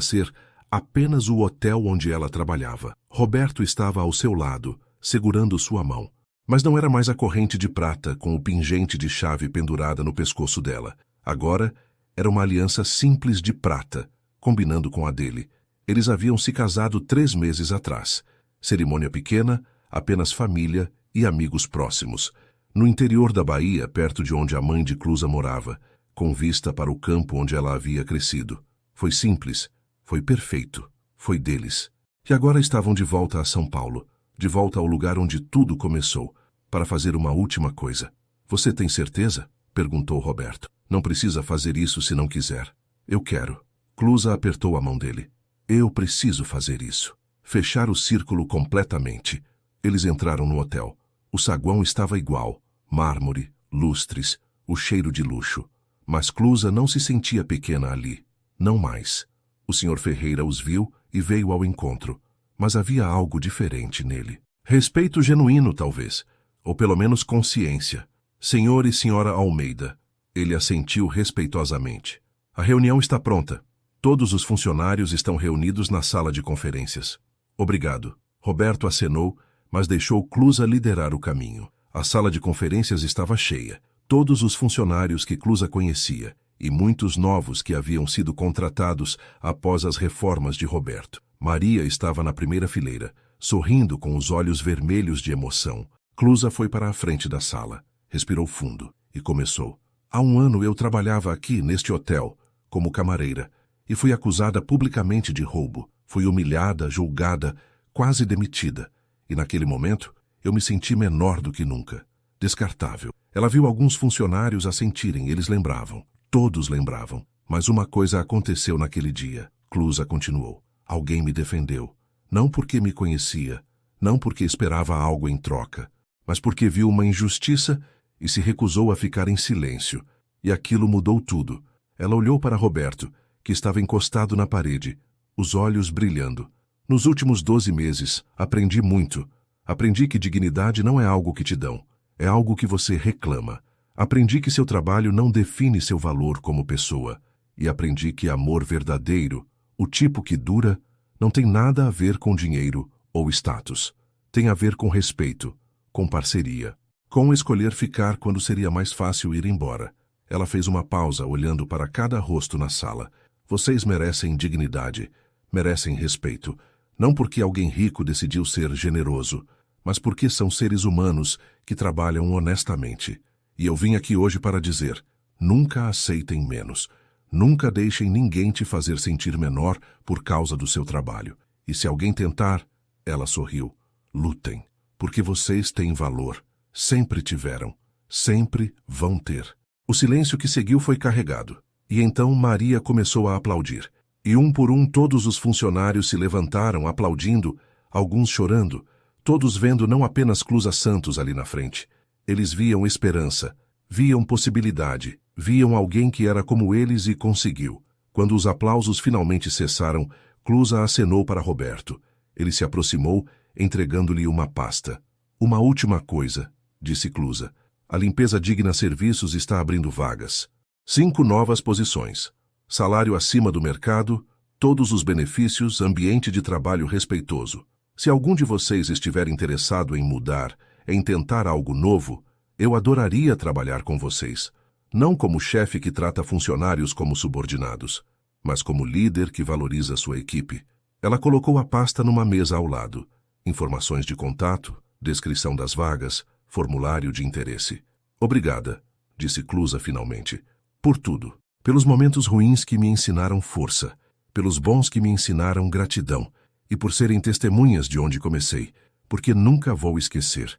ser apenas o hotel onde ela trabalhava. Roberto estava ao seu lado, segurando sua mão. Mas não era mais a corrente de prata com o pingente de chave pendurada no pescoço dela. Agora, era uma aliança simples de prata, combinando com a dele. Eles haviam se casado 3 meses atrás. Cerimônia pequena, apenas família e amigos próximos. No interior da Bahia, perto de onde a mãe de Clusa morava, com vista para o campo onde ela havia crescido. Foi simples, foi perfeito, foi deles. E agora estavam de volta a São Paulo, de volta ao lugar onde tudo começou, para fazer uma última coisa. Você tem certeza? Perguntou Roberto. Não precisa fazer isso se não quiser. Eu quero. Clusa apertou a mão dele. Eu preciso fazer isso. Fechar o círculo completamente. Eles entraram no hotel. O saguão estava igual. Mármore, lustres, o cheiro de luxo. Mas Clusa não se sentia pequena ali. Não mais. O Sr. Ferreira os viu e veio ao encontro. Mas havia algo diferente nele. Respeito genuíno, talvez. Ou pelo menos consciência. Senhor e Senhora Almeida. Ele assentiu respeitosamente. A reunião está pronta. Todos os funcionários estão reunidos na sala de conferências. Obrigado. Roberto acenou, mas deixou Clusa liderar o caminho. A sala de conferências estava cheia. Todos os funcionários que Clusa conhecia e muitos novos que haviam sido contratados após as reformas de Roberto. Maria estava na primeira fileira, sorrindo com os olhos vermelhos de emoção. Clusa foi para a frente da sala, respirou fundo e começou. Há 1 ano eu trabalhava aqui, neste hotel, como camareira, e fui acusada publicamente de roubo. Fui humilhada, julgada, quase demitida. E naquele momento, eu me senti menor do que nunca. Descartável. Ela viu alguns funcionários assentirem, eles lembravam. Todos lembravam. Mas uma coisa aconteceu naquele dia. Clusa continuou. Alguém me defendeu. Não porque me conhecia, não porque esperava algo em troca, mas porque viu uma injustiça e se recusou a ficar em silêncio. E aquilo mudou tudo. Ela olhou para Roberto, que estava encostado na parede, os olhos brilhando. Nos últimos 12 meses, aprendi muito. Aprendi que dignidade não é algo que te dão, é algo que você reclama. Aprendi que seu trabalho não define seu valor como pessoa. E aprendi que amor verdadeiro, o tipo que dura, não tem nada a ver com dinheiro ou status. Tem a ver com respeito, com parceria, com escolher ficar quando seria mais fácil ir embora. Ela fez uma pausa, olhando para cada rosto na sala. Vocês merecem dignidade, merecem respeito. Não porque alguém rico decidiu ser generoso, mas porque são seres humanos que trabalham honestamente. E eu vim aqui hoje para dizer, nunca aceitem menos. Nunca deixem ninguém te fazer sentir menor por causa do seu trabalho. E se alguém tentar, ela sorriu, lutem, porque vocês têm valor. Sempre tiveram, sempre vão ter. O silêncio que seguiu foi carregado. E então Maria começou a aplaudir. E um por um todos os funcionários se levantaram aplaudindo, alguns chorando, todos vendo não apenas Clusa Santos ali na frente. Eles viam esperança, viam possibilidade, viam alguém que era como eles e conseguiu. Quando os aplausos finalmente cessaram, Clusa acenou para Roberto. Ele se aproximou, entregando-lhe uma pasta. Uma última coisa, disse Clusa. A Limpeza Digna Serviços está abrindo vagas. 5 novas posições. Salário acima do mercado, todos os benefícios, ambiente de trabalho respeitoso. Se algum de vocês estiver interessado em mudar, em tentar algo novo, eu adoraria trabalhar com vocês. Não como chefe que trata funcionários como subordinados, mas como líder que valoriza sua equipe. Ela colocou a pasta numa mesa ao lado. Informações de contato, descrição das vagas, formulário de interesse. Obrigada, disse Clusa finalmente, por tudo. Pelos momentos ruins que me ensinaram força, pelos bons que me ensinaram gratidão, e por serem testemunhas de onde comecei, porque nunca vou esquecer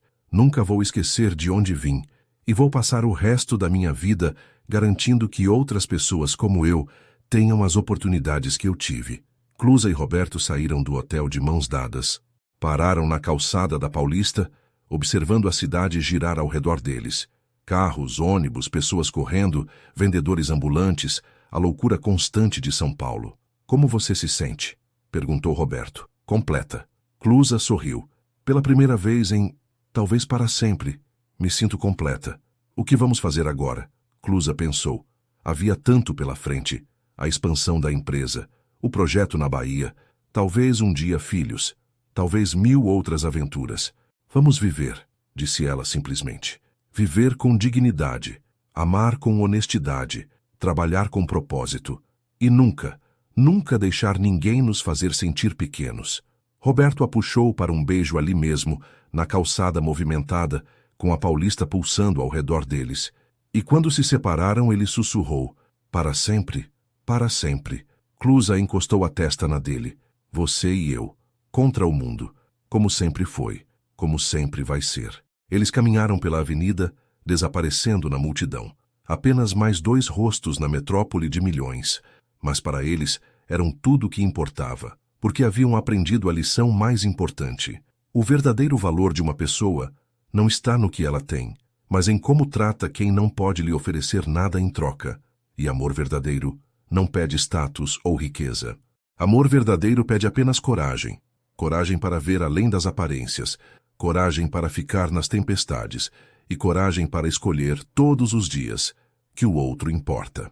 de onde vim, e vou passar o resto da minha vida garantindo que outras pessoas como eu tenham as oportunidades que eu tive. Clusa e Roberto saíram do hotel de mãos dadas. Pararam na calçada da Paulista, observando a cidade girar ao redor deles. Carros, ônibus, pessoas correndo, vendedores ambulantes, a loucura constante de São Paulo. Como você se sente? Perguntou Roberto. Completa. Clusa sorriu. Pela primeira vez talvez para sempre, me sinto completa. O que vamos fazer agora? Clusa pensou. Havia tanto pela frente. A expansão da empresa, o projeto na Bahia, talvez um dia filhos, talvez 1000 outras aventuras. Vamos viver, disse ela simplesmente. Viver com dignidade, amar com honestidade, trabalhar com propósito e nunca, nunca deixar ninguém nos fazer sentir pequenos. Roberto a puxou para um beijo ali mesmo, na calçada movimentada, com a Paulista pulsando ao redor deles. E quando se separaram, ele sussurrou: para sempre, para sempre. Clusa encostou a testa na dele. Você e eu, contra o mundo, como sempre foi, como sempre vai ser. Eles caminharam pela avenida, desaparecendo na multidão. Apenas mais 2 rostos na metrópole de milhões. Mas para eles eram tudo o que importava, porque haviam aprendido a lição mais importante. O verdadeiro valor de uma pessoa não está no que ela tem, mas em como trata quem não pode lhe oferecer nada em troca. E amor verdadeiro não pede status ou riqueza. Amor verdadeiro pede apenas coragem. Coragem para ver além das aparências, coragem para ficar nas tempestades e coragem para escolher todos os dias que o outro importa.